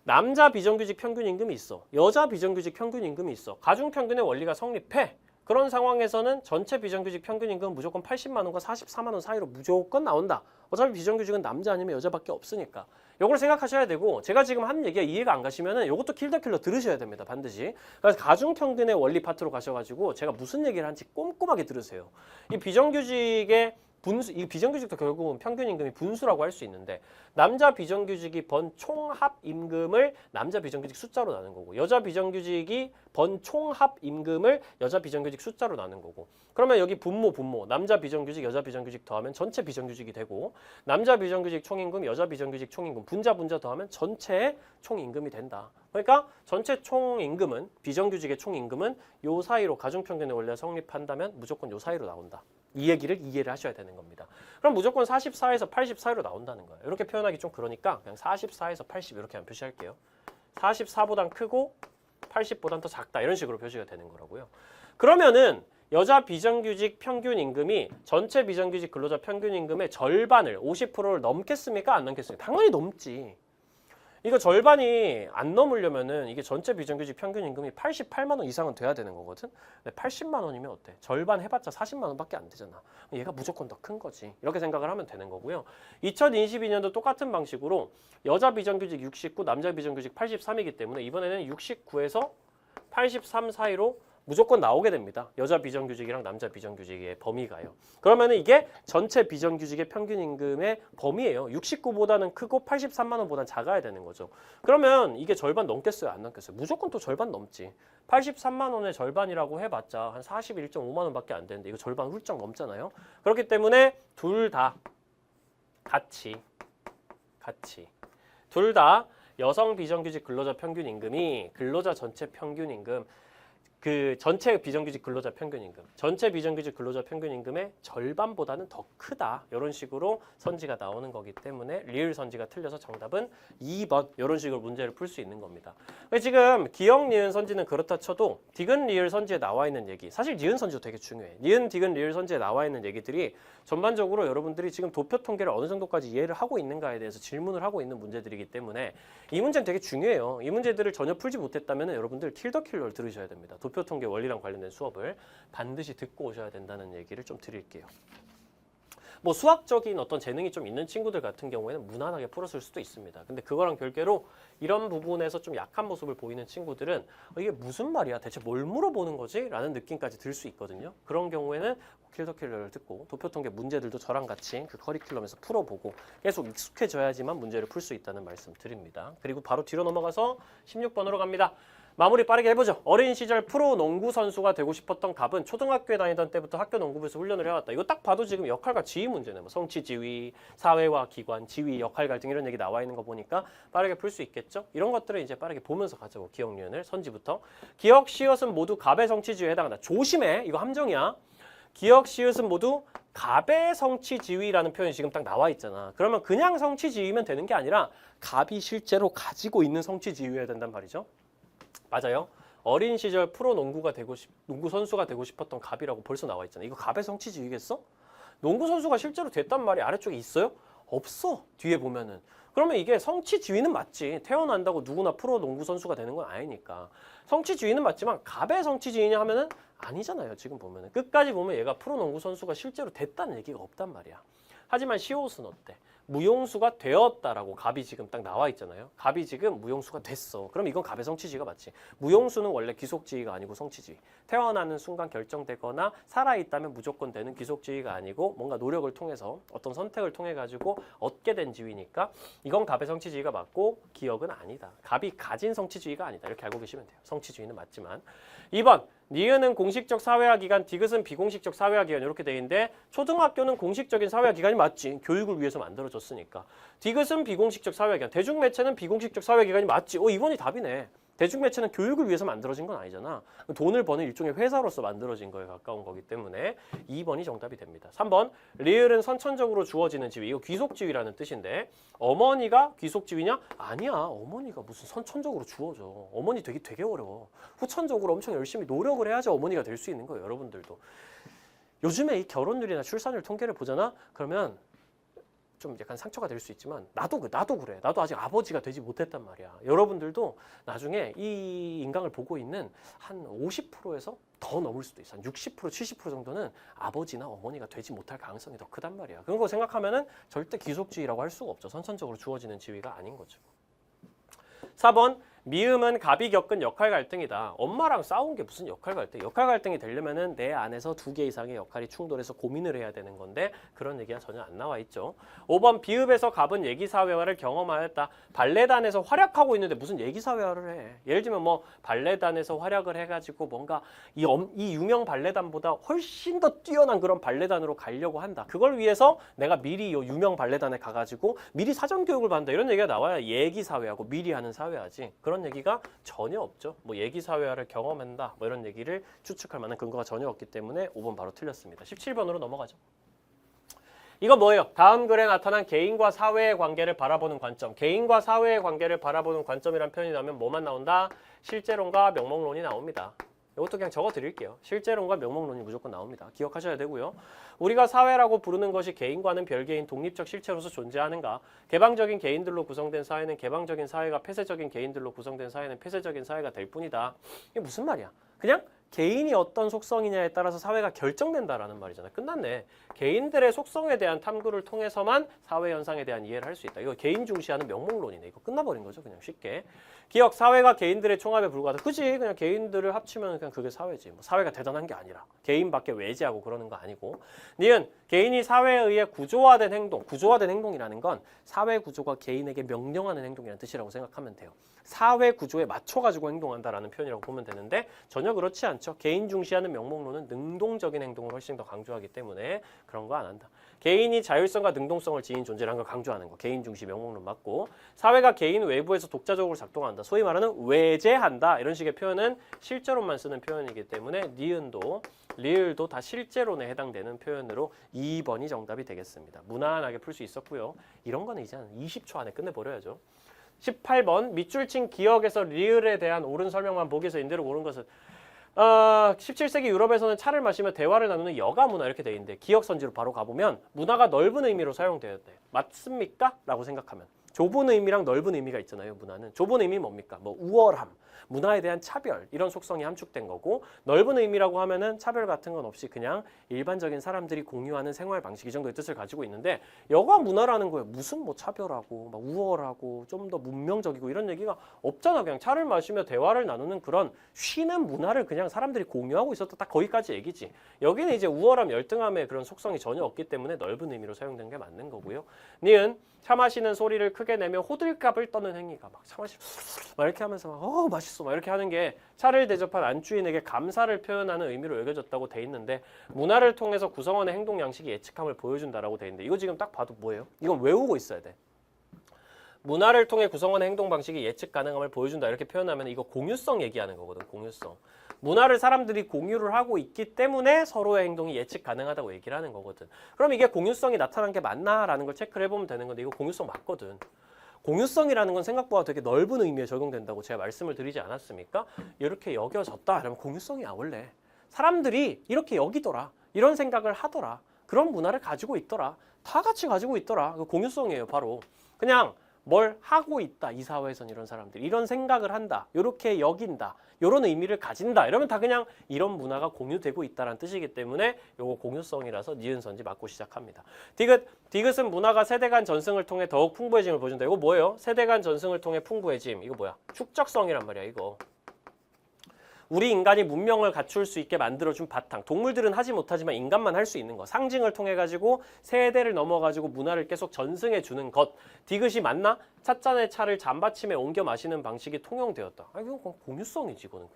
남자 비정규직 평균 임금이 있어. 여자 비정규직 평균 임금이 있어. 가중평균의 원리가 성립해. 그런 상황에서는 전체 비정규직 평균 임금은 무조건 80만 원과 44만 원 사이로 무조건 나온다. 어차피 비정규직은 남자 아니면 여자밖에 없으니까. 요걸 생각하셔야 되고 제가 지금 하는 얘기가 이해가 안 가시면은 요것도 킬더킬러 들으셔야 됩니다. 반드시. 그래서 가중평균의 원리 파트로 가셔가지고 제가 무슨 얘기를 하는지 꼼꼼하게 들으세요. 이 비정규직의 분수, 이 비정규직도 결국은 평균 임금이 분수라고 할 수 있는데 남자 비정규직이 번 총합 임금을 남자 비정규직 숫자로 나눈 거고 여자 비정규직이 번 총합 임금을 여자 비정규직 숫자로 나눈 거고 그러면 여기 분모 남자 비정규직 여자 비정규직 더하면 전체 비정규직이 되고 남자 비정규직 총임금 여자 비정규직 총임금 분자 더하면 전체 총임금이 된다. 그러니까 전체 총임금은 비정규직의 총임금은 요 사이로 가중평균의 원리가 성립한다면 무조건 요 사이로 나온다. 이 얘기를 이해를 하셔야 되는 겁니다. 그럼 무조건 44에서 80 사이로 나온다는 거예요. 이렇게 표현하기 좀 그러니까 그냥 44에서 80 이렇게 표시할게요. 44보단 크고 80보단 더 작다 이런 식으로 표시가 되는 거라고요. 그러면은 여자 비정규직 평균 임금이 전체 비정규직 근로자 평균 임금의 절반을 50%를 넘겠습니까? 안 넘겠습니까? 당연히 넘지. 이거 절반이 안 넘으려면은 이게 전체 비정규직 평균 임금이 88만 원 이상은 돼야 되는 거거든. 근데 80만 원이면 어때? 절반 해봤자 40만 원밖에 안 되잖아. 얘가 무조건 더 큰 거지. 이렇게 생각을 하면 되는 거고요. 2022년도 똑같은 방식으로 여자 비정규직 69, 남자 비정규직 83이기 때문에 이번에는 69에서 83 사이로 무조건 나오게 됩니다. 여자 비정규직이랑 남자 비정규직의 범위가요. 그러면은 이게 전체 비정규직의 평균 임금의 범위예요. 69보다는 크고 83만 원보다는 작아야 되는 거죠. 그러면 이게 절반 넘겠어요? 안 넘겠어요? 무조건 또 절반 넘지. 83만 원의 절반이라고 해봤자 한 41.5만 원밖에 안 되는데 이거 절반 훌쩍 넘잖아요. 그렇기 때문에 둘 다 같이 둘 다 여성 비정규직 근로자 평균 임금이 근로자 전체 평균 임금 그 전체 비정규직 근로자 평균 임금, 전체 비정규직 근로자 평균 임금의 절반보다는 더 크다. 이런 식으로 선지가 나오는 거기 때문에 리을 선지가 틀려서 정답은 2번. 이런 식으로 문제를 풀 수 있는 겁니다. 지금 기역, 니은 선지는 그렇다 쳐도 디귿, 리을 선지에 나와 있는 얘기, 사실 니은 선지도 되게 중요해. 니은, 디귿, 리을 선지에 나와 있는 얘기들이 전반적으로 여러분들이 지금 도표 통계를 어느 정도까지 이해를 하고 있는가에 대해서 질문을 하고 있는 문제들이기 때문에 이 문제는 되게 중요해요. 이 문제들을 전혀 풀지 못했다면 여러분들 킬더킬러를 들으셔야 됩니다. 도표 통계 원리랑 관련된 수업을 반드시 듣고 오셔야 된다는 얘기를 좀 드릴게요. 뭐 수학적인 어떤 재능이 좀 있는 친구들 같은 경우에는 무난하게 풀었을 수도 있습니다. 근데 그거랑 별개로 이런 부분에서 좀 약한 모습을 보이는 친구들은 이게 무슨 말이야? 대체 뭘 물어보는 거지? 라는 느낌까지 들 수 있거든요. 그런 경우에는 킬더킬러를 듣고 도표 통계 문제들도 저랑 같이 그 커리큘럼에서 풀어보고 계속 익숙해져야지만 문제를 풀 수 있다는 말씀 드립니다. 그리고 바로 뒤로 넘어가서 16번으로 갑니다. 마무리 빠르게 해보죠. 어린 시절 프로 농구 선수가 되고 싶었던 갑은 초등학교에 다니던 때부터 학교 농구부에서 훈련을 해왔다. 이거 딱 봐도 지금 역할과 지위 문제네. 뭐 성취 지위, 사회와 기관, 지위, 역할 갈등 이런 얘기 나와 있는 거 보니까 빠르게 풀 수 있겠죠. 이런 것들을 이제 빠르게 보면서 가자고. 기억, 니은을 선지부터. 기억, 시옷은 모두 갑의 성취 지위에 해당한다. 조심해. 이거 함정이야. 기억, 시옷은 모두 갑의 성취 지위라는 표현이 지금 딱 나와 있잖아. 그러면 그냥 성취 지위면 되는 게 아니라 갑이 실제로 가지고 있는 성취 지위여야 된단 말이죠. 맞아요. 어린 시절 프로 농구 선수가 되고 싶었던 갑이라고 벌써 나와 있잖아요. 이거 갑의 성취 지위겠어? 농구 선수가 실제로 됐단 말이 아래쪽에 있어요? 없어. 뒤에 보면은. 그러면 이게 성취 지위는 맞지. 태어난다고 누구나 프로 농구 선수가 되는 건 아니니까. 성취 지위는 맞지만 갑의 성취 지위냐 하면은 아니잖아요. 지금 보면은. 끝까지 보면 얘가 프로 농구 선수가 실제로 됐다는 얘기가 없단 말이야. 하지만 시옷은 어때? 무용수가 되었다라고 갑이 지금 딱 나와 있잖아요. 갑이 지금 무용수가 됐어. 그럼 이건 갑의 성취지위가 맞지. 무용수는 원래 귀속지위가 아니고 성취지위. 태어나는 순간 결정되거나 살아있다면 무조건 되는 귀속지위가 아니고 뭔가 노력을 통해서 어떤 선택을 통해 가지고 얻게 된 지위니까 이건 갑의 성취지위가 맞고 기억은 아니다. 갑이 가진 성취지위가 아니다. 이렇게 알고 계시면 돼요. 성취지위는 맞지만. 2번. 니은은 공식적 사회화 기관, 디귿은 비공식적 사회화 기관 이렇게 돼 있는데 초등학교는 공식적인 사회화 기관이 맞지. 교육을 위해서 만들어졌으니까. 디귿은 비공식적 사회화 기관, 대중매체는 비공식적 사회화 기관이 맞지. 2번이 답이네. 대중매체는 교육을 위해서 만들어진 건 아니잖아. 돈을 버는 일종의 회사로서 만들어진 거에 가까운 거기 때문에 2번이 정답이 됩니다. 3번. 리을은 선천적으로 주어지는 지위. 이거 귀속지위라는 뜻인데 어머니가 귀속지위냐? 아니야. 어머니가 무슨 선천적으로 주어져. 어머니 되게 어려워. 후천적으로 엄청 열심히 노력을 해야지 어머니가 될 수 있는 거예요. 여러분들도. 요즘에 이 결혼율이나 출산율 통계를 보잖아? 그러면 좀 약간 상처가 될 수 있지만 나도 그래. 나도 아직 아버지가 되지 못했단 말이야. 여러분들도 나중에 이 인강을 보고 있는 한 50%에서 더 넘을 수도 있어. 한 60%, 70% 정도는 아버지나 어머니가 되지 못할 가능성이 더 크단 말이야. 그런 거 생각하면은 절대 귀속지위라고 할 수가 없죠. 선천적으로 주어지는 지위가 아닌 거죠. 4번. 미음은 갑이 겪은 역할 갈등이다. 엄마랑 싸운 게 무슨 역할 갈등? 역할 갈등이 되려면은 내 안에서 2개 이상의 역할이 충돌해서 고민을 해야 되는 건데 그런 얘기가 전혀 안 나와 있죠. 5번. 비읍에서 갑은 얘기사회화를 경험하였다. 발레단에서 활약하고 있는데 무슨 얘기사회화를 해. 예를 들면 뭐 발레단에서 활약을 해가지고 뭔가 이 유명 발레단보다 훨씬 더 뛰어난 그런 발레단으로 가려고 한다. 그걸 위해서 내가 미리 이 유명 발레단에 가가지고 미리 사전교육을 받는다. 이런 얘기가 나와야 얘기사회하고 미리 하는 사회화지. 그런 얘기가 전혀 없죠. 뭐 얘기사회화를 경험한다. 뭐 이런 얘기를 추측할 만한 근거가 전혀 없기 때문에 5번 바로 틀렸습니다. 17번으로 넘어가죠. 이거 뭐예요? 다음 글에 나타난 개인과 사회의 관계를 바라보는 관점. 개인과 사회의 관계를 바라보는 관점이란 표현이 나오면 뭐만 나온다? 실제론과 명목론이 나옵니다. 이것도 그냥 적어 드릴게요. 실제론과 명목론이 무조건 나옵니다. 기억하셔야 되고요. 우리가 사회라고 부르는 것이 개인과는 별개인 독립적 실체로서 존재하는가? 개방적인 개인들로 구성된 사회는 개방적인 사회가, 폐쇄적인 개인들로 구성된 사회는 폐쇄적인 사회가 될 뿐이다. 이게 무슨 말이야? 그냥 개인이 어떤 속성이냐에 따라서 사회가 결정된다라는 말이잖아. 끝났네. 개인들의 속성에 대한 탐구를 통해서만 사회 현상에 대한 이해를 할 수 있다. 이거 개인 중시하는 명목론이네. 이거 끝나버린 거죠. 그냥 쉽게. 기억, 사회가 개인들의 총합에 불과하다. 그치? 그냥 개인들을 합치면 그냥 그게 사회지. 뭐 사회가 대단한 게 아니라. 개인밖에 외지하고 그러는 거 아니고. 니은 개인이 사회에 의해 구조화된 행동. 구조화된 행동이라는 건 사회 구조가 개인에게 명령하는 행동이라는 뜻이라고 생각하면 돼요. 사회 구조에 맞춰가지고 행동한다라는 표현이라고 보면 되는데 전혀 그렇지 않죠. 개인 중시하는 명목론은 능동적인 행동을 훨씬 더 강조하기 때문에 그런 거 안 한다. 개인이 자율성과 능동성을 지닌 존재라는 걸 강조하는 거. 개인 중시 명목론 맞고, 사회가 개인 외부에서 독자적으로 작동한다. 소위 말하는 외제한다. 이런 식의 표현은 실제로만 쓰는 표현이기 때문에 니은도 리을도 다 실제론에 해당되는 표현으로 2번이 정답이 되겠습니다. 무난하게 풀 수 있었고요. 이런 거는 이제 한 20초 안에 끝내버려야죠. 18번 밑줄 친 기억에서 리을에 대한 옳은 설명만 보기에서 인대로 옳은 것은 17세기 유럽에서는 차를 마시며 대화를 나누는 여가 문화 이렇게 돼 있는데 기억 선지로 바로 가보면 문화가 넓은 의미로 사용되었대. 맞습니까? 라고 생각하면 좁은 의미랑 넓은 의미가 있잖아요. 문화는 좁은 의미 뭡니까? 뭐 우월함, 문화에 대한 차별 이런 속성이 함축된 거고, 넓은 의미라고 하면은 차별 같은 건 없이 그냥 일반적인 사람들이 공유하는 생활 방식 이 정도의 뜻을 가지고 있는데, 여가 문화라는 거에 무슨 뭐 차별하고 막 우월하고 좀 더 문명적이고 이런 얘기가 없잖아. 그냥 차를 마시며 대화를 나누는 그런 쉬는 문화를 그냥 사람들이 공유하고 있었다. 딱 거기까지 얘기지. 여기는 이제 우월함, 열등함의 그런 속성이 전혀 없기 때문에 넓은 의미로 사용된 게 맞는 거고요. 니은 차 마시는 소리를 크게 내며 호들갑을 떠는 행위가 막 차 마시 막 이렇게 하면서 막 맛있어 막 이렇게 하는 게 차를 대접한 안주인에게 감사를 표현하는 의미로 여겨졌다고 돼 있는데, 문화를 통해서 구성원의 행동 양식이 예측함을 보여준다라고 돼 있는데, 이거 지금 딱 봐도 뭐예요? 이건 외우고 있어야 돼. 문화를 통해 구성원의 행동 방식이 예측 가능함을 보여준다 이렇게 표현하면 이거 공유성 얘기하는 거거든. 공유성. 문화를 사람들이 공유를 하고 있기 때문에 서로의 행동이 예측 가능하다고 얘기를 하는 거거든. 그럼 이게 공유성이 나타난 게 맞나라는 걸 체크를 해보면 되는 건데, 이거 공유성 맞거든. 공유성이라는 건 생각보다 되게 넓은 의미에 적용된다고 제가 말씀을 드리지 않았습니까? 이렇게 여겨졌다 이러면 공유성이야. 원래 사람들이 이렇게 여기더라, 이런 생각을 하더라, 그런 문화를 가지고 있더라, 다 같이 가지고 있더라. 그 공유성이에요. 바로 그냥 뭘 하고 있다. 이 사회에선 이런 사람들이 이런 생각을 한다, 이렇게 여긴다, 이런 의미를 가진다 이러면 다 그냥 이런 문화가 공유되고 있다는 뜻이기 때문에 요거 공유성이라서 니은선지 맞고 시작합니다. 디귿은 문화가 세대 간 전승을 통해 더욱 풍부해짐을 보여준다. 이거 뭐예요? 세대 간 전승을 통해 풍부해짐. 이거 뭐야? 축적성이란 말이야. 이거 우리 인간이 문명을 갖출 수 있게 만들어준 바탕. 동물들은 하지 못하지만 인간만 할 수 있는 거. 상징을 통해 가지고 세대를 넘어 가지고 문화를 계속 전승해 주는 것. 디귿이 맞나? 찻잔의 차를 잔받침에 옮겨 마시는 방식이 통용되었다. 아, 이건 공유성이지. 이거는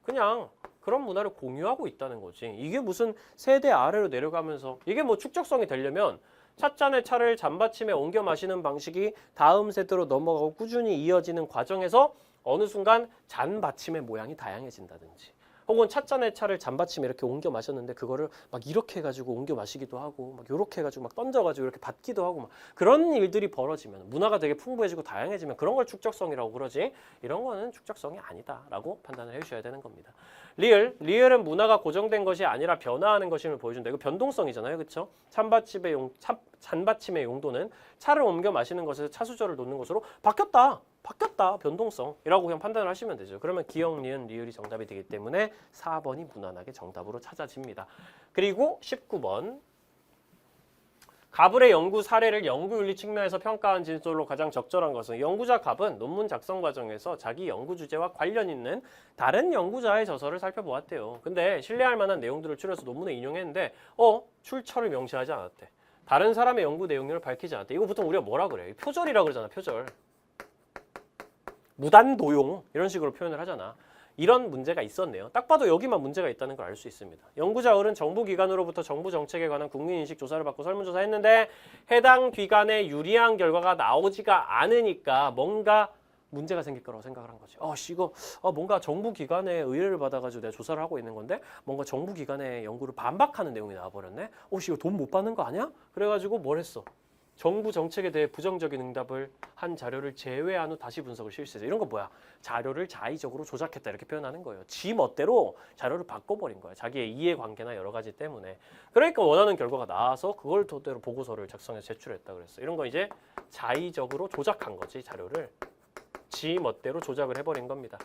그냥 그런 문화를 공유하고 있다는 거지. 이게 무슨 세대 아래로 내려가면서, 이게 뭐 축적성이 되려면 찻잔의 차를 잔받침에 옮겨 마시는 방식이 다음 세대로 넘어가고 꾸준히 이어지는 과정에서 어느 순간 잔받침의 모양이 다양해진다든지, 혹은 찻잔의 차를 잔받침에 이렇게 옮겨 마셨는데 그거를 막 이렇게 해가지고 옮겨 마시기도 하고 막 이렇게 해가지고 막 던져가지고 이렇게 받기도 하고 막 그런 일들이 벌어지면, 문화가 되게 풍부해지고 다양해지면 그런 걸 축적성이라고 그러지, 이런 거는 축적성이 아니다라고 판단을 해주셔야 되는 겁니다. 리을은 문화가 고정된 것이 아니라 변화하는 것임을 보여준다. 이거 변동성이잖아요. 그렇죠? 잔받침의 용도는 차를 옮겨 마시는 것에서 차수저를 놓는 것으로 바뀌었다. 변동성이라고 그냥 판단을 하시면 되죠. 그러면 기억, 니은, 리을이 정답이 되기 때문에 4번이 무난하게 정답으로 찾아집니다. 그리고 19번. 갑을의 연구 사례를 연구윤리 측면에서 평가한 진술로 가장 적절한 것은, 연구자 갑은 논문 작성 과정에서 자기 연구 주제와 관련 있는 다른 연구자의 저서를 살펴보았대요. 근데 신뢰할 만한 내용들을 추려서 논문에 인용했는데 출처를 명시하지 않았대. 다른 사람의 연구 내용을 밝히지 않았대. 이거 보통 우리가 뭐라 그래요? 표절이라고 그러잖아. 표절. 무단도용 이런 식으로 표현을 하잖아. 이런 문제가 있었네요. 딱 봐도 여기만 문제가 있다는 걸 알 수 있습니다. 연구자 을은 정부기관으로부터 정부 정책에 관한 국민인식 조사를 받고 설문조사했는데 해당 기관에 유리한 결과가 나오지가 않으니까 뭔가 문제가 생길 거라고 생각을 한 거지. 이거 뭔가 정부기관에 의뢰를 받아가지고 내가 조사를 하고 있는 건데 뭔가 정부기관의 연구를 반박하는 내용이 나와버렸네. 이거 돈 못 받는 거 아니야? 그래가지고 뭘 했어? 정부 정책에 대해 부정적인 응답을 한 자료를 제외한 후 다시 분석을 실시해서 이런 거 뭐야? 자료를 자의적으로 조작했다 이렇게 표현하는 거예요. 지 멋대로 자료를 바꿔버린 거야. 자기의 이해관계나 여러 가지 때문에. 그러니까 원하는 결과가 나와서 그걸 토대로 보고서를 작성해서 제출했다 그랬어. 이런 거 이제 자의적으로 조작한 거지 자료를. 지 멋대로 조작을 해버린 겁니다.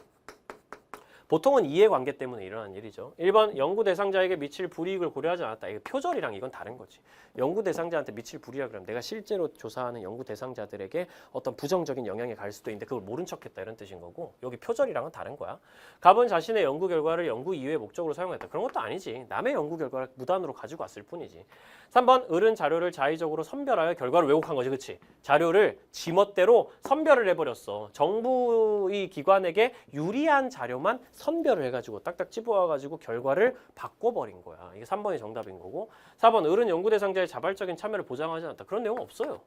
보통은 이해관계 때문에 일어나는 일이죠. 1번 연구 대상자에게 미칠 불이익을 고려하지 않았다. 이거 표절이랑 이건 다른 거지. 연구 대상자한테 미칠 불이익 그러면 내가 실제로 조사하는 연구 대상자들에게 어떤 부정적인 영향이 갈 수도 있는데 그걸 모른 척했다 이런 뜻인 거고 여기 표절이랑은 다른 거야. 갑은 자신의 연구 결과를 연구 이외의 목적으로 사용했다. 그런 것도 아니지. 남의 연구 결과를 무단으로 가지고 왔을 뿐이지. 3번 을은 자료를 자의적으로 선별하여 결과를 왜곡한 거지. 그치? 자료를 지멋대로 선별을 해버렸어. 정부의 기관에게 유리한 자료만 선별을 해가지고 딱딱 집어와가지고 결과를 바꿔버린 거야. 이게 3번이 정답인 거고 4번 을은 연구 대상자의 자발적인 참여를 보장하지 않았다. 그런 내용 없어요.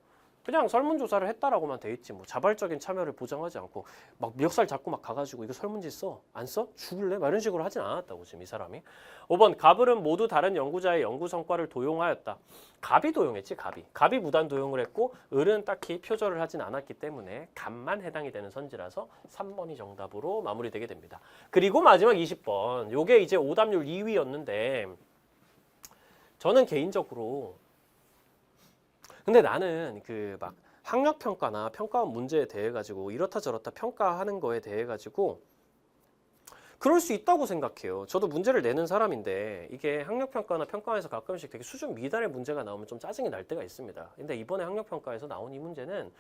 그냥 설문조사를 했다라고만 돼 있지 뭐 자발적인 참여를 보장하지 않고 막 멱살 잡고 막 가가지고 이거 설문지 써? 안 써? 죽을래? 막 이런 식으로 하진 않았다고 지금 이 사람이. 5번 갑을은 모두 다른 연구자의 연구 성과를 도용하였다. 갑이 도용했지 갑이. 갑이 무단 도용을 했고 을은 딱히 표절을 하진 않았기 때문에 갑만 해당이 되는 선지라서 3번이 정답으로 마무리되게 됩니다. 그리고 마지막 20번 요게 이제 오답률 2위였는데 저는 개인적으로 근데 나는 그 막 학력 평가나 평가원 문제에 대해 가지고 이렇다 저렇다 평가하는 거에 대해 가지고 그럴 수 있다고 생각해요. 저도 문제를 내는 사람인데 이게 학력 평가나 평가원에서 가끔씩 되게 수준 미달의 문제가 나오면 좀 짜증이 날 때가 있습니다. 근데 이번에 학력 평가에서 나온 이 문제는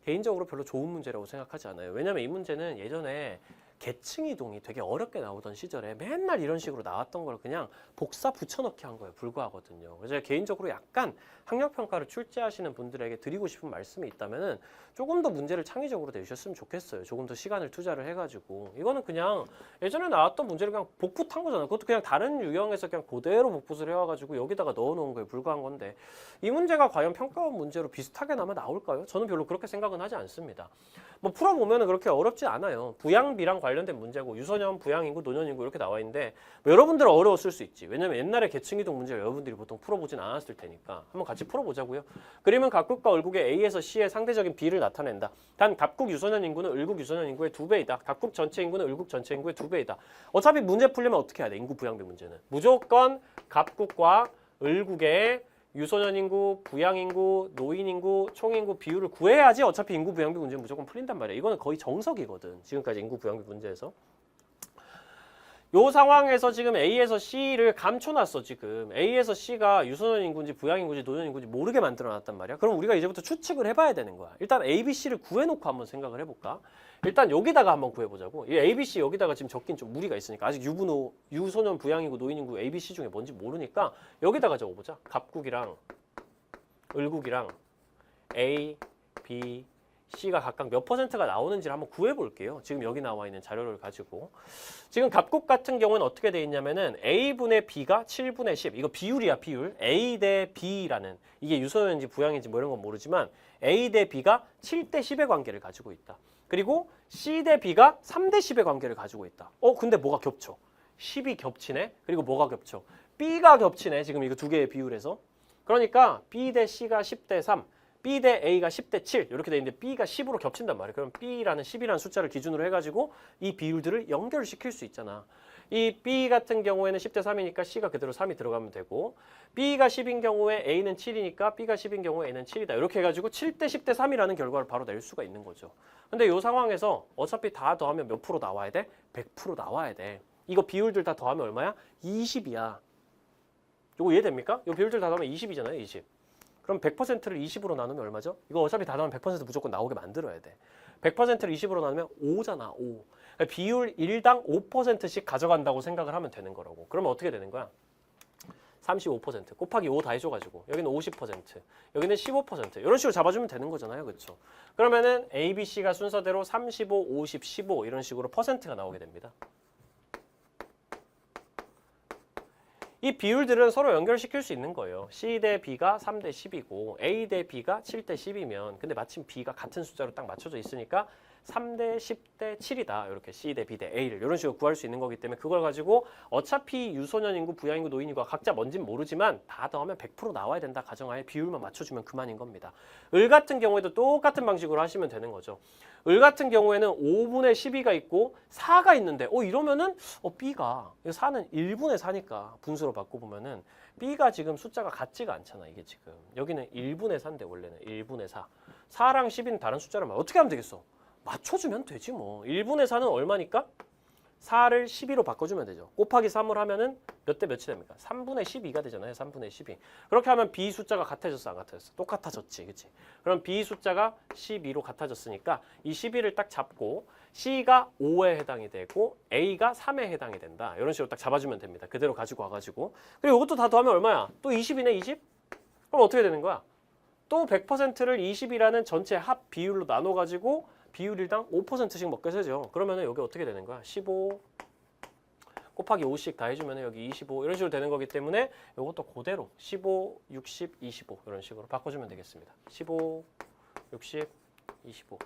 개인적으로 별로 좋은 문제라고 생각하지 않아요. 왜냐면 이 문제는 예전에 계층 이동이 되게 어렵게 나오던 시절에 맨날 이런 식으로 나왔던 걸 그냥 복사 붙여넣기 한 거에 불과하거든요. 그래서 제가 개인적으로 약간 학력평가를 출제하시는 분들에게 드리고 싶은 말씀이 있다면은 조금 더 문제를 창의적으로 내주셨으면 좋겠어요. 조금 더 시간을 투자를 해가지고. 이거는 그냥 예전에 나왔던 문제를 그냥 복붙한 거잖아요. 그것도 그냥 다른 유형에서 그냥 그대로 복붙을 해와가지고 여기다가 넣어놓은 거에 불과한 건데 이 문제가 과연 평가원 문제로 비슷하게 나올까요? 저는 별로 그렇게 생각은 하지 않습니다. 뭐 풀어보면 그렇게 어렵지 않아요. 부양비랑 관련된 문제고 유소년, 부양인구, 노년인구 이렇게 나와 있는데 뭐 여러분들은 어려웠을 수 있지. 왜냐면 옛날에 계층이동 문제를 여러분들이 보통 풀어보진 않았을 테니까 한번 같이 풀어보자고요. 그림은 갑국과 을국의 A에서 C의 상대적인 B를 나타낸다. 단 갑국 유소년 인구는 을국 유소년 인구의 2배이다. 갑국 전체 인구는 을국 전체 인구의 2배이다. 어차피 문제 풀려면 어떻게 해야 돼? 인구 부양비 문제는. 무조건 갑국과 을국의 유소년 인구, 부양 인구, 노인 인구, 총 인구 비율을 구해야지 어차피 인구 부양비 문제는 무조건 풀린단 말이야. 이거는 거의 정석이거든. 지금까지 인구 부양비 문제에서. 요 상황에서 지금 A에서 C를 감춰놨어. 지금 A에서 C가 유소년 인구인지 부양 인구인지 노년 인구인지 모르게 만들어놨단 말이야. 그럼 우리가 이제부터 추측을 해봐야 되는 거야. 일단 A, B, C를 구해놓고 한번 생각을 해볼까? 일단 여기다가 한번 구해보자고. 이 A, B, C 여기다가 지금 적긴 좀 무리가 있으니까 아직 유소년 부양 인구, 노인 인구 A, B, C 중에 뭔지 모르니까 여기다가 적어보자. 갑국이랑 을국이랑 A, B, C가 각각 몇 퍼센트가 나오는지를 한번 구해볼게요. 지금 여기 나와 있는 자료를 가지고. 지금 갑국 같은 경우는 어떻게 돼 있냐면은 A분의 B가 7분의 10. 이거 비율이야, 비율. A 대 B라는. 이게 유소년인지 부양인지 뭐 이런 건 모르지만 A 대 B가 7대 10의 관계를 가지고 있다. 그리고 C 대 B가 3대 10의 관계를 가지고 있다. 근데 뭐가 겹쳐? 10이 겹치네? 그리고 뭐가 겹쳐? B가 겹치네. 지금 이거 두 개의 비율에서. 그러니까 B 대 C가 10대 3. B 대 A가 10대 7 이렇게 돼 있는데 B가 10으로 겹친단 말이에요. 그럼 B라는 10이라는 숫자를 기준으로 해가지고 이 비율들을 연결시킬 수 있잖아. 이 B 같은 경우에는 10대 3이니까 C가 그대로 3이 들어가면 되고 B가 10인 경우에 A는 7이니까 B가 10인 경우에 A는 7이다. 이렇게 해가지고 7대 10대 3이라는 결과를 바로 낼 수가 있는 거죠. 근데 이 상황에서 어차피 다 더하면 몇 프로 나와야 돼? 100% 나와야 돼. 이거 비율들 다 더하면 얼마야? 20이야. 이거 이해됩니까? 이 비율들 다 더하면 20이잖아요. 20. 그럼 100%를 20으로 나누면 얼마죠? 이거 어차피 다 나누면 100% 무조건 나오게 만들어야 돼. 100%를 20으로 나누면 5잖아. 5. 그러니까 비율 1당 5%씩 가져간다고 생각을 하면 되는 거라고. 그러면 어떻게 되는 거야? 35% 곱하기 5 다 해줘가지고 여기는 50%, 여기는 15% 이런 식으로 잡아주면 되는 거잖아요. 그렇죠? 그러면은 A, B, C가 순서대로 35, 50, 15 이런 식으로 퍼센트가 나오게 됩니다. 이 비율들은 서로 연결시킬 수 있는 거예요. C 대 B가 3 대 10이고 A 대 B가 7 대 10이면 근데 마침 B가 같은 숫자로 딱 맞춰져 있으니까 3대 10대 7이다. 이렇게 C 대 B 대 A를 이런 식으로 구할 수 있는 거기 때문에 그걸 가지고 어차피 유소년 인구, 부양 인구, 노인 인구가 각자 뭔진 모르지만 다 더하면 100% 나와야 된다. 가정하에 비율만 맞춰주면 그만인 겁니다. 을 같은 경우에도 똑같은 방식으로 하시면 되는 거죠. 을 같은 경우에는 5분의 12가 있고 4가 있는데 이러면은 B가 4는 1분의 4니까 분수로 바꿔보면은 B가 지금 숫자가 같지가 않잖아. 이게 지금 여기는 1분의 4인데 원래는 1분의 4 4랑 12는 다른 숫자를 어떻게 하면 되겠어? 맞춰주면 되지 뭐. 1분의 4는 얼마니까? 4를 12로 바꿔주면 되죠. 곱하기 3을 하면은 몇 대 몇이 됩니까? 3분의 12가 되잖아요. 3분의 12. 그렇게 하면 B 숫자가 같아졌어, 안 같아졌어? 똑같아졌지, 그치? 그럼 B 숫자가 12로 같아졌으니까 이 12를 딱 잡고 C가 5에 해당이 되고 A가 3에 해당이 된다. 이런 식으로 딱 잡아주면 됩니다. 그대로 가지고 와가지고. 그리고 이것도 다 더하면 얼마야? 또 20이네, 20? 그럼 어떻게 되는 거야? 또 100%를 20이라는 전체 합 비율로 나눠가지고 비율일당 5%씩 먹게 되죠. 그러면 여기 어떻게 되는 거야? 15 곱하기 5씩 다 해주면 여기 25 이런 식으로 되는 거기 때문에 이것도 그대로 15, 60, 25 이런 식으로 바꿔주면 되겠습니다. 15, 60, 25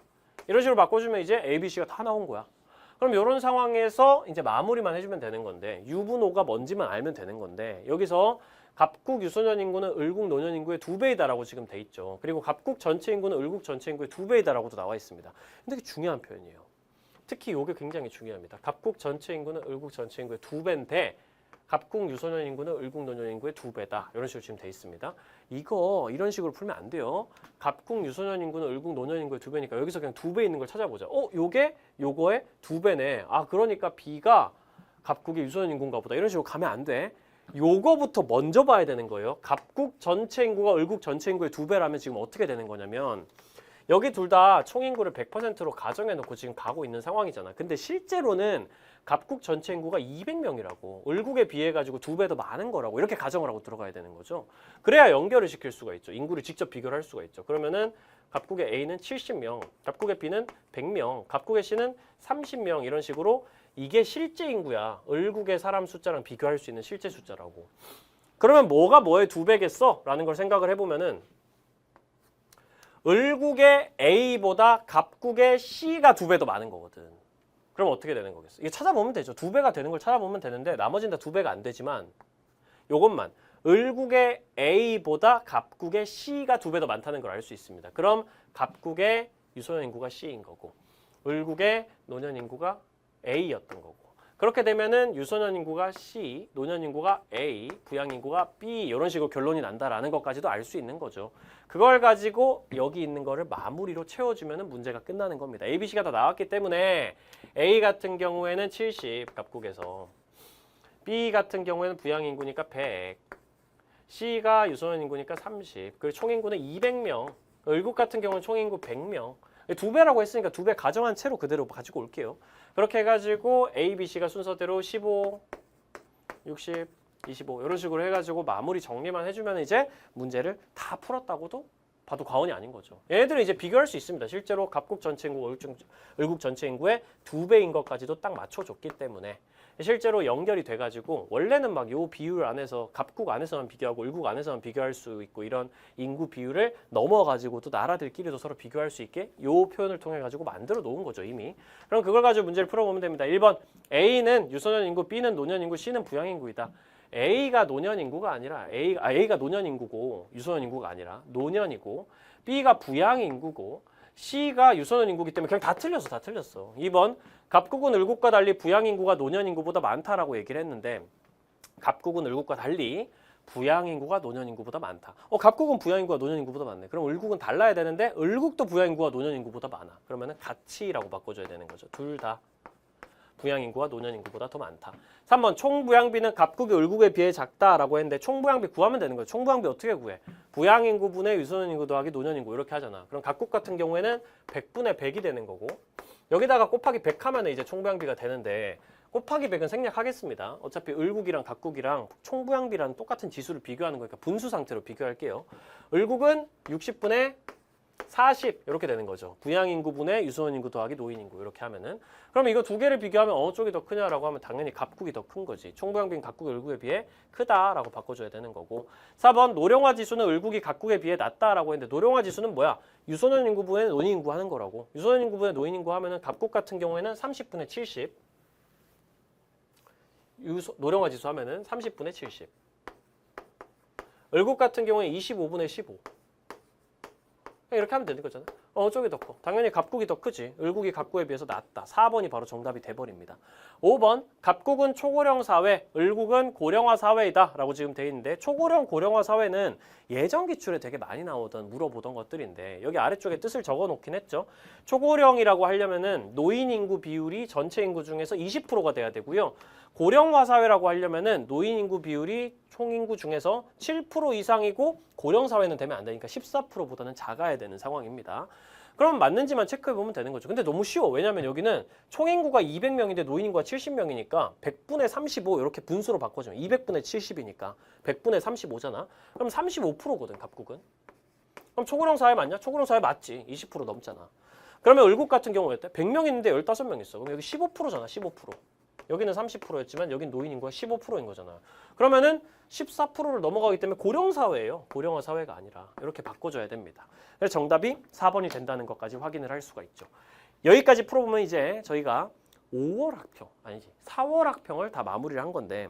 이런 식으로 바꿔주면 이제 A, B, C가 다 나온 거야. 그럼 이런 상황에서 이제 마무리만 해주면 되는 건데 유분호가 뭔지만 알면 되는 건데 여기서 갑국 유소년 인구는 을국 노년 인구의 2배이다라고 지금 돼 있죠. 그리고 갑국 전체 인구는 을국 전체 인구의 2배이다라고도 나와 있습니다. 근데 이게 중요한 표현이에요. 특히 이게 굉장히 중요합니다. 갑국 전체 인구는 을국 전체 인구의 2배인데 갑국 유소년 인구는 을국 노년 인구의 2배다. 이런 식으로 지금 돼 있습니다. 이거 이런 식으로 풀면 안 돼요. 갑국 유소년 인구는 을국 노년 인구의 2배니까 여기서 그냥 2배 있는 걸 찾아보자. 요게 요거의 2배네. 아 그러니까 B가 갑국의 유소년 인구인가 보다. 이런 식으로 가면 안 돼. 요거부터 먼저 봐야 되는 거예요. 갑국 전체 인구가 을국 전체 인구의 2배라면 지금 어떻게 되는 거냐면 여기 둘 다 총인구를 100%로 가정해놓고 지금 가고 있는 상황이잖아. 근데 실제로는 갑국 전체 인구가 200명이라고 을국에 비해 가지고 2배 더 많은 거라고 이렇게 가정을 하고 들어가야 되는 거죠. 그래야 연결을 시킬 수가 있죠. 인구를 직접 비교를 할 수가 있죠. 그러면은 갑국의 A는 70명, 갑국의 B는 100명, 갑국의 C는 30명 이런 식으로 이게 실제 인구야. 을국의 사람 숫자랑 비교할 수 있는 실제 숫자라고. 그러면 뭐가 뭐의 2배겠어? 라는 걸 생각을 해보면은 을국의 A보다 갑국의 C가 2배 더 많은 거거든. 그럼 어떻게 되는 거겠어? 이게 찾아보면 되죠. 2배가 되는 걸 찾아보면 되는데 나머지는 다 2배가 안 되지만 요것만 을국의 A보다 갑국의 C가 2배 더 많다는 걸 알 수 있습니다. 그럼 갑국의 유소년 인구가 C인 거고 을국의 노년 인구가 A였던 거고 그렇게 되면은 유소년 인구가 C, 노년 인구가 A, 부양 인구가 B 이런 식으로 결론이 난다라는 것까지도 알 수 있는 거죠. 그걸 가지고 여기 있는 거를 마무리로 채워주면 문제가 끝나는 겁니다. A, B, C가 다 나왔기 때문에 A 같은 경우에는 70 갑국에서 B 같은 경우에는 부양 인구니까 100 C가 유소년 인구니까 30 그리고 총 인구는 200명 을국 같은 경우는 총 인구 100명 2배라고 했으니까 2배 가정한 채로 그대로 가지고 올게요. 그렇게 해가지고 A, B, C가 순서대로 15, 60, 25 이런 식으로 해가지고 마무리 정리만 해주면 이제 문제를 다 풀었다고도 봐도 과언이 아닌 거죠. 얘네들은 이제 비교할 수 있습니다. 실제로 갑국 전체 인구, 을국 전체 인구의 2배인 것까지도 딱 맞춰줬기 때문에 실제로 연결이 돼가지고 원래는 막 요 비율 안에서 갑국 안에서만 비교하고 을국 안에서만 비교할 수 있고 이런 인구 비율을 넘어가지고 또 나라들끼리도 서로 비교할 수 있게 요 표현을 통해 가지고 만들어 놓은 거죠 이미. 그럼 그걸 가지고 문제를 풀어보면 됩니다. 1번 A는 유소년 인구, B는 노년 인구, C는 부양 인구이다. A가 노년 인구가 아니라 A가 노년 인구고 유소년 인구가 아니라 노년이고 B가 부양 인구고 C가 유소년 인구이기 때문에 그냥 다 틀렸어. 2번 갑국은 을국과 달리 부양 인구가 노년 인구보다 많다라고 얘기를 했는데 갑국은 을국과 달리 부양 인구가 노년 인구보다 많다. 갑국은 부양 인구가 노년 인구보다 많네. 그럼 을국은 달라야 되는데 을국도 부양 인구가 노년 인구보다 많아. 그러면은 같이라고 바꿔줘야 되는 거죠. 둘 다 부양 인구가 노년 인구보다 더 많다. 3번 총부양비는 갑국이 을국에 비해 작다라고 했는데 총부양비 구하면 되는 거예요. 총부양비 어떻게 구해? 부양 인구분의 유소년 인구 더하기 노년 인구 이렇게 하잖아. 그럼 갑국 같은 경우에는 100분의 100이 되는 거고 여기다가 곱하기 100 하면 이제 총부양비가 되는데 곱하기 100은 생략하겠습니다. 어차피 을국이랑 갑국이랑 총부양비라는 똑같은 지수를 비교하는 거니까 분수 상태로 비교할게요. 을국은 60분의 40 이렇게 되는 거죠. 부양인구분의 유소년인구 더하기 노인인구 이렇게 하면은 그럼 이거 두 개를 비교하면 어느 쪽이 더 크냐라고 하면 당연히 갑국이 더 큰 거지. 총부양비는 갑국의 을국에 비해 크다라고 바꿔줘야 되는 거고 4번 노령화 지수는 을국이 갑국에 비해 낮다라고 했는데 노령화 지수는 뭐야? 유소년인구분의 노인인구 하는 거라고. 유소년인구분의 노인인구 하면은 갑국 같은 경우에는 30분의 70 노령화 지수 하면은 30분의 70 을국 같은 경우에 25분의 15 이렇게 하면 되는 거잖아. 어느 쪽이 더 커? 당연히 갑국이 더 크지. 을국이 갑국에 비해서 낮다. 4번이 바로 정답이 돼버립니다. 5번 갑국은 초고령 사회, 을국은 고령화 사회이다 라고 지금 돼 있는데 초고령 고령화 사회는 예전 기출에 되게 많이 나오던 물어보던 것들인데 여기 아래쪽에 뜻을 적어 놓긴 했죠. 초고령이라고 하려면은 노인 인구 비율이 전체 인구 중에서 20%가 돼야 되고요. 고령화 사회라고 하려면은 노인 인구 비율이 총 인구 중에서 7% 이상이고 고령 사회는 되면 안 되니까 14%보다는 작아야 되는 상황입니다. 그럼 맞는지만 체크해 보면 되는 거죠. 근데 너무 쉬워. 왜냐면 여기는 총 인구가 200명인데 노인 인구가 70명이니까 100분의 35 이렇게 분수로 바꿔주면 200분의 70이니까 100분의 35잖아. 그럼 35%거든 갑국은. 그럼 초고령 사회 맞냐? 초고령 사회 맞지. 20% 넘잖아. 그러면 을국 같은 경우 어때? 100명 있는데 15명 있어. 그럼 여기 15%잖아. 15%. 여기는 30%였지만 여긴 노인 인구가 15%인 거잖아. 그러면은 14%를 넘어가기 때문에 고령 사회예요. 고령화 사회가 아니라 이렇게 바꿔줘야 됩니다. 그래서 정답이 4번이 된다는 것까지 확인을 할 수가 있죠. 여기까지 풀어보면 이제 저희가 5월 학평 아니지 4월 학평을 다 마무리를 한 건데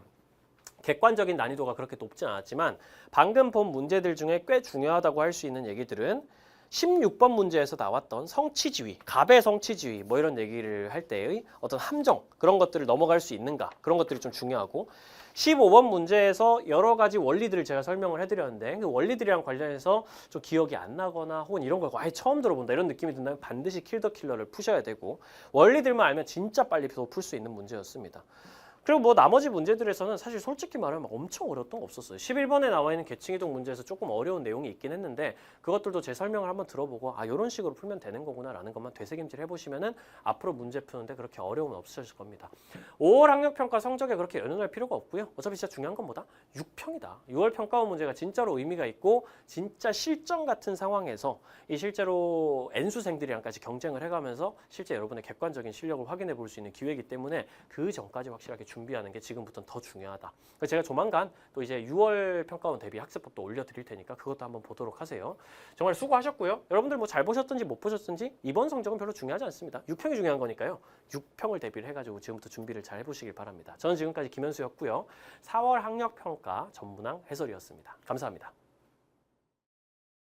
객관적인 난이도가 그렇게 높진 않았지만 방금 본 문제들 중에 꽤 중요하다고 할 수 있는 얘기들은 16번 문제에서 나왔던 성취지위, 갑의 성취지위 뭐 이런 얘기를 할 때의 어떤 함정 그런 것들을 넘어갈 수 있는가 그런 것들이 좀 중요하고 15번 문제에서 여러 가지 원리들을 제가 설명을 해드렸는데 그 원리들이랑 관련해서 좀 기억이 안 나거나 혹은 이런 걸 아예 처음 들어본다 이런 느낌이 든다면 반드시 킬 더 킬러를 푸셔야 되고 원리들만 알면 진짜 빨리 풀 수 있는 문제였습니다. 그리고 뭐 나머지 문제들에서는 사실 솔직히 말하면 엄청 어려웠던 거 없었어요. 11번에 나와 있는 계층이동 문제에서 조금 어려운 내용이 있긴 했는데 그것들도 제 설명을 한번 들어보고 아 이런 식으로 풀면 되는 거구나 라는 것만 되새김질 해보시면은 앞으로 문제 푸는데 그렇게 어려움은 없으실 겁니다. 5월 학력평가 성적에 그렇게 연연할 필요가 없고요. 어차피 진짜 중요한 건 뭐다? 6평이다. 6월 평가원 문제가 진짜로 의미가 있고 진짜 실전 같은 상황에서 이 실제로 N수생들이랑까지 경쟁을 해가면서 실제 여러분의 객관적인 실력을 확인해 볼 수 있는 기회이기 때문에 그 전까지 확실하게 준비하는 게 지금부터는 더 중요하다. 제가 조만간 또 이제 6월 평가원 대비 학습법도 올려드릴 테니까 그것도 한번 보도록 하세요. 정말 수고하셨고요. 여러분들 뭐 잘 보셨든지 못 보셨든지 이번 성적은 별로 중요하지 않습니다. 6평이 중요한 거니까요. 6평을 대비를 해가지고 지금부터 준비를 잘 해보시길 바랍니다. 저는 지금까지 김현수였고요. 4월 학력평가 전문항 해설이었습니다. 감사합니다.